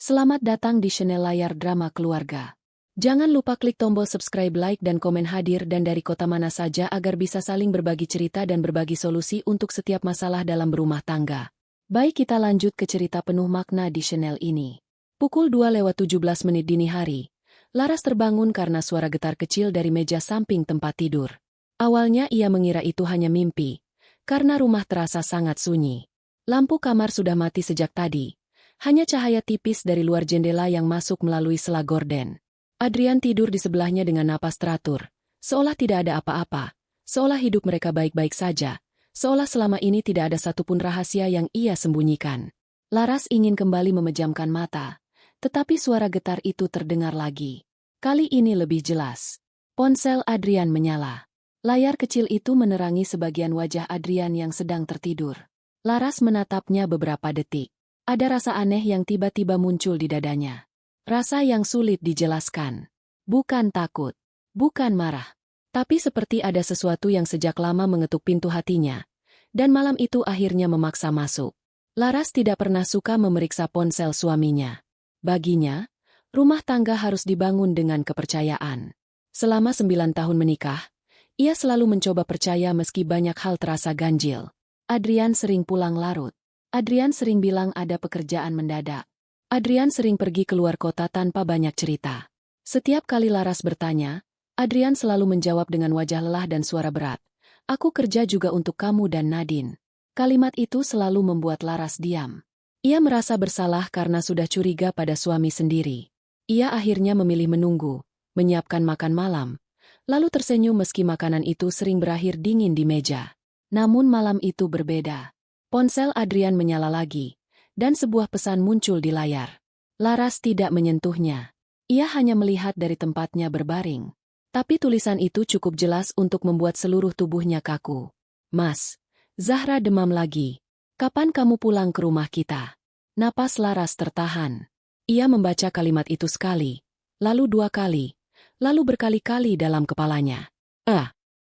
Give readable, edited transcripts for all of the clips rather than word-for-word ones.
Selamat datang di channel Layar Drama Keluarga. Jangan lupa klik tombol subscribe, like, dan komen hadir dan dari kota mana saja agar bisa saling berbagi cerita dan berbagi solusi untuk setiap masalah dalam berumah tangga. Baik, kita lanjut ke cerita penuh makna di channel ini. Pukul 2:17 dini hari, Laras terbangun karena suara getar kecil dari meja samping tempat tidur. Awalnya ia mengira itu hanya mimpi, karena rumah terasa sangat sunyi. Lampu kamar sudah mati sejak tadi. Hanya cahaya tipis dari luar jendela yang masuk melalui sela gorden. Adrian tidur di sebelahnya dengan napas teratur, seolah tidak ada apa-apa, seolah hidup mereka baik-baik saja, seolah selama ini tidak ada satupun rahasia yang ia sembunyikan. Laras ingin kembali memejamkan mata, tetapi suara getar itu terdengar lagi. Kali ini lebih jelas. Ponsel Adrian menyala. Layar kecil itu menerangi sebagian wajah Adrian yang sedang tertidur. Laras menatapnya beberapa detik. Ada rasa aneh yang tiba-tiba muncul di dadanya. Rasa yang sulit dijelaskan. Bukan takut, bukan marah, tapi seperti ada sesuatu yang sejak lama mengetuk pintu hatinya. Dan malam itu akhirnya memaksa masuk. Laras tidak pernah suka memeriksa ponsel suaminya. Baginya, rumah tangga harus dibangun dengan kepercayaan. Selama 9 tahun menikah, ia selalu mencoba percaya meski banyak hal terasa ganjil. Adrian sering pulang larut. Adrian sering bilang ada pekerjaan mendadak. Adrian sering pergi keluar kota tanpa banyak cerita. Setiap kali Laras bertanya, Adrian selalu menjawab dengan wajah lelah dan suara berat. "Aku kerja juga untuk kamu dan Nadine." Kalimat itu selalu membuat Laras diam. Ia merasa bersalah karena sudah curiga pada suami sendiri. Ia akhirnya memilih menunggu, menyiapkan makan malam, lalu tersenyum meski makanan itu sering berakhir dingin di meja. Namun malam itu berbeda. Ponsel Adrian menyala lagi, dan sebuah pesan muncul di layar. Laras tidak menyentuhnya. Ia hanya melihat dari tempatnya berbaring. Tapi tulisan itu cukup jelas untuk membuat seluruh tubuhnya kaku. "Mas, Zahra demam lagi. Kapan kamu pulang ke rumah kita?" Napas Laras tertahan. Ia membaca kalimat itu sekali, lalu 2 kali, lalu berkali-kali dalam kepalanya.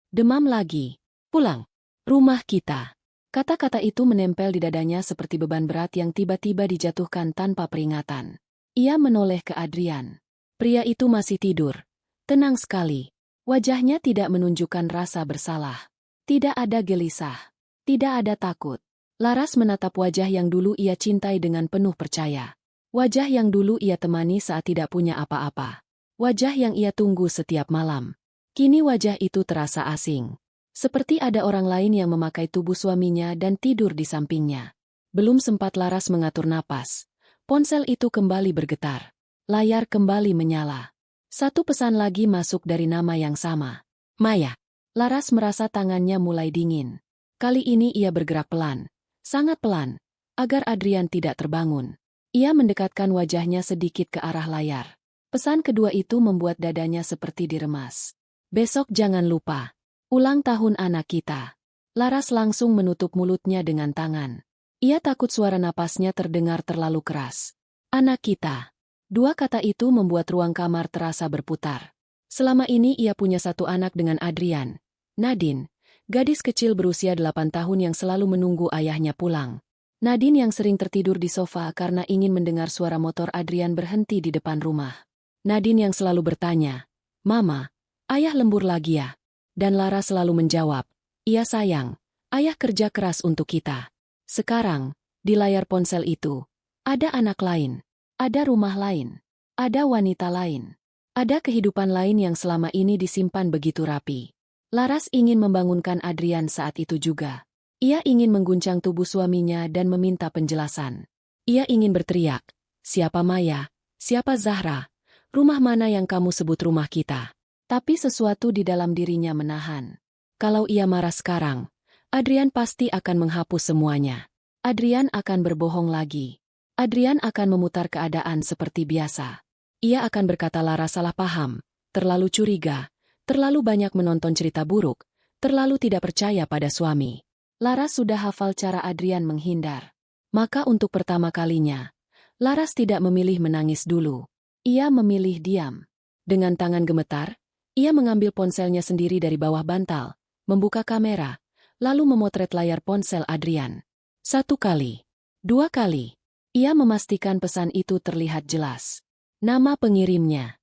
Demam lagi. Pulang. Rumah kita." Kata-kata itu menempel di dadanya seperti beban berat yang tiba-tiba dijatuhkan tanpa peringatan. Ia menoleh ke Adrian. Pria itu masih tidur. Tenang sekali. Wajahnya tidak menunjukkan rasa bersalah. Tidak ada gelisah. Tidak ada takut. Laras menatap wajah yang dulu ia cintai dengan penuh percaya. Wajah yang dulu ia temani saat tidak punya apa-apa. Wajah yang ia tunggu setiap malam. Kini wajah itu terasa asing. Seperti ada orang lain yang memakai tubuh suaminya dan tidur di sampingnya. Belum sempat Laras mengatur napas, ponsel itu kembali bergetar. Layar kembali menyala. Satu pesan lagi masuk dari nama yang sama. "Maya." Laras merasa tangannya mulai dingin. Kali ini ia bergerak pelan, sangat pelan, agar Adrian tidak terbangun. Ia mendekatkan wajahnya sedikit ke arah layar. Pesan kedua itu membuat dadanya seperti diremas. "Besok jangan lupa. Ulang tahun anak kita." Laras langsung menutup mulutnya dengan tangan. Ia takut suara napasnya terdengar terlalu keras. "Anak kita." 2 kata itu membuat ruang kamar terasa berputar. Selama ini ia punya satu anak dengan Adrian, Nadine, gadis kecil berusia 8 tahun yang selalu menunggu ayahnya pulang. Nadine yang sering tertidur di sofa karena ingin mendengar suara motor Adrian berhenti di depan rumah. Nadine yang selalu bertanya, "Mama, ayah lembur lagi ya?" Dan Laras selalu menjawab, "Iya sayang, ayah kerja keras untuk kita." Sekarang, di layar ponsel itu, ada anak lain, ada rumah lain, ada wanita lain, ada kehidupan lain yang selama ini disimpan begitu rapi. Laras ingin membangunkan Adrian saat itu juga. Ia ingin mengguncang tubuh suaminya dan meminta penjelasan. Ia ingin berteriak, "Siapa Maya? Siapa Zahra? Rumah mana yang kamu sebut rumah kita?" Tapi sesuatu di dalam dirinya menahan. Kalau ia marah sekarang, Adrian pasti akan menghapus semuanya. Adrian akan berbohong lagi. Adrian akan memutar keadaan seperti biasa. Ia akan berkata Laras salah paham, terlalu curiga, terlalu banyak menonton cerita buruk, terlalu tidak percaya pada suami. Laras sudah hafal cara Adrian menghindar. Maka untuk pertama kalinya, Laras tidak memilih menangis dulu. Ia memilih diam. Dengan tangan gemetar, ia mengambil ponselnya sendiri dari bawah bantal, membuka kamera, lalu memotret layar ponsel Adrian. 1 kali, 2 kali, Ia memastikan pesan itu terlihat jelas. Nama pengirimnya.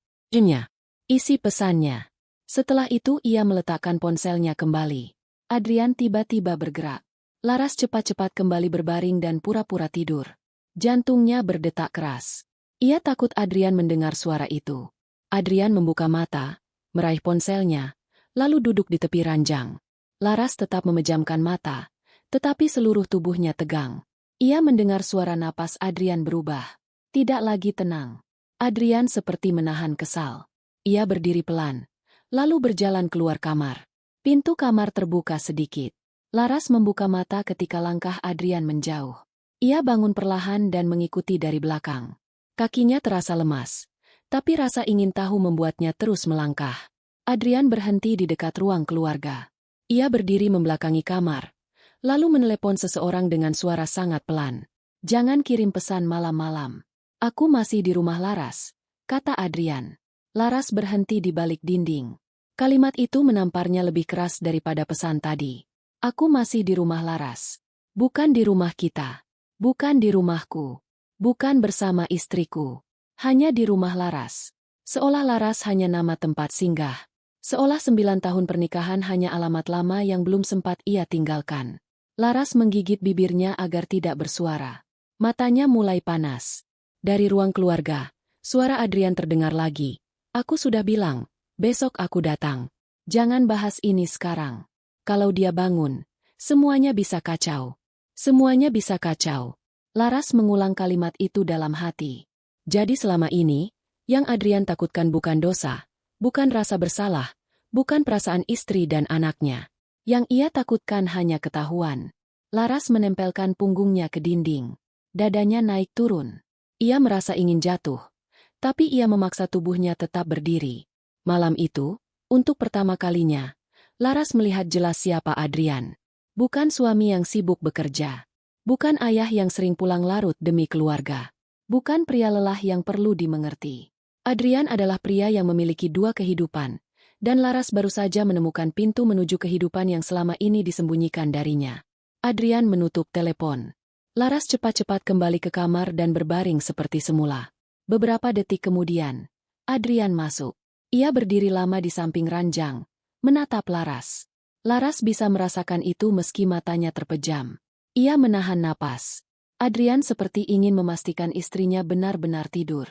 Isi pesannya. Setelah itu ia meletakkan ponselnya kembali. Adrian tiba-tiba bergerak. Laras cepat-cepat kembali berbaring dan pura-pura tidur. Jantungnya berdetak keras. Ia takut Adrian mendengar suara itu. Adrian membuka mata, meraih ponselnya, lalu duduk di tepi ranjang. Laras tetap memejamkan mata, tetapi seluruh tubuhnya tegang. Ia mendengar suara napas Adrian berubah. Tidak lagi tenang. Adrian seperti menahan kesal. Ia berdiri pelan, lalu berjalan keluar kamar. Pintu kamar terbuka sedikit. Laras membuka mata ketika langkah Adrian menjauh. Ia bangun perlahan dan mengikuti dari belakang. Kakinya terasa lemas, tapi rasa ingin tahu membuatnya terus melangkah. Adrian berhenti di dekat ruang keluarga. Ia berdiri membelakangi kamar, lalu menelepon seseorang dengan suara sangat pelan. "Jangan kirim pesan malam-malam. Aku masih di rumah Laras," kata Adrian. Laras berhenti di balik dinding. Kalimat itu menamparnya lebih keras daripada pesan tadi. "Aku masih di rumah Laras. Bukan di rumah kita. Bukan di rumahku. Bukan bersama istriku. Hanya di rumah Laras." Seolah Laras hanya nama tempat singgah. Seolah 9 tahun pernikahan hanya alamat lama yang belum sempat ia tinggalkan. Laras menggigit bibirnya agar tidak bersuara. Matanya mulai panas. Dari ruang keluarga, suara Adrian terdengar lagi. "Aku sudah bilang, besok aku datang. Jangan bahas ini sekarang. Kalau dia bangun, semuanya bisa kacau. Semuanya bisa kacau." Laras mengulang kalimat itu dalam hati. Jadi selama ini, yang Adrian takutkan bukan dosa, bukan rasa bersalah, bukan perasaan istri dan anaknya. Yang ia takutkan hanya ketahuan. Laras menempelkan punggungnya ke dinding. Dadanya naik turun. Ia merasa ingin jatuh. Tapi ia memaksa tubuhnya tetap berdiri. Malam itu, untuk pertama kalinya, Laras melihat jelas siapa Adrian. Bukan suami yang sibuk bekerja. Bukan ayah yang sering pulang larut demi keluarga. Bukan pria lelah yang perlu dimengerti. Adrian adalah pria yang memiliki 2 kehidupan, dan Laras baru saja menemukan pintu menuju kehidupan yang selama ini disembunyikan darinya. Adrian menutup telepon. Laras cepat-cepat kembali ke kamar dan berbaring seperti semula. Beberapa detik kemudian, Adrian masuk. Ia berdiri lama di samping ranjang, menatap Laras. Laras bisa merasakan itu meski matanya terpejam. Ia menahan napas. Adrian seperti ingin memastikan istrinya benar-benar tidur.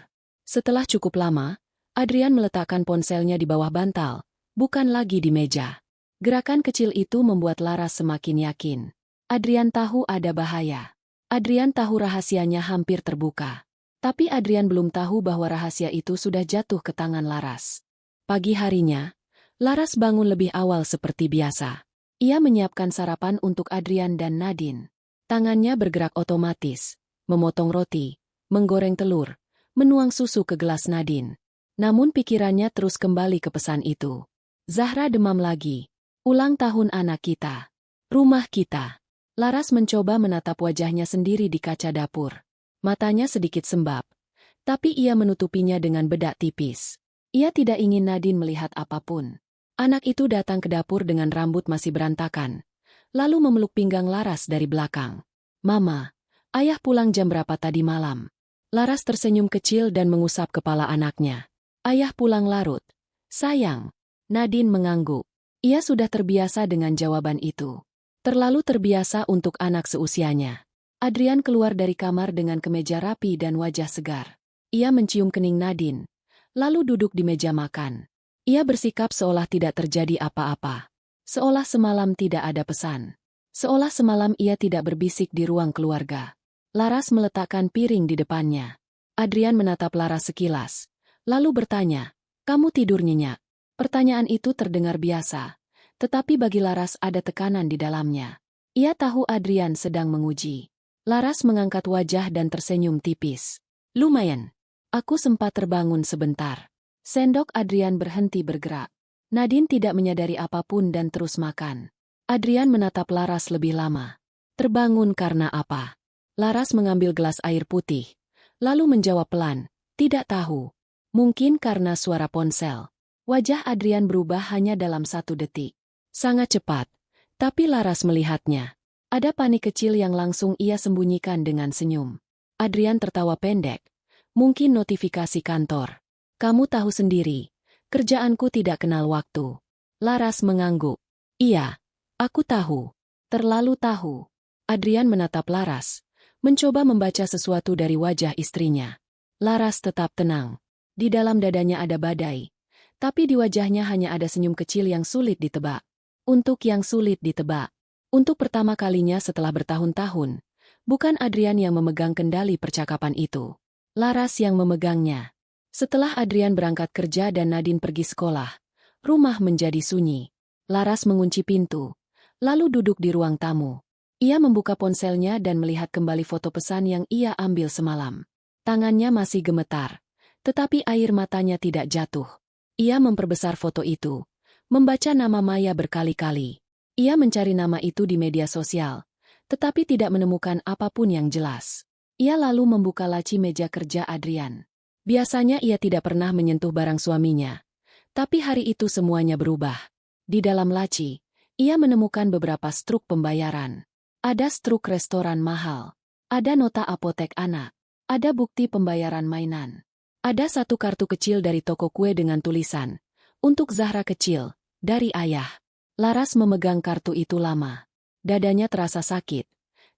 Setelah cukup lama, Adrian meletakkan ponselnya di bawah bantal, bukan lagi di meja. Gerakan kecil itu membuat Laras semakin yakin. Adrian tahu ada bahaya. Adrian tahu rahasianya hampir terbuka. Tapi Adrian belum tahu bahwa rahasia itu sudah jatuh ke tangan Laras. Pagi harinya, Laras bangun lebih awal seperti biasa. Ia menyiapkan sarapan untuk Adrian dan Nadine. Tangannya bergerak otomatis, memotong roti, menggoreng telur, menuang susu ke gelas Nadine. Namun pikirannya terus kembali ke pesan itu. "Zahra demam lagi. Ulang tahun anak kita. Rumah kita." Laras mencoba menatap wajahnya sendiri di kaca dapur. Matanya sedikit sembab, tapi ia menutupinya dengan bedak tipis. Ia tidak ingin Nadine melihat apapun. Anak itu datang ke dapur dengan rambut masih berantakan, lalu memeluk pinggang Laras dari belakang. "Mama, ayah pulang jam berapa tadi malam?" Laras tersenyum kecil dan mengusap kepala anaknya. "Ayah pulang larut, sayang." Nadine mengangguk. Ia sudah terbiasa dengan jawaban itu. Terlalu terbiasa untuk anak seusianya. Adrian keluar dari kamar dengan kemeja rapi dan wajah segar. Ia mencium kening Nadine, lalu duduk di meja makan. Ia bersikap seolah tidak terjadi apa-apa. Seolah semalam tidak ada pesan. Seolah semalam ia tidak berbisik di ruang keluarga. Laras meletakkan piring di depannya. Adrian menatap Laras sekilas, lalu bertanya, "Kamu tidur nyenyak?" Pertanyaan itu terdengar biasa, tetapi bagi Laras ada tekanan di dalamnya. Ia tahu Adrian sedang menguji. Laras mengangkat wajah dan tersenyum tipis. "Lumayan. Aku sempat terbangun sebentar." Sendok Adrian berhenti bergerak. Nadine tidak menyadari apapun dan terus makan. Adrian menatap Laras lebih lama. "Terbangun karena apa?" Laras mengambil gelas air putih, lalu menjawab pelan, "Tidak tahu. Mungkin karena suara ponsel." Wajah Adrian berubah hanya dalam 1 detik. Sangat cepat, tapi Laras melihatnya. Ada panik kecil yang langsung ia sembunyikan dengan senyum. Adrian tertawa pendek. Mungkin notifikasi kantor. Kamu tahu sendiri, kerjaanku tidak kenal waktu. Laras mengangguk. Iya, aku tahu. Terlalu tahu. Adrian menatap Laras, mencoba membaca sesuatu dari wajah istrinya. Laras tetap tenang. Di dalam dadanya ada badai. Tapi di wajahnya hanya ada senyum kecil yang sulit ditebak. Untuk yang sulit ditebak. Untuk pertama kalinya setelah bertahun-tahun, bukan Adrian yang memegang kendali percakapan itu. Laras yang memegangnya. Setelah Adrian berangkat kerja dan Nadine pergi sekolah, rumah menjadi sunyi. Laras mengunci pintu, lalu duduk di ruang tamu. Ia membuka ponselnya dan melihat kembali foto pesan yang ia ambil semalam. Tangannya masih gemetar, tetapi air matanya tidak jatuh. Ia memperbesar foto itu, membaca nama Maya berkali-kali. Ia mencari nama itu di media sosial, tetapi tidak menemukan apapun yang jelas. Ia lalu membuka laci meja kerja Adrian. Biasanya ia tidak pernah menyentuh barang suaminya. Tapi hari itu semuanya berubah. Di dalam laci, ia menemukan beberapa struk pembayaran. Ada struk restoran mahal. Ada nota apotek anak. Ada bukti pembayaran mainan. Ada satu kartu kecil dari toko kue dengan tulisan, "Untuk Zahra kecil, dari ayah." Laras memegang kartu itu lama. Dadanya terasa sakit,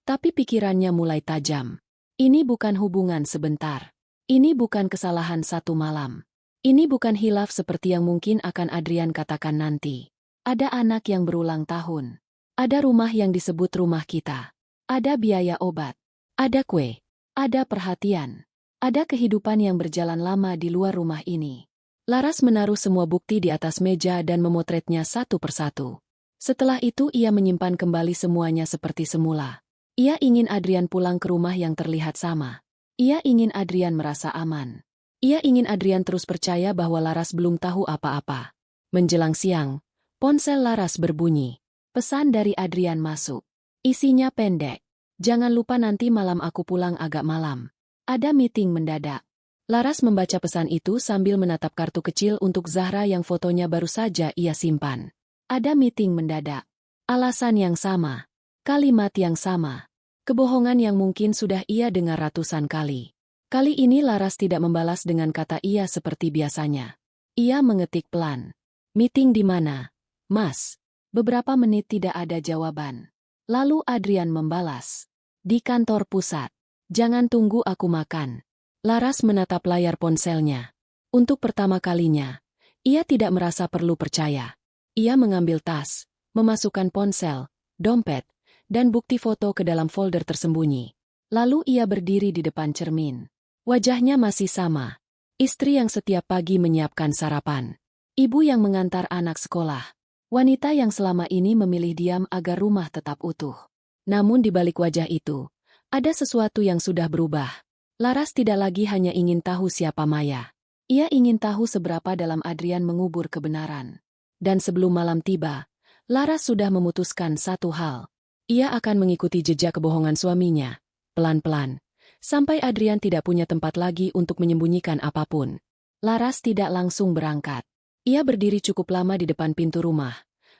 tapi pikirannya mulai tajam. Ini bukan hubungan sebentar. Ini bukan kesalahan satu malam. Ini bukan hilaf seperti yang mungkin akan Adrian katakan nanti. Ada anak yang berulang tahun. Ada rumah yang disebut rumah kita. Ada biaya obat. Ada kue. Ada perhatian. Ada kehidupan yang berjalan lama di luar rumah ini. Laras menaruh semua bukti di atas meja dan memotretnya satu persatu. Setelah itu ia menyimpan kembali semuanya seperti semula. Ia ingin Adrian pulang ke rumah yang terlihat sama. Ia ingin Adrian merasa aman. Ia ingin Adrian terus percaya bahwa Laras belum tahu apa-apa. Menjelang siang, ponsel Laras berbunyi. Pesan dari Adrian masuk. Isinya pendek. Jangan lupa nanti malam aku pulang agak malam. Ada meeting mendadak. Laras membaca pesan itu sambil menatap kartu kecil untuk Zahra yang fotonya baru saja ia simpan. Ada meeting mendadak. Alasan yang sama. Kalimat yang sama. Kebohongan yang mungkin sudah ia dengar ratusan kali. Kali ini Laras tidak membalas dengan kata iya seperti biasanya. Ia mengetik pelan. Meeting di mana? Mas. Beberapa menit tidak ada jawaban. Lalu Adrian membalas. Di kantor pusat. Jangan tunggu aku makan. Laras menatap layar ponselnya. Untuk pertama kalinya, ia tidak merasa perlu percaya. Ia mengambil tas, memasukkan ponsel, dompet, dan bukti foto ke dalam folder tersembunyi. Lalu ia berdiri di depan cermin. Wajahnya masih sama. Istri yang setiap pagi menyiapkan sarapan. Ibu yang mengantar anak sekolah. Wanita yang selama ini memilih diam agar rumah tetap utuh. Namun di balik wajah itu, ada sesuatu yang sudah berubah. Laras tidak lagi hanya ingin tahu siapa Maya. Ia ingin tahu seberapa dalam Adrian mengubur kebenaran. Dan sebelum malam tiba, Laras sudah memutuskan satu hal. Ia akan mengikuti jejak kebohongan suaminya, pelan-pelan, sampai Adrian tidak punya tempat lagi untuk menyembunyikan apapun. Laras tidak langsung berangkat. Ia berdiri cukup lama di depan pintu rumah,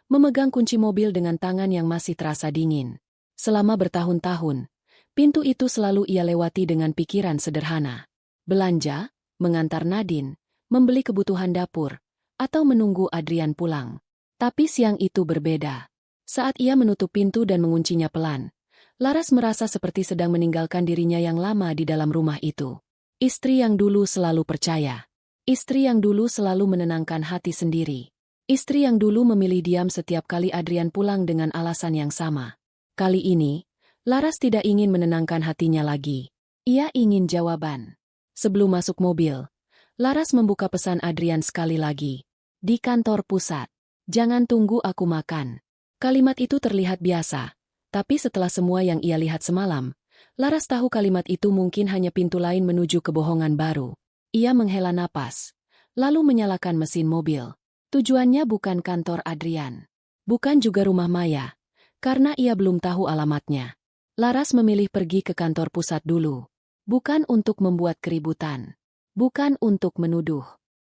memegang kunci mobil dengan tangan yang masih terasa dingin. Selama bertahun-tahun, pintu itu selalu ia lewati dengan pikiran sederhana. Belanja, mengantar Nadine, membeli kebutuhan dapur, atau menunggu Adrian pulang. Tapi siang itu berbeda. Saat ia menutup pintu dan menguncinya pelan, Laras merasa seperti sedang meninggalkan dirinya yang lama di dalam rumah itu. Istri yang dulu selalu percaya. Istri yang dulu selalu menenangkan hati sendiri. Istri yang dulu memilih diam setiap kali Adrian pulang dengan alasan yang sama. Kali ini, Laras tidak ingin menenangkan hatinya lagi. Ia ingin jawaban. Sebelum masuk mobil, Laras membuka pesan Adrian sekali lagi. Di kantor pusat. Jangan tunggu aku makan. Kalimat itu terlihat biasa, tapi setelah semua yang ia lihat semalam, Laras tahu kalimat itu mungkin hanya pintu lain menuju kebohongan baru. Ia menghela napas, lalu menyalakan mesin mobil. Tujuannya bukan kantor Adrian. Bukan juga rumah Maya, karena ia belum tahu alamatnya. Laras memilih pergi ke kantor pusat dulu. Bukan untuk membuat keributan. Bukan untuk menuduh.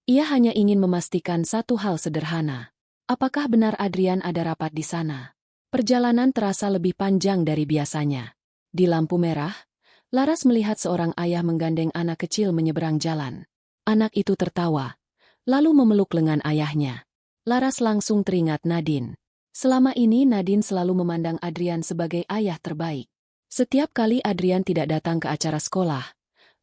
Ia hanya ingin memastikan satu hal sederhana. Apakah benar Adrian ada rapat di sana? Perjalanan terasa lebih panjang dari biasanya. Di lampu merah, Laras melihat seorang ayah menggandeng anak kecil menyeberang jalan. Anak itu tertawa, lalu memeluk lengan ayahnya. Laras langsung teringat Nadine. Selama ini Nadine selalu memandang Adrian sebagai ayah terbaik. Setiap kali Adrian tidak datang ke acara sekolah,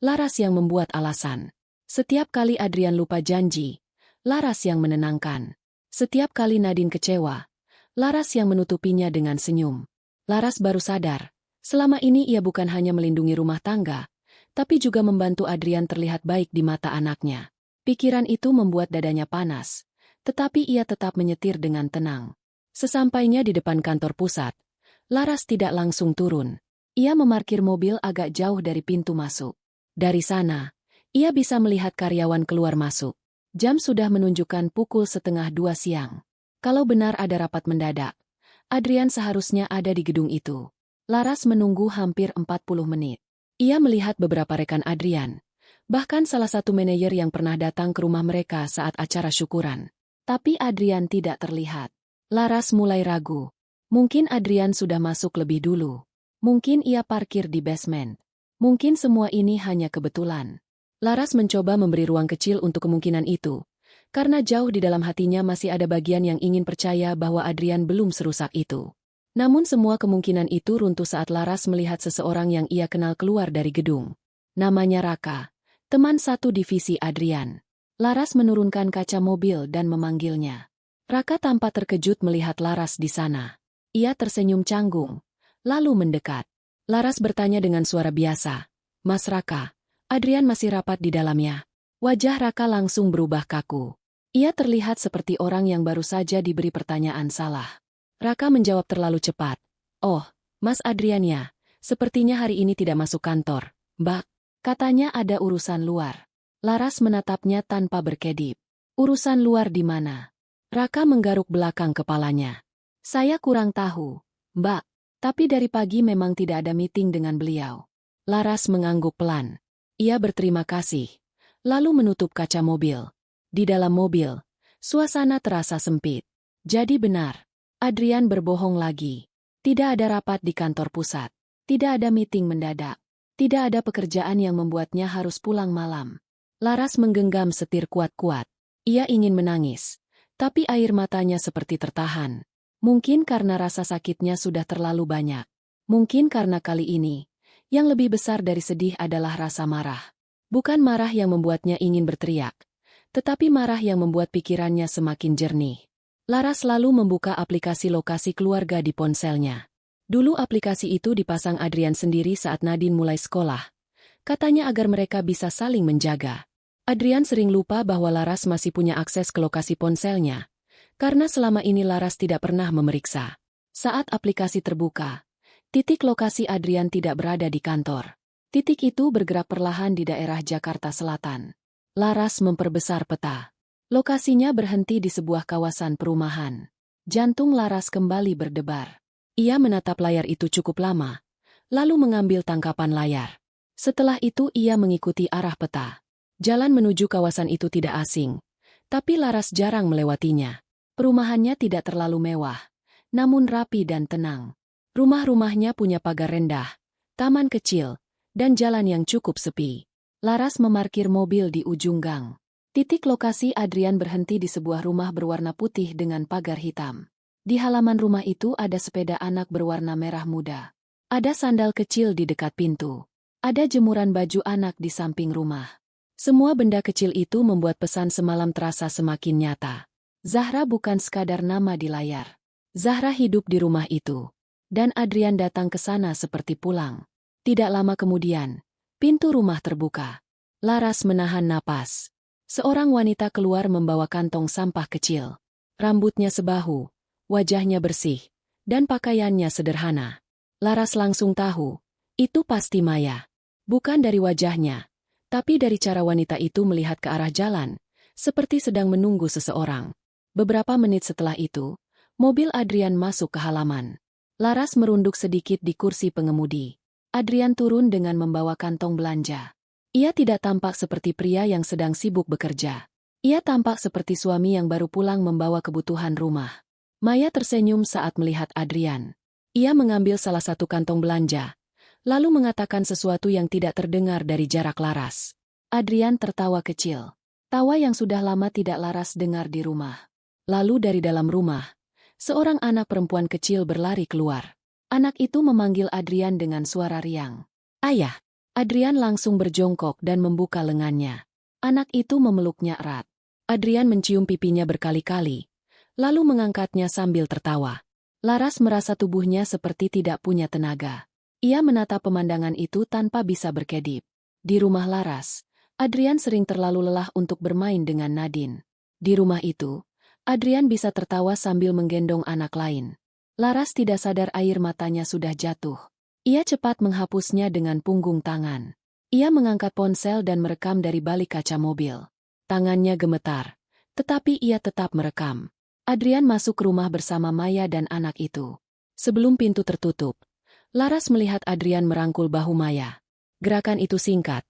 Laras yang membuat alasan. Setiap kali Adrian lupa janji, Laras yang menenangkan. Setiap kali Nadine kecewa, Laras yang menutupinya dengan senyum. Laras baru sadar, selama ini ia bukan hanya melindungi rumah tangga, tapi juga membantu Adrian terlihat baik di mata anaknya. Pikiran itu membuat dadanya panas, tetapi ia tetap menyetir dengan tenang. Sesampainya di depan kantor pusat, Laras tidak langsung turun. Ia memarkir mobil agak jauh dari pintu masuk. Dari sana, ia bisa melihat karyawan keluar masuk. Jam sudah menunjukkan pukul 1:30 siang. Kalau benar ada rapat mendadak, Adrian seharusnya ada di gedung itu. Laras menunggu hampir 40 menit. Ia melihat beberapa rekan Adrian, bahkan salah satu manajer yang pernah datang ke rumah mereka saat acara syukuran. Tapi Adrian tidak terlihat. Laras mulai ragu. Mungkin Adrian sudah masuk lebih dulu. Mungkin ia parkir di basement. Mungkin semua ini hanya kebetulan. Laras mencoba memberi ruang kecil untuk kemungkinan itu, karena jauh di dalam hatinya masih ada bagian yang ingin percaya bahwa Adrian belum serusak itu. Namun semua kemungkinan itu runtuh saat Laras melihat seseorang yang ia kenal keluar dari gedung. Namanya Raka, teman satu divisi Adrian. Laras menurunkan kaca mobil dan memanggilnya. Raka tampak terkejut melihat Laras di sana. Ia tersenyum canggung, lalu mendekat. Laras bertanya dengan suara biasa, "Mas Raka, Adrian masih rapat di dalamnya?" Wajah Raka langsung berubah kaku. Ia terlihat seperti orang yang baru saja diberi pertanyaan salah. Raka menjawab terlalu cepat. "Oh, Mas Adrian ya, sepertinya hari ini tidak masuk kantor, Mbak. Katanya ada urusan luar." Laras menatapnya tanpa berkedip. "Urusan luar di mana?" Raka menggaruk belakang kepalanya. "Saya kurang tahu, Mbak. Tapi dari pagi memang tidak ada meeting dengan beliau." Laras mengangguk pelan. Ia berterima kasih, lalu menutup kaca mobil. Di dalam mobil, suasana terasa sempit. Jadi benar, Adrian berbohong lagi. Tidak ada rapat di kantor pusat. Tidak ada meeting mendadak. Tidak ada pekerjaan yang membuatnya harus pulang malam. Laras menggenggam setir kuat-kuat. Ia ingin menangis, tapi air matanya seperti tertahan. Mungkin karena rasa sakitnya sudah terlalu banyak. Mungkin karena kali ini, yang lebih besar dari sedih adalah rasa marah. Bukan marah yang membuatnya ingin berteriak, tetapi marah yang membuat pikirannya semakin jernih. Laras lalu membuka aplikasi lokasi keluarga di ponselnya. Dulu aplikasi itu dipasang Adrian sendiri saat Nadine mulai sekolah. Katanya agar mereka bisa saling menjaga. Adrian sering lupa bahwa Laras masih punya akses ke lokasi ponselnya, karena selama ini Laras tidak pernah memeriksa. Saat aplikasi terbuka, titik lokasi Adrian tidak berada di kantor. Titik itu bergerak perlahan di daerah Jakarta Selatan. Laras memperbesar peta. Lokasinya berhenti di sebuah kawasan perumahan. Jantung Laras kembali berdebar. Ia menatap layar itu cukup lama, lalu mengambil tangkapan layar. Setelah itu ia mengikuti arah peta. Jalan menuju kawasan itu tidak asing, tapi Laras jarang melewatinya. Perumahannya tidak terlalu mewah, namun rapi dan tenang. Rumah-rumahnya punya pagar rendah, taman kecil, dan jalan yang cukup sepi. Laras memarkir mobil di ujung gang. Titik lokasi Adrian berhenti di sebuah rumah berwarna putih dengan pagar hitam. Di halaman rumah itu ada sepeda anak berwarna merah muda. Ada sandal kecil di dekat pintu. Ada jemuran baju anak di samping rumah. Semua benda kecil itu membuat pesan semalam terasa semakin nyata. Zahra bukan sekadar nama di layar. Zahra hidup di rumah itu. Dan Adrian datang ke sana seperti pulang. Tidak lama kemudian, pintu rumah terbuka. Laras menahan napas. Seorang wanita keluar membawa kantong sampah kecil. Rambutnya sebahu, wajahnya bersih, dan pakaiannya sederhana. Laras langsung tahu, itu pasti Maya. Bukan dari wajahnya, tapi dari cara wanita itu melihat ke arah jalan, seperti sedang menunggu seseorang. Beberapa menit setelah itu, mobil Adrian masuk ke halaman. Laras merunduk sedikit di kursi pengemudi. Adrian turun dengan membawa kantong belanja. Ia tidak tampak seperti pria yang sedang sibuk bekerja. Ia tampak seperti suami yang baru pulang membawa kebutuhan rumah. Maya tersenyum saat melihat Adrian. Ia mengambil salah satu kantong belanja, lalu mengatakan sesuatu yang tidak terdengar dari jarak Laras. Adrian tertawa kecil. Tawa yang sudah lama tidak Laras dengar di rumah. Lalu dari dalam rumah, seorang anak perempuan kecil berlari keluar. Anak itu memanggil Adrian dengan suara riang. "Ayah!" Adrian langsung berjongkok dan membuka lengannya. Anak itu memeluknya erat. Adrian mencium pipinya berkali-kali, lalu mengangkatnya sambil tertawa. Laras merasa tubuhnya seperti tidak punya tenaga. Ia menatap pemandangan itu tanpa bisa berkedip. Di rumah Laras, Adrian sering terlalu lelah untuk bermain dengan Nadine. Di rumah itu, Adrian bisa tertawa sambil menggendong anak lain. Laras tidak sadar air matanya sudah jatuh. Ia cepat menghapusnya dengan punggung tangan. Ia mengangkat ponsel dan merekam dari balik kaca mobil. Tangannya gemetar, tetapi ia tetap merekam. Adrian masuk rumah bersama Maya dan anak itu. Sebelum pintu tertutup, Laras melihat Adrian merangkul bahu Maya. Gerakan itu singkat,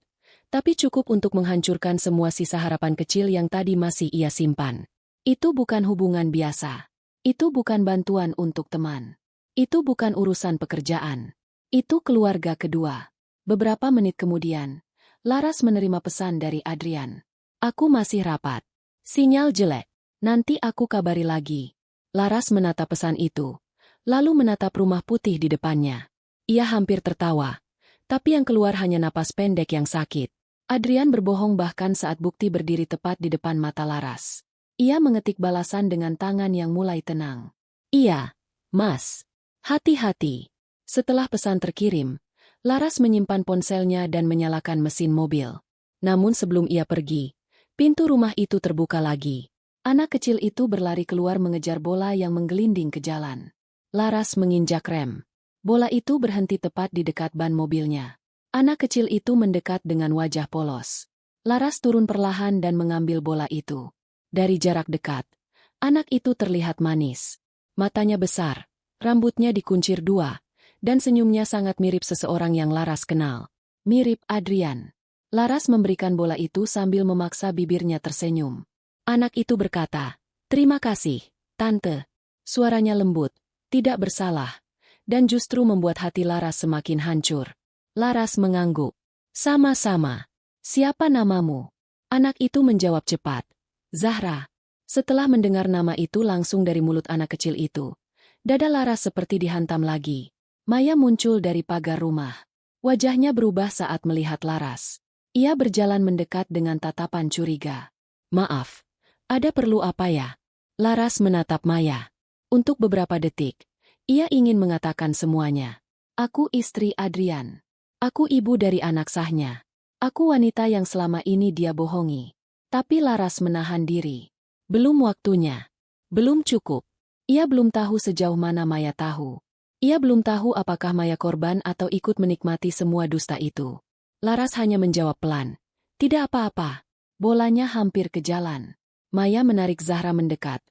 tapi cukup untuk menghancurkan semua sisa harapan kecil yang tadi masih ia simpan. Itu bukan hubungan biasa. Itu bukan bantuan untuk teman. Itu bukan urusan pekerjaan. Itu keluarga kedua. Beberapa menit kemudian, Laras menerima pesan dari Adrian. "Aku masih rapat. Sinyal jelek. Nanti aku kabari lagi." Laras menatap pesan itu, lalu menatap rumah putih di depannya. Ia hampir tertawa, tapi yang keluar hanya napas pendek yang sakit. Adrian berbohong bahkan saat bukti berdiri tepat di depan mata Laras. Ia mengetik balasan dengan tangan yang mulai tenang. "Iya, Mas. Hati-hati." Setelah pesan terkirim, Laras menyimpan ponselnya dan menyalakan mesin mobil. Namun sebelum ia pergi, pintu rumah itu terbuka lagi. Anak kecil itu berlari keluar mengejar bola yang menggelinding ke jalan. Laras menginjak rem. Bola itu berhenti tepat di dekat ban mobilnya. Anak kecil itu mendekat dengan wajah polos. Laras turun perlahan dan mengambil bola itu. Dari jarak dekat, anak itu terlihat manis. Matanya besar, rambutnya dikuncir dua, dan senyumnya sangat mirip seseorang yang Laras kenal. Mirip Adrian. Laras memberikan bola itu sambil memaksa bibirnya tersenyum. Anak itu berkata, "Terima kasih, Tante." Suaranya lembut, tidak bersalah, dan justru membuat hati Laras semakin hancur. Laras mengangguk. "Sama-sama. Siapa namamu?" Anak itu menjawab cepat. "Zahra." Setelah mendengar nama itu langsung dari mulut anak kecil itu, dada Laras seperti dihantam lagi. Maya muncul dari pagar rumah. Wajahnya berubah saat melihat Laras. Ia berjalan mendekat dengan tatapan curiga. "Maaf, ada perlu apa ya?" Laras menatap Maya. Untuk beberapa detik, ia ingin mengatakan semuanya. "Aku istri Adrian. Aku ibu dari anak sahnya. Aku wanita yang selama ini dia bohongi." Tapi Laras menahan diri. Belum waktunya. Belum cukup. Ia belum tahu sejauh mana Maya tahu. Ia belum tahu apakah Maya korban atau ikut menikmati semua dusta itu. Laras hanya menjawab pelan. "Tidak apa-apa." Bolanya hampir ke jalan. Maya menarik Zahra mendekat,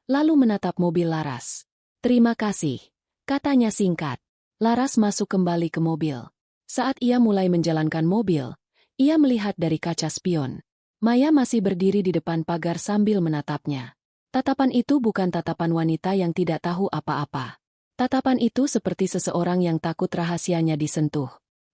lalu menatap mobil Laras. "Terima kasih," katanya singkat. Laras masuk kembali ke mobil. Saat ia mulai menjalankan mobil, ia melihat dari kaca spion. Maya masih berdiri di depan pagar sambil menatapnya. Tatapan itu bukan tatapan wanita yang tidak tahu apa-apa. Tatapan itu seperti seseorang yang takut rahasianya disentuh.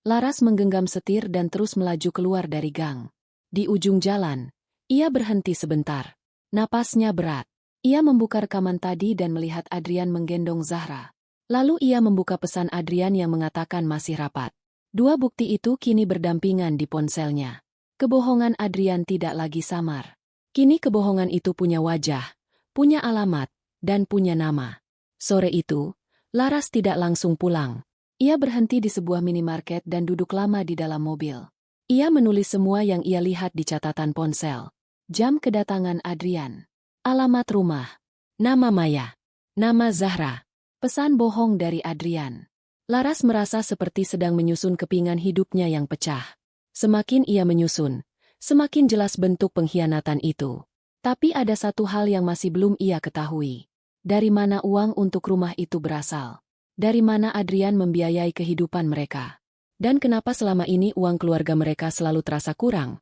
Laras menggenggam setir dan terus melaju keluar dari gang. Di ujung jalan, ia berhenti sebentar. Napasnya berat. Ia membuka rekaman tadi dan melihat Adrian menggendong Zahra. Lalu ia membuka pesan Adrian yang mengatakan masih rapat. Dua bukti itu kini berdampingan di ponselnya. Kebohongan Adrian tidak lagi samar. Kini kebohongan itu punya wajah, punya alamat, dan punya nama. Sore itu, Laras tidak langsung pulang. Ia berhenti di sebuah minimarket dan duduk lama di dalam mobil. Ia menulis semua yang ia lihat di catatan ponsel. Jam kedatangan Adrian. Alamat rumah. Nama Maya. Nama Zahra. Pesan bohong dari Adrian. Laras merasa seperti sedang menyusun kepingan hidupnya yang pecah. Semakin ia menyusun, semakin jelas bentuk pengkhianatan itu. Tapi ada satu hal yang masih belum ia ketahui. Dari mana uang untuk rumah itu berasal? Dari mana Adrian membiayai kehidupan mereka? Dan kenapa selama ini uang keluarga mereka selalu terasa kurang?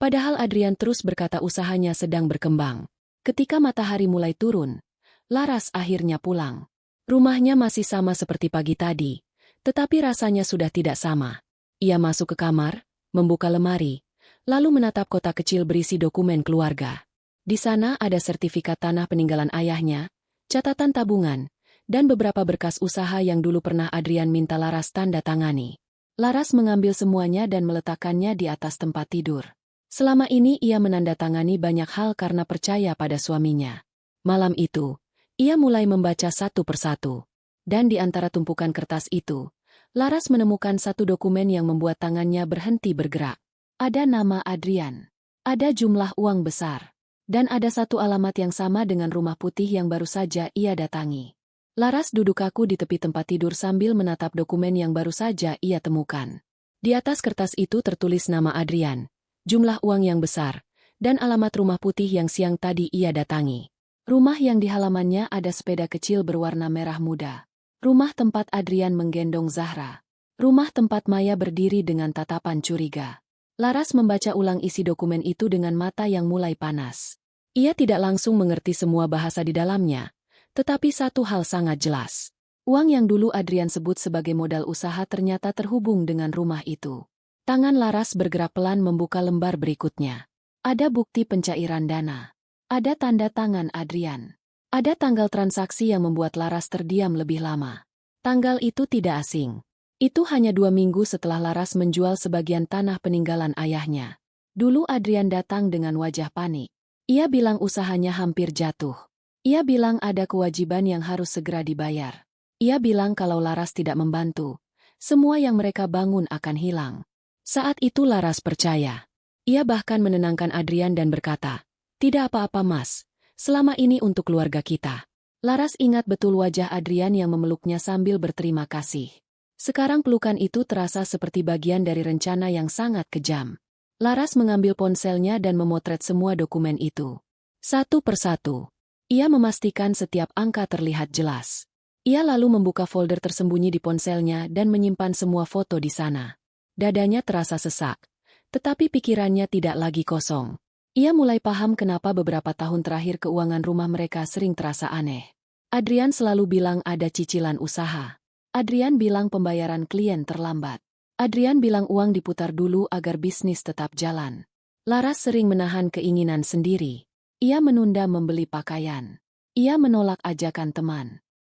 Padahal Adrian terus berkata usahanya sedang berkembang. Ketika matahari mulai turun, Laras akhirnya pulang. Rumahnya masih sama seperti pagi tadi, Tetapi rasanya sudah tidak sama. Ia masuk ke kamar, membuka lemari, lalu menatap kotak kecil berisi dokumen keluarga. Di sana ada sertifikat tanah peninggalan ayahnya, catatan tabungan, dan beberapa berkas usaha yang dulu pernah Adrian minta Laras tanda tangani. Laras mengambil semuanya dan meletakkannya di atas tempat tidur. Selama ini ia menandatangani banyak hal karena percaya pada suaminya. Malam itu, ia mulai membaca satu persatu. Dan di antara tumpukan kertas itu, Laras menemukan satu dokumen yang membuat tangannya berhenti bergerak. Ada nama Adrian. Ada jumlah uang besar. Dan ada satu alamat yang sama dengan rumah putih yang baru saja ia datangi. Laras duduk kaku di tepi tempat tidur sambil menatap dokumen yang baru saja ia temukan. Di atas kertas itu tertulis nama Adrian, jumlah uang yang besar, dan alamat rumah putih yang siang tadi ia datangi. Rumah yang di halamannya ada sepeda kecil berwarna merah muda. Rumah tempat Adrian menggendong Zahra. Rumah tempat Maya berdiri dengan tatapan curiga. Laras membaca ulang isi dokumen itu dengan mata yang mulai panas. Ia tidak langsung mengerti semua bahasa di dalamnya, tetapi satu hal sangat jelas. Uang yang dulu Adrian sebut sebagai modal usaha ternyata terhubung dengan rumah itu. Tangan Laras bergerak pelan membuka lembar berikutnya. Ada bukti pencairan dana. Ada tanda tangan Adrian. Ada tanggal transaksi yang membuat Laras terdiam lebih lama. Tanggal itu tidak asing. Itu hanya 2 minggu setelah Laras menjual sebagian tanah peninggalan ayahnya. Dulu Adrian datang dengan wajah panik. Ia bilang usahanya hampir jatuh. Ia bilang ada kewajiban yang harus segera dibayar. Ia bilang kalau Laras tidak membantu, semua yang mereka bangun akan hilang. Saat itu Laras percaya. Ia bahkan menenangkan Adrian dan berkata, "Tidak apa-apa Mas, selama ini untuk keluarga kita." Laras ingat betul wajah Adrian yang memeluknya sambil berterima kasih. Sekarang pelukan itu terasa seperti bagian dari rencana yang sangat kejam. Laras mengambil ponselnya dan memotret semua dokumen itu. Satu persatu. Ia memastikan setiap angka terlihat jelas. Ia lalu membuka folder tersembunyi di ponselnya dan menyimpan semua foto di sana. Dadanya terasa sesak, tetapi pikirannya tidak lagi kosong. Ia mulai paham kenapa beberapa tahun terakhir keuangan rumah mereka sering terasa aneh. Adrian selalu bilang ada cicilan usaha. Adrian bilang pembayaran klien terlambat. Adrian bilang uang diputar dulu agar bisnis tetap jalan. Laras sering menahan keinginan sendiri. Ia menunda membeli pakaian. Ia menolak ajakan teman.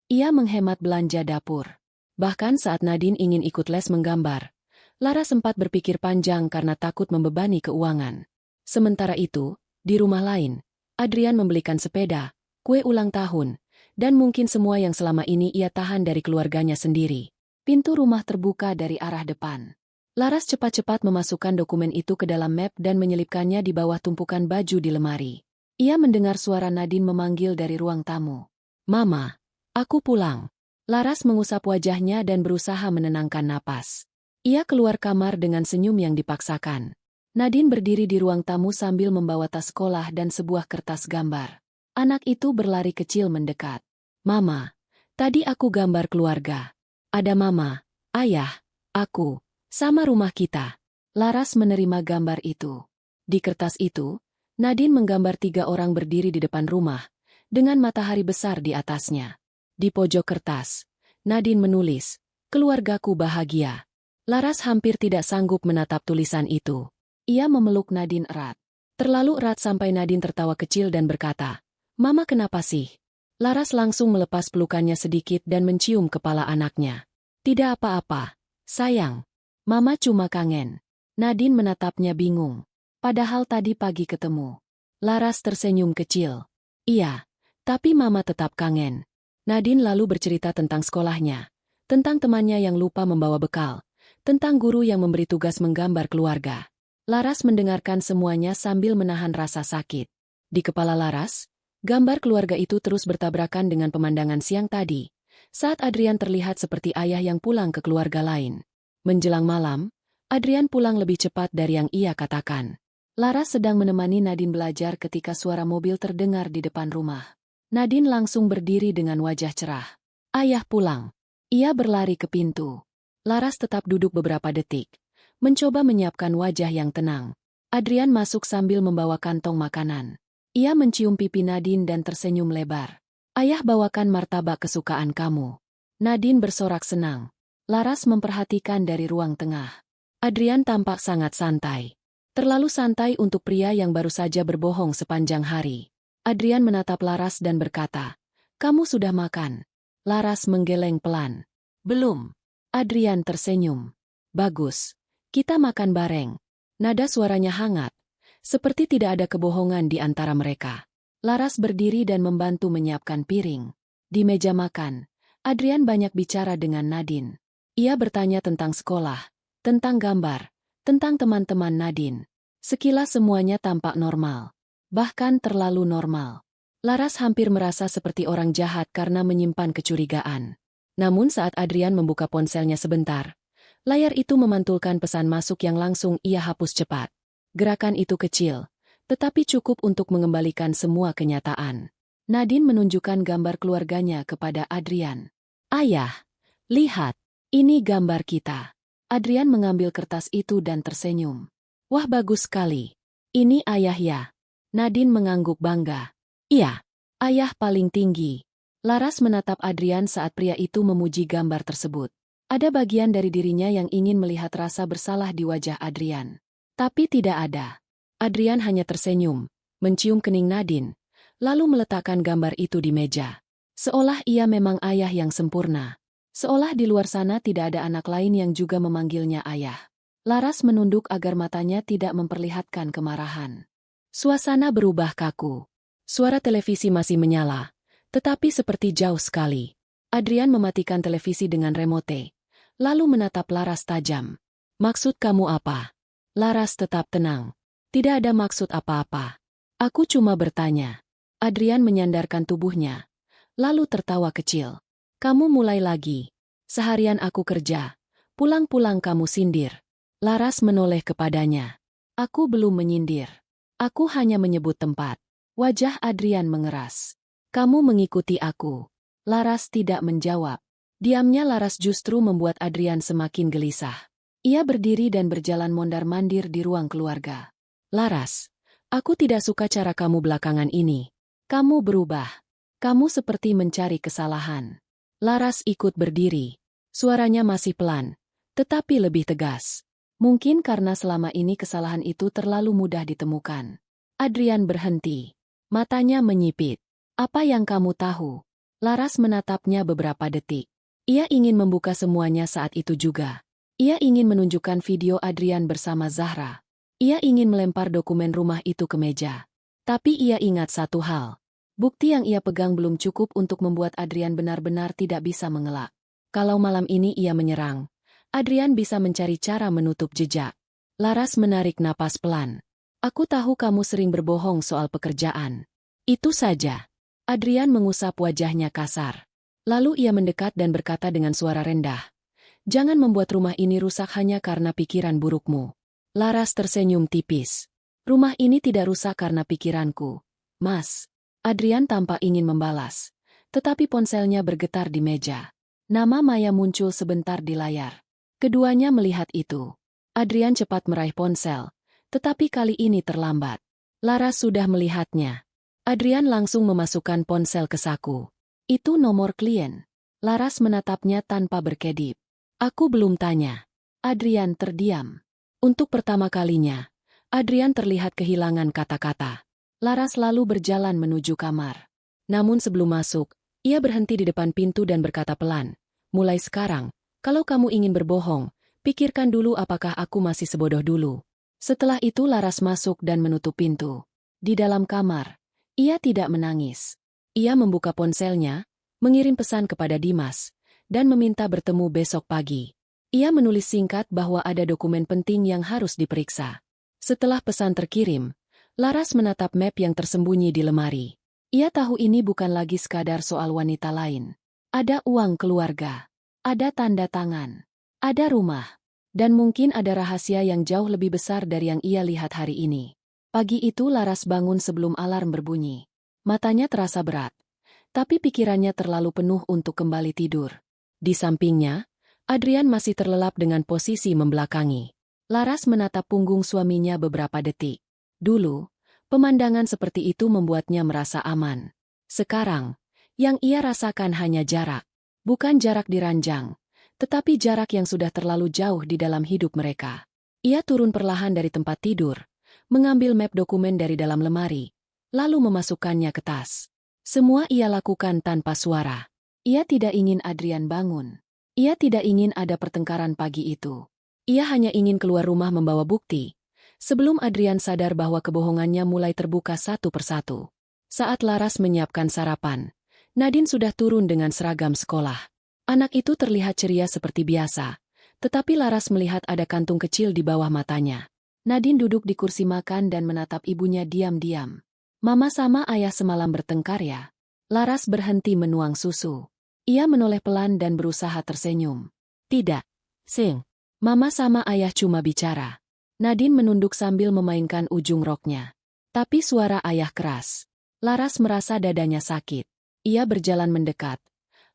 Ia menghemat belanja dapur. Bahkan saat Nadine ingin ikut les menggambar, Laras sempat berpikir panjang karena takut membebani keuangan. Sementara itu, di rumah lain, Adrian membelikan sepeda, kue ulang tahun, dan mungkin semua yang selama ini ia tahan dari keluarganya sendiri. Pintu rumah terbuka dari arah depan. Laras cepat-cepat memasukkan dokumen itu ke dalam map dan menyelipkannya di bawah tumpukan baju di lemari. Ia mendengar suara Nadine memanggil dari ruang tamu. "Mama, aku pulang." Laras mengusap wajahnya dan berusaha menenangkan napas. Ia keluar kamar dengan senyum yang dipaksakan. Nadine berdiri di ruang tamu sambil membawa tas sekolah dan sebuah kertas gambar. Anak itu berlari kecil mendekat. "Mama, tadi aku gambar keluarga. Ada mama, ayah, aku, sama rumah kita." Laras menerima gambar itu. Di kertas itu, Nadine menggambar 3 orang berdiri di depan rumah, dengan matahari besar di atasnya. Di pojok kertas, Nadine menulis, "Keluargaku bahagia." Laras hampir tidak sanggup menatap tulisan itu. Ia memeluk Nadine erat. Terlalu erat sampai Nadine tertawa kecil dan berkata, "Mama kenapa sih?" Laras langsung melepas pelukannya sedikit dan mencium kepala anaknya. "Tidak apa-apa, sayang. Mama cuma kangen." Nadine menatapnya bingung. Padahal tadi pagi ketemu. Laras tersenyum kecil. "Iya, tapi Mama tetap kangen." Nadine lalu bercerita tentang sekolahnya, tentang temannya yang lupa membawa bekal, tentang guru yang memberi tugas menggambar keluarga. Laras mendengarkan semuanya sambil menahan rasa sakit. Di kepala Laras, gambar keluarga itu terus bertabrakan dengan pemandangan siang tadi, saat Adrian terlihat seperti ayah yang pulang ke keluarga lain. Menjelang malam, Adrian pulang lebih cepat dari yang ia katakan. Laras sedang menemani Nadine belajar ketika suara mobil terdengar di depan rumah. Nadine langsung berdiri dengan wajah cerah. "Ayah pulang." Ia berlari ke pintu. Laras tetap duduk beberapa detik, mencoba menyiapkan wajah yang tenang. Adrian masuk sambil membawa kantong makanan. Ia mencium pipi Nadine dan tersenyum lebar. "Ayah bawakan martabak kesukaan kamu." Nadine bersorak senang. Laras memperhatikan dari ruang tengah. Adrian tampak sangat santai. Terlalu santai untuk pria yang baru saja berbohong sepanjang hari. Adrian menatap Laras dan berkata, "Kamu sudah makan?" Laras menggeleng pelan. "Belum." Adrian tersenyum. "Bagus. Kita makan bareng." Nada suaranya hangat. Seperti tidak ada kebohongan di antara mereka. Laras berdiri dan membantu menyiapkan piring. Di meja makan, Adrian banyak bicara dengan Nadine. Ia bertanya tentang sekolah, tentang gambar, tentang teman-teman Nadine. Sekilas semuanya tampak normal. Bahkan terlalu normal. Laras hampir merasa seperti orang jahat karena menyimpan kecurigaan. Namun saat Adrian membuka ponselnya sebentar, layar itu memantulkan pesan masuk yang langsung ia hapus cepat. Gerakan itu kecil, tetapi cukup untuk mengembalikan semua kenyataan. Nadine menunjukkan gambar keluarganya kepada Adrian. "Ayah, lihat, ini gambar kita." Adrian mengambil kertas itu dan tersenyum. "Wah, bagus sekali. Ini ayah ya?" Nadine mengangguk bangga. "Iya, ayah paling tinggi." Laras menatap Adrian saat pria itu memuji gambar tersebut. Ada bagian dari dirinya yang ingin melihat rasa bersalah di wajah Adrian. Tapi tidak ada. Adrian hanya tersenyum, mencium kening Nadine, lalu meletakkan gambar itu di meja. Seolah ia memang ayah yang sempurna. Seolah di luar sana tidak ada anak lain yang juga memanggilnya ayah. Laras menunduk agar matanya tidak memperlihatkan kemarahan. Suasana berubah kaku. Suara televisi masih menyala, tetapi seperti jauh sekali. Adrian mematikan televisi dengan remote, lalu menatap Laras tajam. "Maksud kamu apa?" Laras tetap tenang. "Tidak ada maksud apa-apa. Aku cuma bertanya." Adrian menyandarkan tubuhnya, lalu tertawa kecil. "Kamu mulai lagi. Seharian aku kerja. Pulang-pulang kamu sindir." Laras menoleh kepadanya. "Aku belum menyindir. Aku hanya menyebut tempat." Wajah Adrian mengeras. "Kamu mengikuti aku." Laras tidak menjawab. Diamnya Laras justru membuat Adrian semakin gelisah. Ia berdiri dan berjalan mondar-mandir di ruang keluarga. "Laras, aku tidak suka cara kamu belakangan ini. Kamu berubah. Kamu seperti mencari kesalahan." Laras ikut berdiri. Suaranya masih pelan, tetapi lebih tegas. Mungkin karena selama ini kesalahan itu terlalu mudah ditemukan. Adrian berhenti. Matanya menyipit. "Apa yang kamu tahu?" Laras menatapnya beberapa detik. Ia ingin membuka semuanya saat itu juga. Ia ingin menunjukkan video Adrian bersama Zahra. Ia ingin melempar dokumen rumah itu ke meja. Tapi ia ingat satu hal. Bukti yang ia pegang belum cukup untuk membuat Adrian benar-benar tidak bisa mengelak. Kalau malam ini ia menyerang, Adrian bisa mencari cara menutup jejak. Laras menarik napas pelan. "Aku tahu kamu sering berbohong soal pekerjaan. Itu saja." Adrian mengusap wajahnya kasar. Lalu ia mendekat dan berkata dengan suara rendah, "Jangan membuat rumah ini rusak hanya karena pikiran burukmu." Laras tersenyum tipis. "Rumah ini tidak rusak karena pikiranku, Mas." Adrian tampak ingin membalas, tetapi ponselnya bergetar di meja. Nama Maya muncul sebentar di layar. Keduanya melihat itu. Adrian cepat meraih ponsel, tetapi kali ini terlambat. Laras sudah melihatnya. Adrian langsung memasukkan ponsel ke saku. "Itu nomor klien." Laras menatapnya tanpa berkedip. "Aku belum tanya." Adrian terdiam. Untuk pertama kalinya, Adrian terlihat kehilangan kata-kata. Laras lalu berjalan menuju kamar. Namun sebelum masuk, ia berhenti di depan pintu dan berkata pelan, "Mulai sekarang, kalau kamu ingin berbohong, pikirkan dulu apakah aku masih sebodoh dulu." Setelah itu Laras masuk dan menutup pintu. Di dalam kamar, ia tidak menangis. Ia membuka ponselnya, mengirim pesan kepada Dimas, dan meminta bertemu besok pagi. Ia menulis singkat bahwa ada dokumen penting yang harus diperiksa. Setelah pesan terkirim, Laras menatap map yang tersembunyi di lemari. Ia tahu ini bukan lagi sekadar soal wanita lain. Ada uang keluarga, ada tanda tangan, ada rumah, dan mungkin ada rahasia yang jauh lebih besar dari yang ia lihat hari ini. Pagi itu Laras bangun sebelum alarm berbunyi. Matanya terasa berat, tapi pikirannya terlalu penuh untuk kembali tidur. Di sampingnya, Adrian masih terlelap dengan posisi membelakangi. Laras menatap punggung suaminya beberapa detik. Dulu, pemandangan seperti itu membuatnya merasa aman. Sekarang, yang ia rasakan hanya jarak. Bukan jarak di ranjang, tetapi jarak yang sudah terlalu jauh di dalam hidup mereka. Ia turun perlahan dari tempat tidur, mengambil map dokumen dari dalam lemari, lalu memasukkannya ke tas. Semua ia lakukan tanpa suara. Ia tidak ingin Adrian bangun. Ia tidak ingin ada pertengkaran pagi itu. Ia hanya ingin keluar rumah membawa bukti, sebelum Adrian sadar bahwa kebohongannya mulai terbuka satu persatu. Saat Laras menyiapkan sarapan, Nadine sudah turun dengan seragam sekolah. Anak itu terlihat ceria seperti biasa, tetapi Laras melihat ada kantung kecil di bawah matanya. Nadine duduk di kursi makan dan menatap ibunya diam-diam. Mama sama ayah semalam bertengkar ya? Laras berhenti menuang susu. Ia menoleh pelan dan berusaha tersenyum. Tidak, Sing. Mama sama ayah cuma bicara. Nadine menunduk sambil memainkan ujung roknya. Tapi suara ayah keras. Laras merasa dadanya sakit. Ia berjalan mendekat,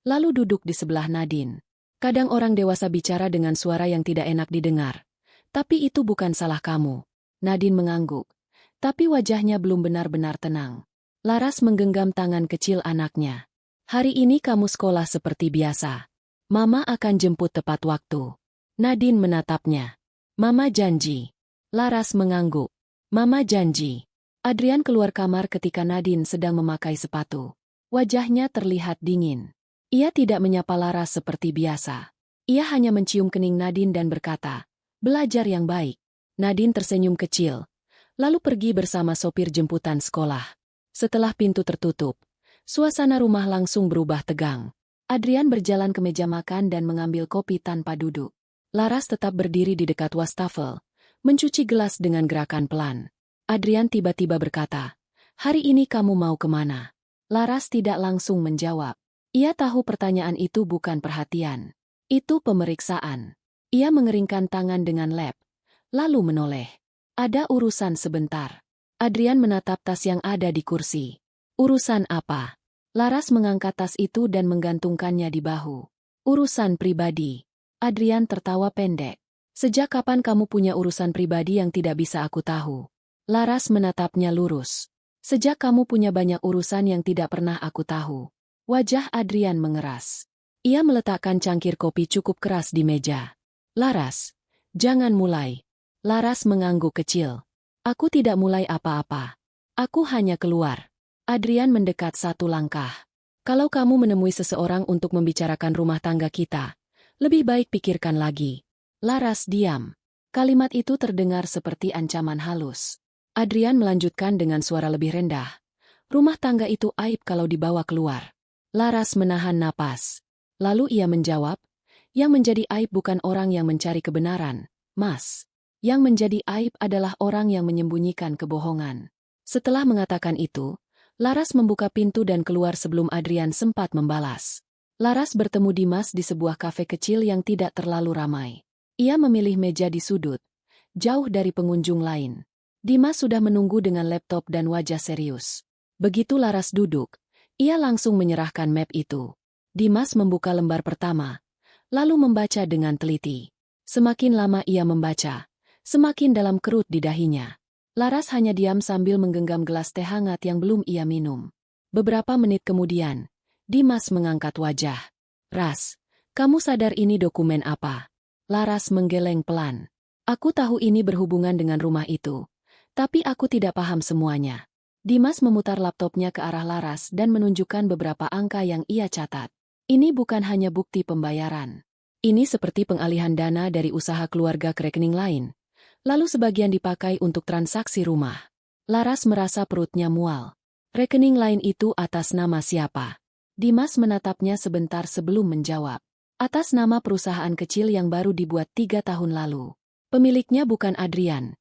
lalu duduk di sebelah Nadine. Kadang orang dewasa bicara dengan suara yang tidak enak didengar. Tapi itu bukan salah kamu. Nadine mengangguk, tapi wajahnya belum benar-benar tenang. Laras menggenggam tangan kecil anaknya. Hari ini kamu sekolah seperti biasa. Mama akan jemput tepat waktu. Nadine menatapnya. Mama janji. Laras mengangguk. Mama janji. Adrian keluar kamar ketika Nadine sedang memakai sepatu. Wajahnya terlihat dingin. Ia tidak menyapa Laras seperti biasa. Ia hanya mencium kening Nadine dan berkata, "Belajar yang baik." Nadine tersenyum kecil, lalu pergi bersama sopir jemputan sekolah. Setelah pintu tertutup, suasana rumah langsung berubah tegang. Adrian berjalan ke meja makan dan mengambil kopi tanpa duduk. Laras tetap berdiri di dekat wastafel, mencuci gelas dengan gerakan pelan. Adrian tiba-tiba berkata, "Hari ini kamu mau kemana?" Laras tidak langsung menjawab. Ia tahu pertanyaan itu bukan perhatian. Itu pemeriksaan. Ia mengeringkan tangan dengan lap, lalu menoleh. Ada urusan sebentar. Adrian menatap tas yang ada di kursi. Urusan apa? Laras mengangkat tas itu dan menggantungkannya di bahu. Urusan pribadi. Adrian tertawa pendek. Sejak kapan kamu punya urusan pribadi yang tidak bisa aku tahu? Laras menatapnya lurus. Sejak kamu punya banyak urusan yang tidak pernah aku tahu. Wajah Adrian mengeras. Ia meletakkan cangkir kopi cukup keras di meja. Laras, jangan mulai. Laras mengangguk kecil. Aku tidak mulai apa-apa. Aku hanya keluar. Adrian mendekat satu langkah. Kalau kamu menemui seseorang untuk membicarakan rumah tangga kita, lebih baik pikirkan lagi. Laras diam. Kalimat itu terdengar seperti ancaman halus. Adrian melanjutkan dengan suara lebih rendah. Rumah tangga itu aib kalau dibawa keluar. Laras menahan napas. Lalu ia menjawab, yang menjadi aib bukan orang yang mencari kebenaran, Mas. Yang menjadi aib adalah orang yang menyembunyikan kebohongan. Setelah mengatakan itu, Laras membuka pintu dan keluar sebelum Adrian sempat membalas. Laras bertemu Dimas di sebuah kafe kecil yang tidak terlalu ramai. Ia memilih meja di sudut, jauh dari pengunjung lain. Dimas sudah menunggu dengan laptop dan wajah serius. Begitu Laras duduk, ia langsung menyerahkan map itu. Dimas membuka lembar pertama, lalu membaca dengan teliti. Semakin lama ia membaca, semakin dalam kerut di dahinya. Laras hanya diam sambil menggenggam gelas teh hangat yang belum ia minum. Beberapa menit kemudian, Dimas mengangkat wajah. Ras, kamu sadar ini dokumen apa? Laras menggeleng pelan. Aku tahu ini berhubungan dengan rumah itu, tapi aku tidak paham semuanya. Dimas memutar laptopnya ke arah Laras dan menunjukkan beberapa angka yang ia catat. Ini bukan hanya bukti pembayaran. Ini seperti pengalihan dana dari usaha keluarga ke rekening lain. Lalu sebagian dipakai untuk transaksi rumah. Laras merasa perutnya mual. Rekening lain itu atas nama siapa? Dimas menatapnya sebentar sebelum menjawab. Atas nama perusahaan kecil yang baru dibuat 3 tahun lalu. Pemiliknya bukan Adrian,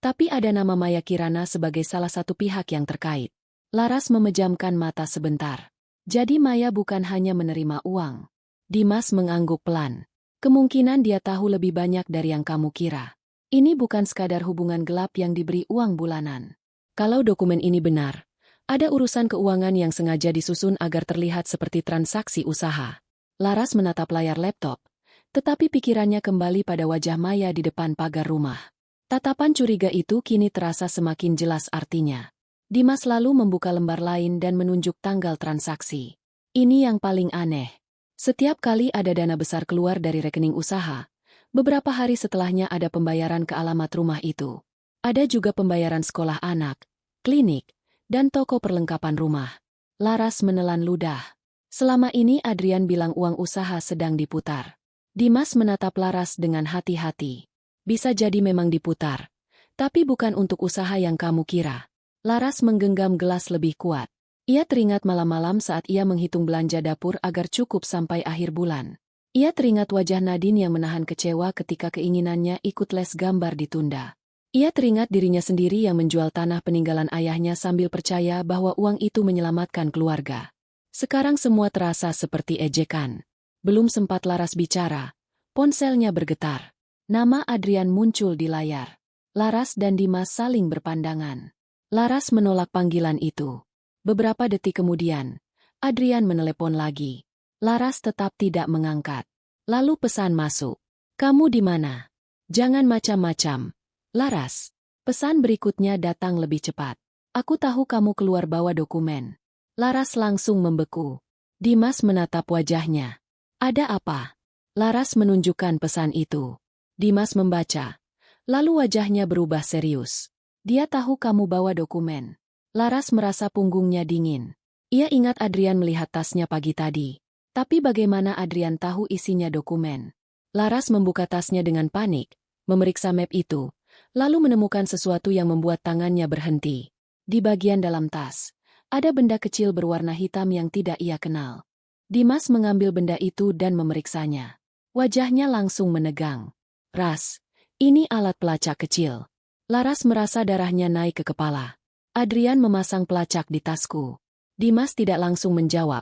tapi ada nama Maya Kirana sebagai salah satu pihak yang terkait. Laras memejamkan mata sebentar. Jadi Maya bukan hanya menerima uang. Dimas mengangguk pelan. Kemungkinan dia tahu lebih banyak dari yang kamu kira. Ini bukan sekadar hubungan gelap yang diberi uang bulanan. Kalau dokumen ini benar, ada urusan keuangan yang sengaja disusun agar terlihat seperti transaksi usaha. Laras menatap layar laptop, tetapi pikirannya kembali pada wajah Maya di depan pagar rumah. Tatapan curiga itu kini terasa semakin jelas artinya. Dimas lalu membuka lembar lain dan menunjuk tanggal transaksi. Ini yang paling aneh. Setiap kali ada dana besar keluar dari rekening usaha, beberapa hari setelahnya ada pembayaran ke alamat rumah itu. Ada juga pembayaran sekolah anak, klinik, dan toko perlengkapan rumah. Laras menelan ludah. Selama ini Adrian bilang uang usaha sedang diputar. Dimas menatap Laras dengan hati-hati. Bisa jadi memang diputar, tapi bukan untuk usaha yang kamu kira. Laras menggenggam gelas lebih kuat. Ia teringat malam-malam saat ia menghitung belanja dapur agar cukup sampai akhir bulan. Ia teringat wajah Nadine yang menahan kecewa ketika keinginannya ikut les gambar ditunda. Ia teringat dirinya sendiri yang menjual tanah peninggalan ayahnya sambil percaya bahwa uang itu menyelamatkan keluarga. Sekarang semua terasa seperti ejekan. Belum sempat Laras bicara, ponselnya bergetar. Nama Adrian muncul di layar. Laras dan Dimas saling berpandangan. Laras menolak panggilan itu. Beberapa detik kemudian, Adrian menelepon lagi. Laras tetap tidak mengangkat. Lalu pesan masuk. Kamu di mana? Jangan macam-macam. Laras. Pesan berikutnya datang lebih cepat. Aku tahu kamu keluar bawa dokumen. Laras langsung membeku. Dimas menatap wajahnya. Ada apa? Laras menunjukkan pesan itu. Dimas membaca. Lalu wajahnya berubah serius. Dia tahu kamu bawa dokumen. Laras merasa punggungnya dingin. Ia ingat Adrian melihat tasnya pagi tadi. Tapi bagaimana Adrian tahu isinya dokumen? Laras membuka tasnya dengan panik, memeriksa map itu, lalu menemukan sesuatu yang membuat tangannya berhenti. Di bagian dalam tas, ada benda kecil berwarna hitam yang tidak ia kenal. Dimas mengambil benda itu dan memeriksanya. Wajahnya langsung menegang. Ras, ini alat pelacak kecil. Laras merasa darahnya naik ke kepala. Adrian memasang pelacak di tasku. Dimas tidak langsung menjawab,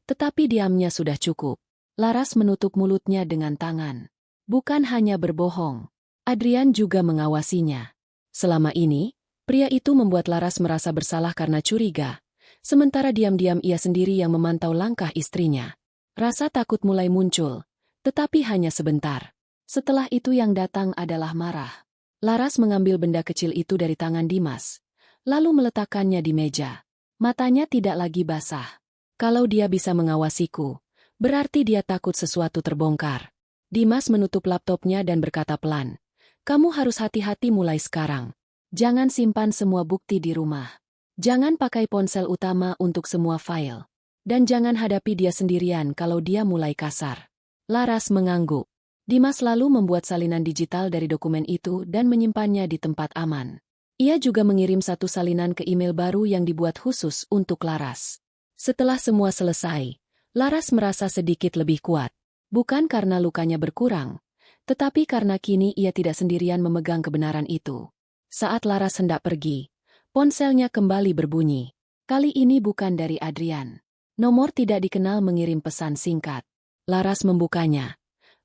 tetapi diamnya sudah cukup. Laras menutup mulutnya dengan tangan. Bukan hanya berbohong, Adrian juga mengawasinya. Selama ini, pria itu membuat Laras merasa bersalah karena curiga, sementara diam-diam ia sendiri yang memantau langkah istrinya. Rasa takut mulai muncul, tetapi hanya sebentar. Setelah itu yang datang adalah marah. Laras mengambil benda kecil itu dari tangan Dimas, lalu meletakkannya di meja. Matanya tidak lagi basah. Kalau dia bisa mengawasiku, berarti dia takut sesuatu terbongkar. Dimas menutup laptopnya dan berkata pelan, "Kamu harus hati-hati mulai sekarang. Jangan simpan semua bukti di rumah. Jangan pakai ponsel utama untuk semua file. Dan jangan hadapi dia sendirian kalau dia mulai kasar." Laras mengangguk. Dimas lalu membuat salinan digital dari dokumen itu dan menyimpannya di tempat aman. Ia juga mengirim satu salinan ke email baru yang dibuat khusus untuk Laras. Setelah semua selesai, Laras merasa sedikit lebih kuat. Bukan karena lukanya berkurang, tetapi karena kini ia tidak sendirian memegang kebenaran itu. Saat Laras hendak pergi, ponselnya kembali berbunyi. Kali ini bukan dari Adrian. Nomor tidak dikenal mengirim pesan singkat. Laras membukanya.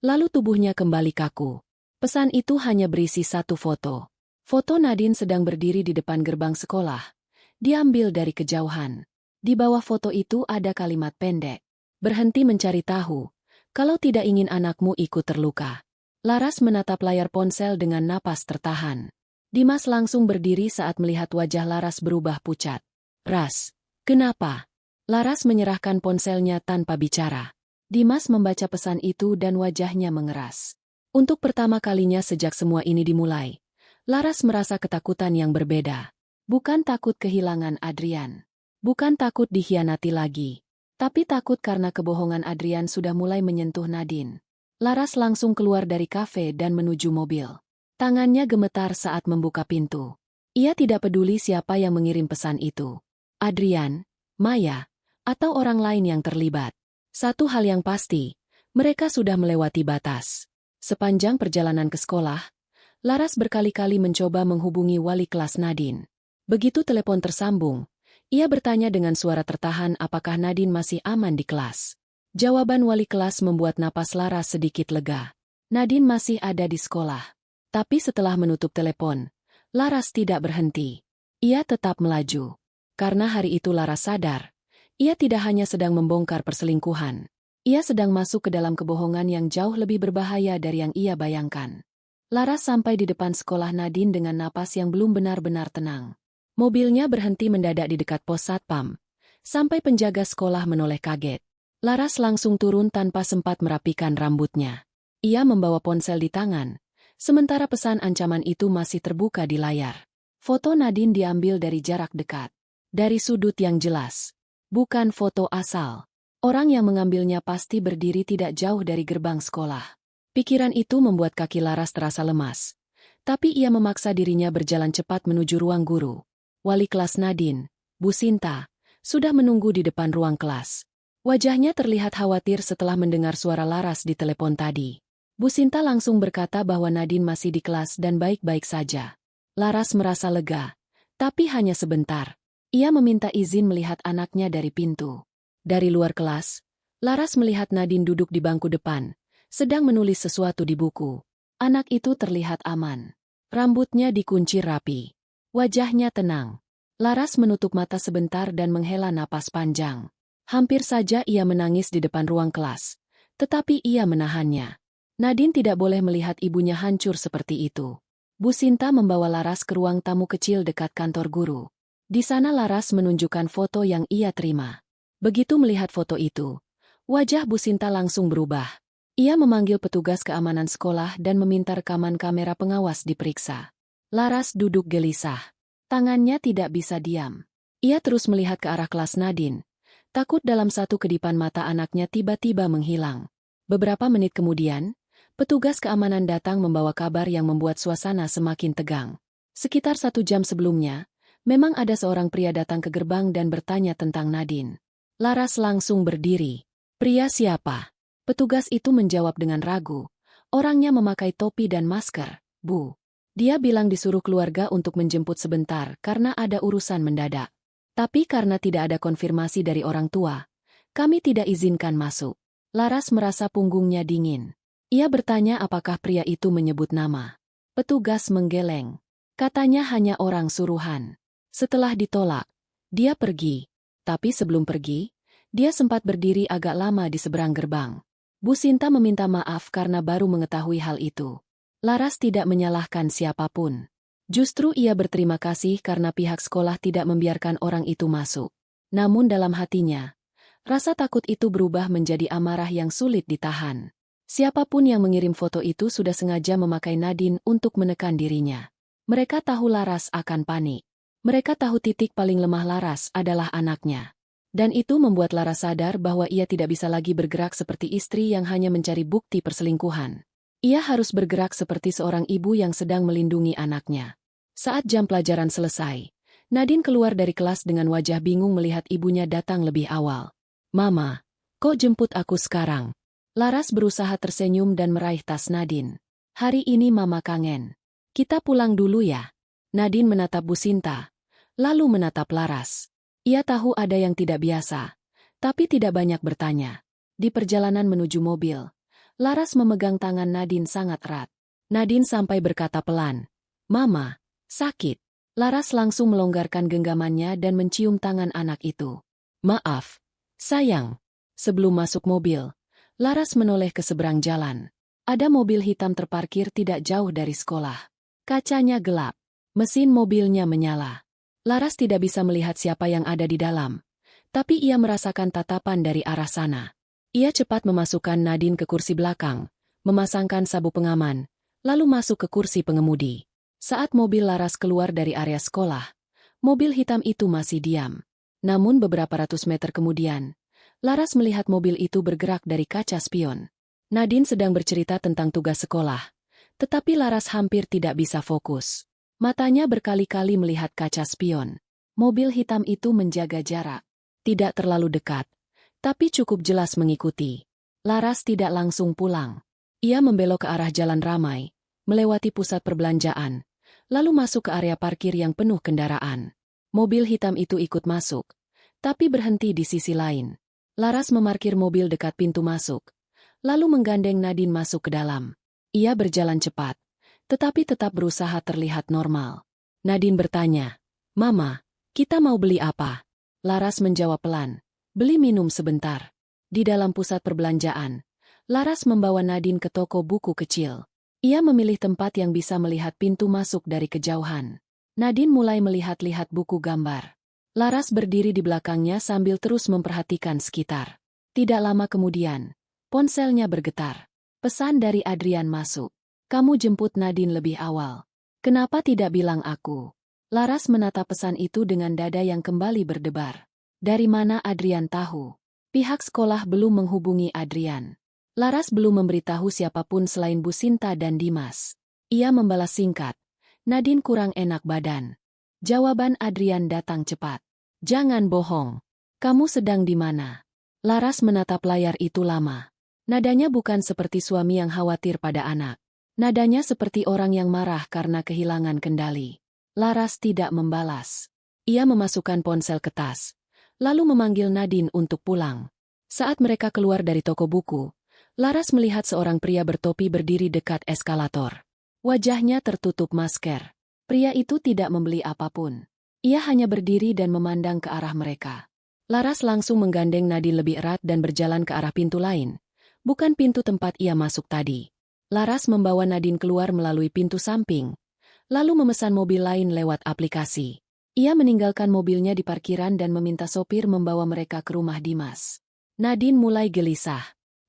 Lalu tubuhnya kembali kaku. Pesan itu hanya berisi satu foto. Foto Nadine sedang berdiri di depan gerbang sekolah. Diambil dari kejauhan. Di bawah foto itu ada kalimat pendek. Berhenti mencari tahu, kalau tidak ingin anakmu ikut terluka. Laras menatap layar ponsel dengan napas tertahan. Dimas langsung berdiri saat melihat wajah Laras berubah pucat. "Ras, kenapa?" Laras menyerahkan ponselnya tanpa bicara. Dimas membaca pesan itu dan wajahnya mengeras. Untuk pertama kalinya sejak semua ini dimulai, Laras merasa ketakutan yang berbeda. Bukan takut kehilangan Adrian. Bukan takut dikhianati lagi. Tapi takut karena kebohongan Adrian sudah mulai menyentuh Nadine. Laras langsung keluar dari kafe dan menuju mobil. Tangannya gemetar saat membuka pintu. Ia tidak peduli siapa yang mengirim pesan itu. Adrian, Maya, atau orang lain yang terlibat. Satu hal yang pasti, mereka sudah melewati batas. Sepanjang perjalanan ke sekolah, Laras berkali-kali mencoba menghubungi wali kelas Nadine. Begitu telepon tersambung, ia bertanya dengan suara tertahan apakah Nadine masih aman di kelas. Jawaban wali kelas membuat napas Laras sedikit lega. Nadine masih ada di sekolah. Tapi setelah menutup telepon, Laras tidak berhenti. Ia tetap melaju. Karena hari itu Laras sadar, ia tidak hanya sedang membongkar perselingkuhan. Ia sedang masuk ke dalam kebohongan yang jauh lebih berbahaya dari yang ia bayangkan. Laras sampai di depan sekolah Nadine dengan napas yang belum benar-benar tenang. Mobilnya berhenti mendadak di dekat pos satpam, sampai penjaga sekolah menoleh kaget. Laras langsung turun tanpa sempat merapikan rambutnya. Ia membawa ponsel di tangan, sementara pesan ancaman itu masih terbuka di layar. Foto Nadine diambil dari jarak dekat, dari sudut yang jelas. Bukan foto asal. Orang yang mengambilnya pasti berdiri tidak jauh dari gerbang sekolah. Pikiran itu membuat kaki Laras terasa lemas. Tapi ia memaksa dirinya berjalan cepat menuju ruang guru. Wali kelas Nadine, Bu Sinta, sudah menunggu di depan ruang kelas. Wajahnya terlihat khawatir setelah mendengar suara Laras di telepon tadi. Bu Sinta langsung berkata bahwa Nadine masih di kelas dan baik-baik saja. Laras merasa lega, tapi hanya sebentar. Ia meminta izin melihat anaknya dari pintu. Dari luar kelas, Laras melihat Nadine duduk di bangku depan, sedang menulis sesuatu di buku. Anak itu terlihat aman. Rambutnya dikunci rapi. Wajahnya tenang. Laras menutup mata sebentar dan menghela napas panjang. Hampir saja ia menangis di depan ruang kelas, tetapi ia menahannya. Nadine tidak boleh melihat ibunya hancur seperti itu. Bu Sinta membawa Laras ke ruang tamu kecil dekat kantor guru. Di sana Laras menunjukkan foto yang ia terima. Begitu melihat foto itu, wajah Bu Sinta langsung berubah. Ia memanggil petugas keamanan sekolah dan meminta rekaman kamera pengawas diperiksa. Laras duduk gelisah. Tangannya tidak bisa diam. Ia terus melihat ke arah kelas Nadine. Takut dalam satu kedipan mata anaknya tiba-tiba menghilang. Beberapa menit kemudian, petugas keamanan datang membawa kabar yang membuat suasana semakin tegang. Sekitar 1 jam sebelumnya, memang ada seorang pria datang ke gerbang dan bertanya tentang Nadine. Laras langsung berdiri. Pria siapa? Petugas itu menjawab dengan ragu. Orangnya memakai topi dan masker, Bu. Dia bilang disuruh keluarga untuk menjemput sebentar karena ada urusan mendadak. Tapi karena tidak ada konfirmasi dari orang tua, kami tidak izinkan masuk. Laras merasa punggungnya dingin. Ia bertanya apakah pria itu menyebut nama. Petugas menggeleng. Katanya hanya orang suruhan. Setelah ditolak, dia pergi. Tapi sebelum pergi, dia sempat berdiri agak lama di seberang gerbang. Bu Sinta meminta maaf karena baru mengetahui hal itu. Laras tidak menyalahkan siapapun. Justru ia berterima kasih karena pihak sekolah tidak membiarkan orang itu masuk. Namun dalam hatinya, rasa takut itu berubah menjadi amarah yang sulit ditahan. Siapapun yang mengirim foto itu sudah sengaja memakai Nadine untuk menekan dirinya. Mereka tahu Laras akan panik. Mereka tahu titik paling lemah Laras adalah anaknya. Dan itu membuat Laras sadar bahwa ia tidak bisa lagi bergerak seperti istri yang hanya mencari bukti perselingkuhan. Ia harus bergerak seperti seorang ibu yang sedang melindungi anaknya. Saat jam pelajaran selesai, Nadine keluar dari kelas dengan wajah bingung melihat ibunya datang lebih awal. "Mama, kok jemput aku sekarang?" Laras berusaha tersenyum dan meraih tas Nadine. "Hari ini Mama kangen. Kita pulang dulu ya." Nadine menatap Bu Sinta, lalu menatap Laras. Ia tahu ada yang tidak biasa, tapi tidak banyak bertanya. Di perjalanan menuju mobil, Laras memegang tangan Nadine sangat erat. Nadine sampai berkata pelan, "Mama, sakit." Laras langsung melonggarkan genggamannya dan mencium tangan anak itu. "Maaf, sayang." Sebelum masuk mobil, Laras menoleh ke seberang jalan. Ada mobil hitam terparkir tidak jauh dari sekolah. Kacanya gelap. Mesin mobilnya menyala. Laras tidak bisa melihat siapa yang ada di dalam. Tapi ia merasakan tatapan dari arah sana. Ia cepat memasukkan Nadine ke kursi belakang, memasangkan sabuk pengaman, lalu masuk ke kursi pengemudi. Saat mobil Laras keluar dari area sekolah, mobil hitam itu masih diam. Namun beberapa ratus meter kemudian, Laras melihat mobil itu bergerak dari kaca spion. Nadine sedang bercerita tentang tugas sekolah, tetapi Laras hampir tidak bisa fokus. Matanya berkali-kali melihat kaca spion. Mobil hitam itu menjaga jarak. Tidak terlalu dekat, tapi cukup jelas mengikuti. Laras tidak langsung pulang. Ia membelok ke arah jalan ramai, melewati pusat perbelanjaan, lalu masuk ke area parkir yang penuh kendaraan. Mobil hitam itu ikut masuk, tapi berhenti di sisi lain. Laras memarkir mobil dekat pintu masuk, lalu menggandeng Nadine masuk ke dalam. Ia berjalan cepat, tetapi tetap berusaha terlihat normal. Nadine bertanya, "Mama, kita mau beli apa?" Laras menjawab pelan, "Beli minum sebentar." Di dalam pusat perbelanjaan, Laras membawa Nadine ke toko buku kecil. Ia memilih tempat yang bisa melihat pintu masuk dari kejauhan. Nadine mulai melihat-lihat buku gambar. Laras berdiri di belakangnya sambil terus memperhatikan sekitar. Tidak lama kemudian, ponselnya bergetar. Pesan dari Adrian masuk. Kamu jemput Nadine lebih awal. Kenapa tidak bilang aku? Laras menatap pesan itu dengan dada yang kembali berdebar. Dari mana Adrian tahu? Pihak sekolah belum menghubungi Adrian. Laras belum memberitahu siapapun selain Bu Sinta dan Dimas. Ia membalas singkat. Nadine kurang enak badan. Jawaban Adrian datang cepat. Jangan bohong. Kamu sedang di mana? Laras menatap layar itu lama. Nadanya bukan seperti suami yang khawatir pada anak. Nadanya seperti orang yang marah karena kehilangan kendali. Laras tidak membalas. Ia memasukkan ponsel ke tas, lalu memanggil Nadine untuk pulang. Saat mereka keluar dari toko buku, Laras melihat seorang pria bertopi berdiri dekat eskalator. Wajahnya tertutup masker. Pria itu tidak membeli apapun. Ia hanya berdiri dan memandang ke arah mereka. Laras langsung menggandeng Nadine lebih erat dan berjalan ke arah pintu lain. Bukan pintu tempat ia masuk tadi. Laras membawa Nadine keluar melalui pintu samping, lalu memesan mobil lain lewat aplikasi. Ia meninggalkan mobilnya di parkiran dan meminta sopir membawa mereka ke rumah Dimas. Nadine mulai gelisah.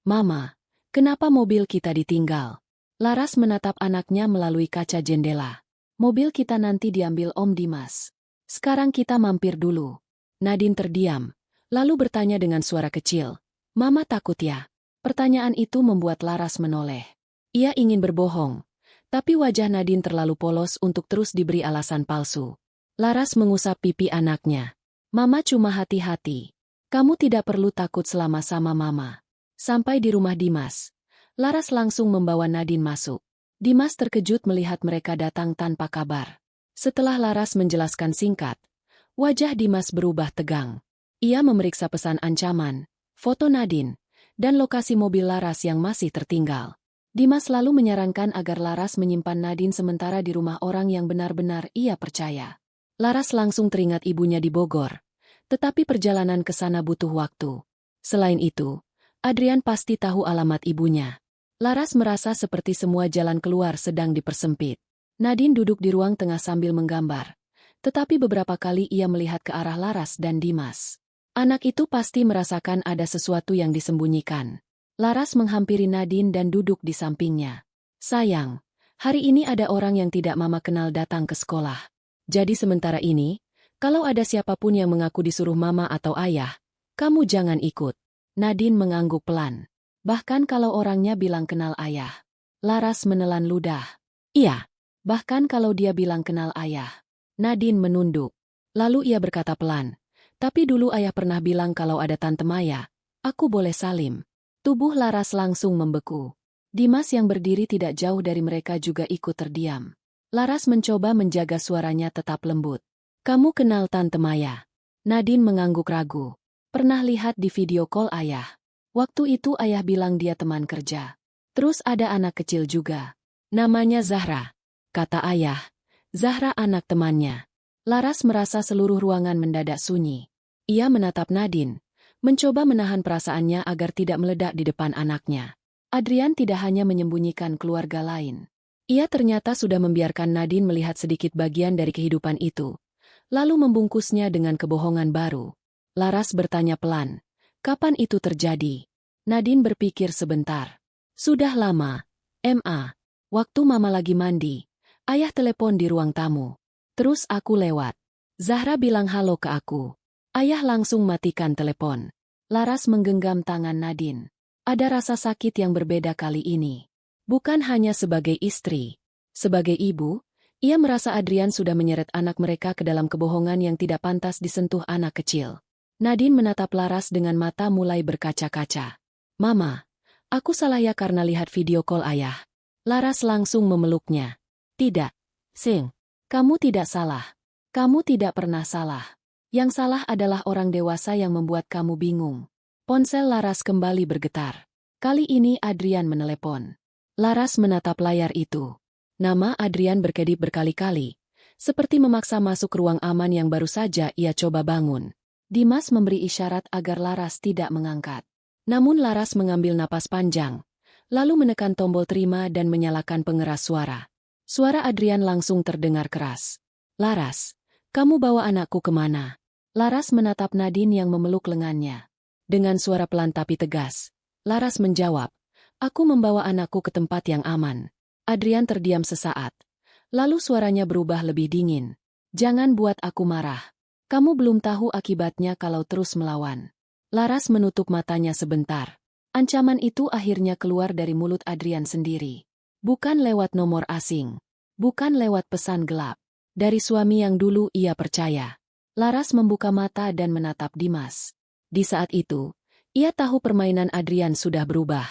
Mama, kenapa mobil kita ditinggal? Laras menatap anaknya melalui kaca jendela. Mobil kita nanti diambil Om Dimas. Sekarang kita mampir dulu. Nadine terdiam, lalu bertanya dengan suara kecil. Mama takut ya? Pertanyaan itu membuat Laras menoleh. Ia ingin berbohong, tapi wajah Nadine terlalu polos untuk terus diberi alasan palsu. Laras mengusap pipi anaknya. Mama cuma hati-hati. Kamu tidak perlu takut selama sama Mama. Sampai di rumah Dimas, Laras langsung membawa Nadine masuk. Dimas terkejut melihat mereka datang tanpa kabar. Setelah Laras menjelaskan singkat, wajah Dimas berubah tegang. Ia memeriksa pesan ancaman, foto Nadine, dan lokasi mobil Laras yang masih tertinggal. Dimas lalu menyarankan agar Laras menyimpan Nadine sementara di rumah orang yang benar-benar ia percaya. Laras langsung teringat ibunya di Bogor, tetapi perjalanan ke sana butuh waktu. Selain itu, Adrian pasti tahu alamat ibunya. Laras merasa seperti semua jalan keluar sedang dipersempit. Nadine duduk di ruang tengah sambil menggambar. Tetapi beberapa kali ia melihat ke arah Laras dan Dimas. Anak itu pasti merasakan ada sesuatu yang disembunyikan. Laras menghampiri Nadine dan duduk di sampingnya. Sayang, hari ini ada orang yang tidak Mama kenal datang ke sekolah. Jadi sementara ini, kalau ada siapapun yang mengaku disuruh Mama atau Ayah, kamu jangan ikut. Nadine mengangguk pelan. Bahkan kalau orangnya bilang kenal Ayah. Laras menelan ludah. Iya, bahkan kalau dia bilang kenal Ayah. Nadine menunduk. Lalu ia berkata pelan. Tapi dulu Ayah pernah bilang kalau ada Tante Maya, aku boleh salim. Tubuh Laras langsung membeku. Dimas yang berdiri tidak jauh dari mereka juga ikut terdiam. Laras mencoba menjaga suaranya tetap lembut. Kamu kenal Tante Maya? Nadine mengangguk ragu. Pernah lihat di video call Ayah. Waktu itu Ayah bilang dia teman kerja. Terus ada anak kecil juga. Namanya Zahra. Kata Ayah. Zahra anak temannya. Laras merasa seluruh ruangan mendadak sunyi. Ia menatap Nadine, mencoba menahan perasaannya agar tidak meledak di depan anaknya. Adrian tidak hanya menyembunyikan keluarga lain. Ia ternyata sudah membiarkan Nadine melihat sedikit bagian dari kehidupan itu, lalu membungkusnya dengan kebohongan baru. Laras bertanya pelan, kapan itu terjadi? Nadine berpikir sebentar. Sudah lama, Ma. Waktu Mama lagi mandi. Ayah telepon di ruang tamu. Terus aku lewat. Zahra bilang halo ke aku. Ayah langsung matikan telepon. Laras menggenggam tangan Nadine. Ada rasa sakit yang berbeda kali ini. Bukan hanya sebagai istri. Sebagai ibu, ia merasa Adrian sudah menyeret anak mereka ke dalam kebohongan yang tidak pantas disentuh anak kecil. Nadine menatap Laras dengan mata mulai berkaca-kaca. Mama, aku salah ya karena lihat video call Ayah. Laras langsung memeluknya. Tidak, Sing. Kamu tidak salah. Kamu tidak pernah salah. Yang salah adalah orang dewasa yang membuat kamu bingung. Ponsel Laras kembali bergetar. Kali ini Adrian menelepon. Laras menatap layar itu. Nama Adrian berkedip berkali-kali, seperti memaksa masuk ruang aman yang baru saja ia coba bangun. Dimas memberi isyarat agar Laras tidak mengangkat. Namun Laras mengambil napas panjang, lalu menekan tombol terima dan menyalakan pengeras suara. Suara Adrian langsung terdengar keras. Laras, kamu bawa anakku kemana? Laras menatap Nadine yang memeluk lengannya. Dengan suara pelan tapi tegas, Laras menjawab, "Aku membawa anakku ke tempat yang aman." Adrian terdiam sesaat. Lalu suaranya berubah lebih dingin. "Jangan buat aku marah. Kamu belum tahu akibatnya kalau terus melawan." Laras menutup matanya sebentar. Ancaman itu akhirnya keluar dari mulut Adrian sendiri. Bukan lewat nomor asing. Bukan lewat pesan gelap. Dari suami yang dulu ia percaya. Laras membuka mata dan menatap Dimas. Di saat itu, ia tahu permainan Adrian sudah berubah.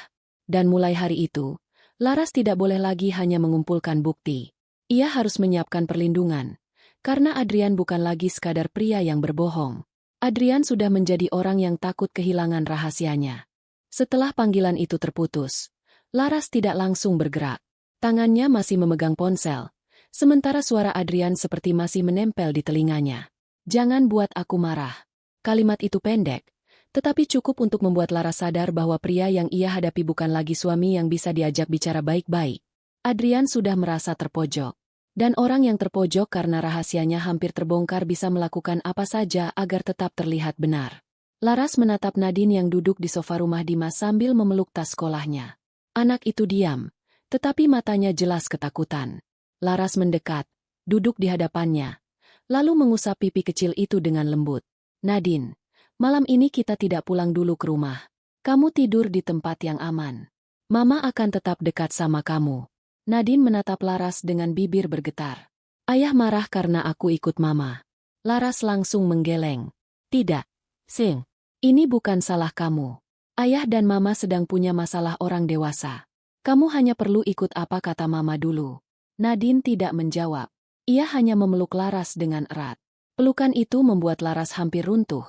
Dan mulai hari itu, Laras tidak boleh lagi hanya mengumpulkan bukti. Ia harus menyiapkan perlindungan. Karena Adrian bukan lagi sekadar pria yang berbohong. Adrian sudah menjadi orang yang takut kehilangan rahasianya. Setelah panggilan itu terputus, Laras tidak langsung bergerak. Tangannya masih memegang ponsel, sementara suara Adrian seperti masih menempel di telinganya. "Jangan buat aku marah." Kalimat itu pendek, tetapi cukup untuk membuat Laras sadar bahwa pria yang ia hadapi bukan lagi suami yang bisa diajak bicara baik-baik. Adrian sudah merasa terpojok. Dan orang yang terpojok karena rahasianya hampir terbongkar bisa melakukan apa saja agar tetap terlihat benar. Laras menatap Nadine yang duduk di sofa rumah Dimas sambil memeluk tas sekolahnya. Anak itu diam, tetapi matanya jelas ketakutan. Laras mendekat, duduk di hadapannya, lalu mengusap pipi kecil itu dengan lembut. "Nadine, malam ini kita tidak pulang dulu ke rumah. Kamu tidur di tempat yang aman. Mama akan tetap dekat sama kamu." Nadine menatap Laras dengan bibir bergetar. "Ayah marah karena aku ikut Mama." Laras langsung menggeleng. "Tidak, Sing. Ini bukan salah kamu. Ayah dan Mama sedang punya masalah orang dewasa. Kamu hanya perlu ikut apa kata Mama dulu." Nadine tidak menjawab. Ia hanya memeluk Laras dengan erat. Pelukan itu membuat Laras hampir runtuh.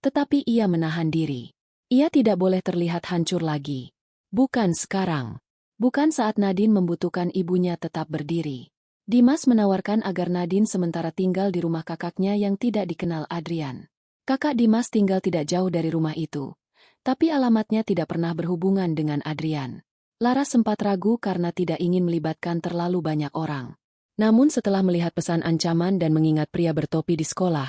Tetapi ia menahan diri. Ia tidak boleh terlihat hancur lagi. Bukan sekarang. Bukan saat Nadine membutuhkan ibunya tetap berdiri. Dimas menawarkan agar Nadine sementara tinggal di rumah kakaknya yang tidak dikenal Adrian. Kakak Dimas tinggal tidak jauh dari rumah itu. Tapi alamatnya tidak pernah berhubungan dengan Adrian. Laras sempat ragu karena tidak ingin melibatkan terlalu banyak orang. Namun setelah melihat pesan ancaman dan mengingat pria bertopi di sekolah,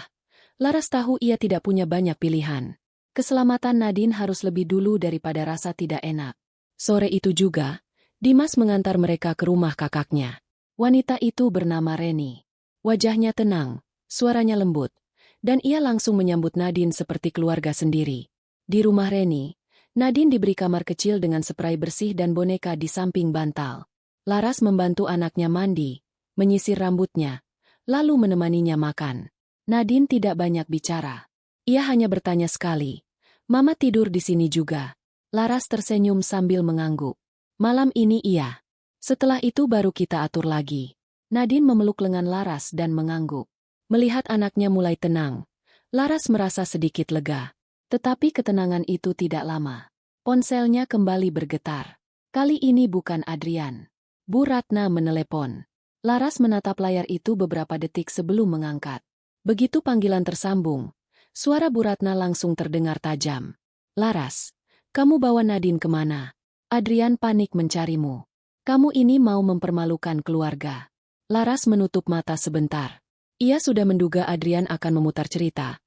Laras tahu ia tidak punya banyak pilihan. Keselamatan Nadine harus lebih dulu daripada rasa tidak enak. Sore itu juga, Dimas mengantar mereka ke rumah kakaknya. Wanita itu bernama Reni. Wajahnya tenang, suaranya lembut, dan ia langsung menyambut Nadine seperti keluarga sendiri. Di rumah Reni, Nadine diberi kamar kecil dengan spray bersih dan boneka di samping bantal. Laras membantu anaknya mandi, menyisir rambutnya, lalu menemaninya makan. Nadine tidak banyak bicara. Ia hanya bertanya sekali, "Mama tidur di sini juga?" Laras tersenyum sambil mengangguk. "Malam ini iya. Setelah itu baru kita atur lagi." Nadine memeluk lengan Laras dan mengangguk. Melihat anaknya mulai tenang, Laras merasa sedikit lega. Tetapi ketenangan itu tidak lama. Ponselnya kembali bergetar. Kali ini bukan Adrian. Bu Ratna menelepon. Laras menatap layar itu beberapa detik sebelum mengangkat. Begitu panggilan tersambung, suara Bu Ratna langsung terdengar tajam. "Laras, kamu bawa Nadine kemana? Adrian panik mencarimu. Kamu ini mau mempermalukan keluarga." Laras menutup mata sebentar. Ia sudah menduga Adrian akan memutar cerita.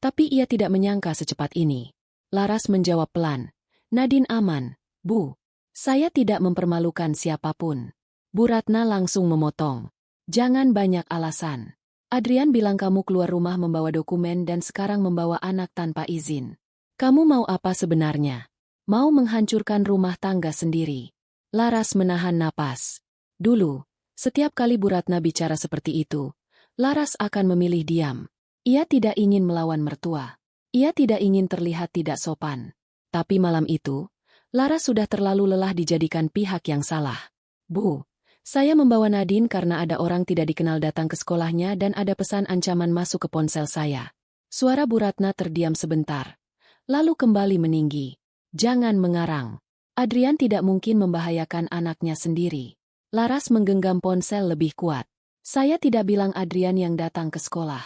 Tapi ia tidak menyangka secepat ini. Laras menjawab pelan. "Nadine aman, Bu. Saya tidak mempermalukan siapapun." Bu Ratna langsung memotong. "Jangan banyak alasan. Adrian bilang kamu keluar rumah membawa dokumen dan sekarang membawa anak tanpa izin. Kamu mau apa sebenarnya? Mau menghancurkan rumah tangga sendiri?" Laras menahan napas. Dulu, setiap kali Bu Ratna bicara seperti itu, Laras akan memilih diam. Ia tidak ingin melawan mertua. Ia tidak ingin terlihat tidak sopan. Tapi malam itu, Laras sudah terlalu lelah dijadikan pihak yang salah. "Bu, saya membawa Nadine karena ada orang tidak dikenal datang ke sekolahnya dan ada pesan ancaman masuk ke ponsel saya." Suara Bu Ratna terdiam sebentar, lalu kembali meninggi. "Jangan mengarang. Adrian tidak mungkin membahayakan anaknya sendiri." Laras menggenggam ponsel lebih kuat. "Saya tidak bilang Adrian yang datang ke sekolah.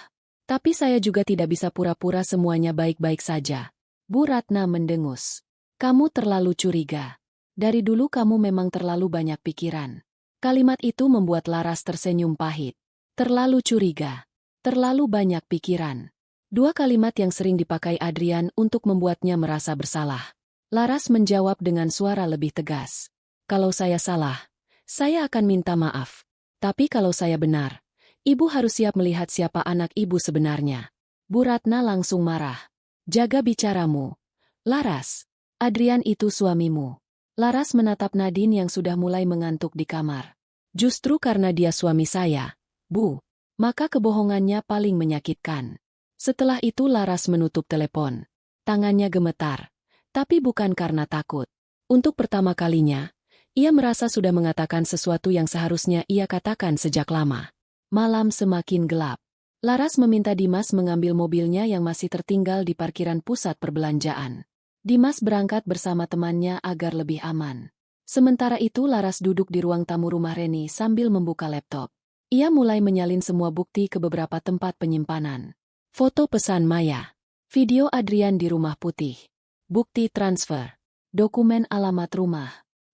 Tapi saya juga tidak bisa pura-pura semuanya baik-baik saja." Bu Ratna mendengus. "Kamu terlalu curiga. Dari dulu kamu memang terlalu banyak pikiran." Kalimat itu membuat Laras tersenyum pahit. Terlalu curiga. Terlalu banyak pikiran. Dua kalimat yang sering dipakai Adrian untuk membuatnya merasa bersalah. Laras menjawab dengan suara lebih tegas. Kalau saya salah, saya akan minta maaf. Tapi kalau saya benar, ibu harus siap melihat siapa anak ibu sebenarnya. Bu Ratna langsung marah. Jaga bicaramu. Laras, Adrian itu suamimu. Laras menatap Nadine yang sudah mulai mengantuk di kamar. Justru karena dia suami saya, Bu, maka kebohongannya paling menyakitkan. Setelah itu Laras menutup telepon. Tangannya gemetar, tapi bukan karena takut. Untuk pertama kalinya, ia merasa sudah mengatakan sesuatu yang seharusnya ia katakan sejak lama. Malam semakin gelap. Laras meminta Dimas mengambil mobilnya yang masih tertinggal di parkiran pusat perbelanjaan. Dimas berangkat bersama temannya agar lebih aman. Sementara itu Laras duduk di ruang tamu rumah Reni sambil membuka laptop. Ia mulai menyalin semua bukti ke beberapa tempat penyimpanan. Foto pesan Maya. Video Adrian di rumah putih. Bukti transfer. Dokumen alamat rumah.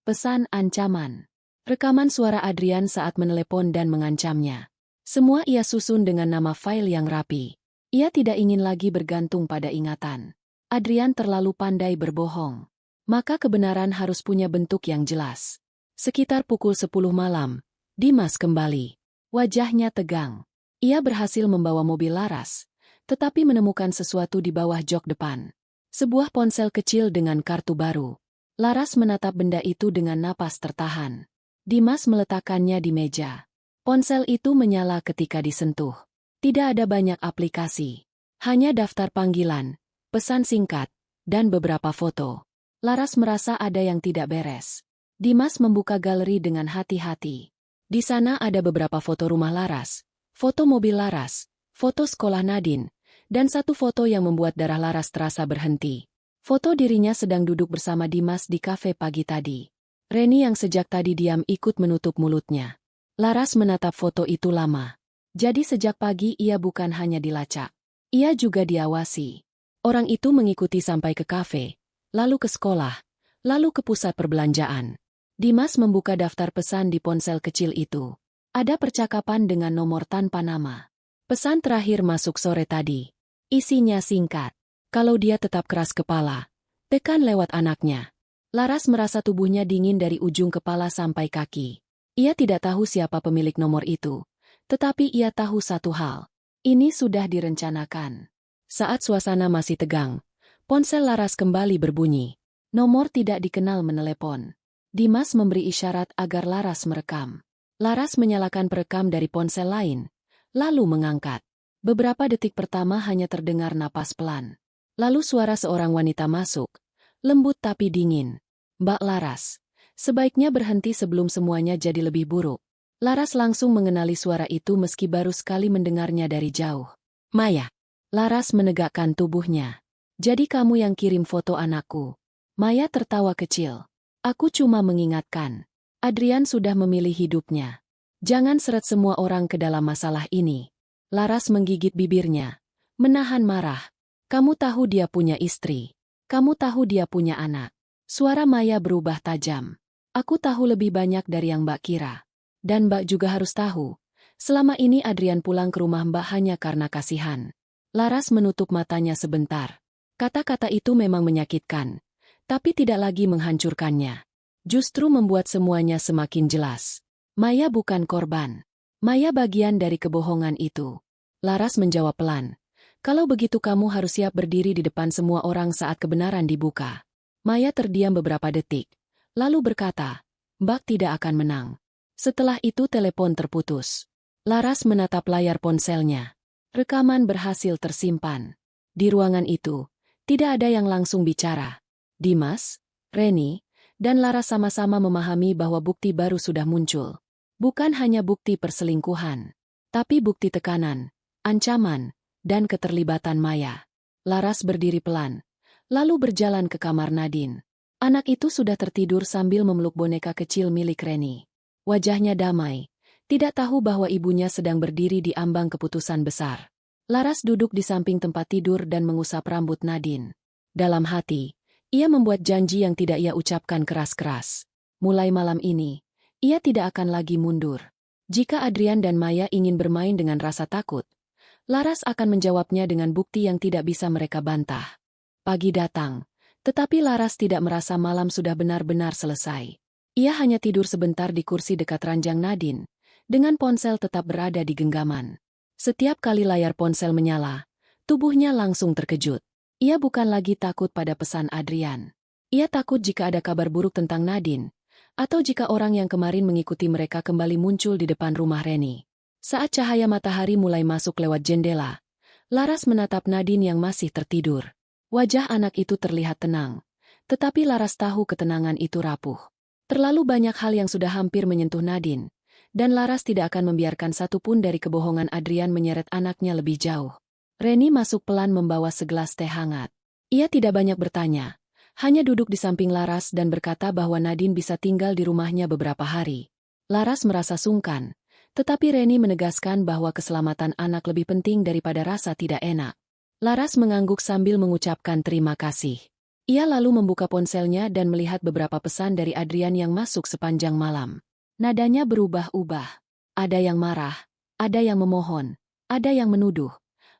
Pesan ancaman. Rekaman suara Adrian saat menelepon dan mengancamnya. Semua ia susun dengan nama file yang rapi. Ia tidak ingin lagi bergantung pada ingatan. Adrian terlalu pandai berbohong. Maka kebenaran harus punya bentuk yang jelas. Sekitar pukul 10 malam, Dimas kembali. Wajahnya tegang. Ia berhasil membawa mobil Laras, tetapi menemukan sesuatu di bawah jok depan. Sebuah ponsel kecil dengan kartu baru. Laras menatap benda itu dengan napas tertahan. Dimas meletakkannya di meja. Ponsel itu menyala ketika disentuh. Tidak ada banyak aplikasi. Hanya daftar panggilan, pesan singkat, dan beberapa foto. Laras merasa ada yang tidak beres. Dimas membuka galeri dengan hati-hati. Di sana ada beberapa foto rumah Laras, foto mobil Laras, foto sekolah Nadine, dan satu foto yang membuat darah Laras terasa berhenti. Foto dirinya sedang duduk bersama Dimas di kafe pagi tadi. Reni yang sejak tadi diam ikut menutup mulutnya. Laras menatap foto itu lama. Jadi sejak pagi ia bukan hanya dilacak. Ia juga diawasi. Orang itu mengikuti sampai ke kafe, lalu ke sekolah, lalu ke pusat perbelanjaan. Dimas membuka daftar pesan di ponsel kecil itu. Ada percakapan dengan nomor tanpa nama. Pesan terakhir masuk sore tadi. Isinya singkat. Kalau dia tetap keras kepala, tekan lewat anaknya. Laras merasa tubuhnya dingin dari ujung kepala sampai kaki. Ia tidak tahu siapa pemilik nomor itu. Tetapi ia tahu satu hal. Ini sudah direncanakan. Saat suasana masih tegang, ponsel Laras kembali berbunyi. Nomor tidak dikenal menelepon. Dimas memberi isyarat agar Laras merekam. Laras menyalakan perekam dari ponsel lain, lalu mengangkat. Beberapa detik pertama hanya terdengar napas pelan. Lalu suara seorang wanita masuk, lembut tapi dingin. Mbak Laras, sebaiknya berhenti sebelum semuanya jadi lebih buruk. Laras langsung mengenali suara itu meski baru sekali mendengarnya dari jauh. Maya. Laras menegakkan tubuhnya. Jadi kamu yang kirim foto anakku. Maya tertawa kecil. Aku cuma mengingatkan. Adrian sudah memilih hidupnya. Jangan seret semua orang ke dalam masalah ini. Laras menggigit bibirnya. Menahan marah. Kamu tahu dia punya istri. Kamu tahu dia punya anak. Suara Maya berubah tajam. Aku tahu lebih banyak dari yang Mbak kira. Dan Mbak juga harus tahu. Selama ini Adrian pulang ke rumah Mbak hanya karena kasihan. Laras menutup matanya sebentar. Kata-kata itu memang menyakitkan. Tapi tidak lagi menghancurkannya. Justru membuat semuanya semakin jelas. Maya bukan korban. Maya bagian dari kebohongan itu. Laras menjawab pelan. Kalau begitu kamu harus siap berdiri di depan semua orang saat kebenaran dibuka. Maya terdiam beberapa detik. Lalu berkata, Mbak tidak akan menang. Setelah itu telepon terputus. Laras menatap layar ponselnya. Rekaman berhasil tersimpan. Di ruangan itu, tidak ada yang langsung bicara. Dimas, Reni, dan Laras sama-sama memahami bahwa bukti baru sudah muncul. Bukan hanya bukti perselingkuhan, tapi bukti tekanan, ancaman, dan keterlibatan Maya. Laras berdiri pelan, lalu berjalan ke kamar Nadine. Anak itu sudah tertidur sambil memeluk boneka kecil milik Reni. Wajahnya damai, tidak tahu bahwa ibunya sedang berdiri di ambang keputusan besar. Laras duduk di samping tempat tidur dan mengusap rambut Nadine. Dalam hati, ia membuat janji yang tidak ia ucapkan keras-keras. Mulai malam ini, ia tidak akan lagi mundur. Jika Adrian dan Maya ingin bermain dengan rasa takut, Laras akan menjawabnya dengan bukti yang tidak bisa mereka bantah. Pagi datang, tetapi Laras tidak merasa malam sudah benar-benar selesai. Ia hanya tidur sebentar di kursi dekat ranjang Nadine, dengan ponsel tetap berada di genggaman. Setiap kali layar ponsel menyala, tubuhnya langsung terkejut. Ia bukan lagi takut pada pesan Adrian. Ia takut jika ada kabar buruk tentang Nadine, atau jika orang yang kemarin mengikuti mereka kembali muncul di depan rumah Reni. Saat cahaya matahari mulai masuk lewat jendela, Laras menatap Nadine yang masih tertidur. Wajah anak itu terlihat tenang, tetapi Laras tahu ketenangan itu rapuh. Terlalu banyak hal yang sudah hampir menyentuh Nadine, dan Laras tidak akan membiarkan satu pun dari kebohongan Adrian menyeret anaknya lebih jauh. Reni masuk pelan membawa segelas teh hangat. Ia tidak banyak bertanya, hanya duduk di samping Laras dan berkata bahwa Nadine bisa tinggal di rumahnya beberapa hari. Laras merasa sungkan, tetapi Reni menegaskan bahwa keselamatan anak lebih penting daripada rasa tidak enak. Laras mengangguk sambil mengucapkan terima kasih. Ia lalu membuka ponselnya dan melihat beberapa pesan dari Adrian yang masuk sepanjang malam. Nadanya berubah-ubah. Ada yang marah, ada yang memohon, ada yang menuduh,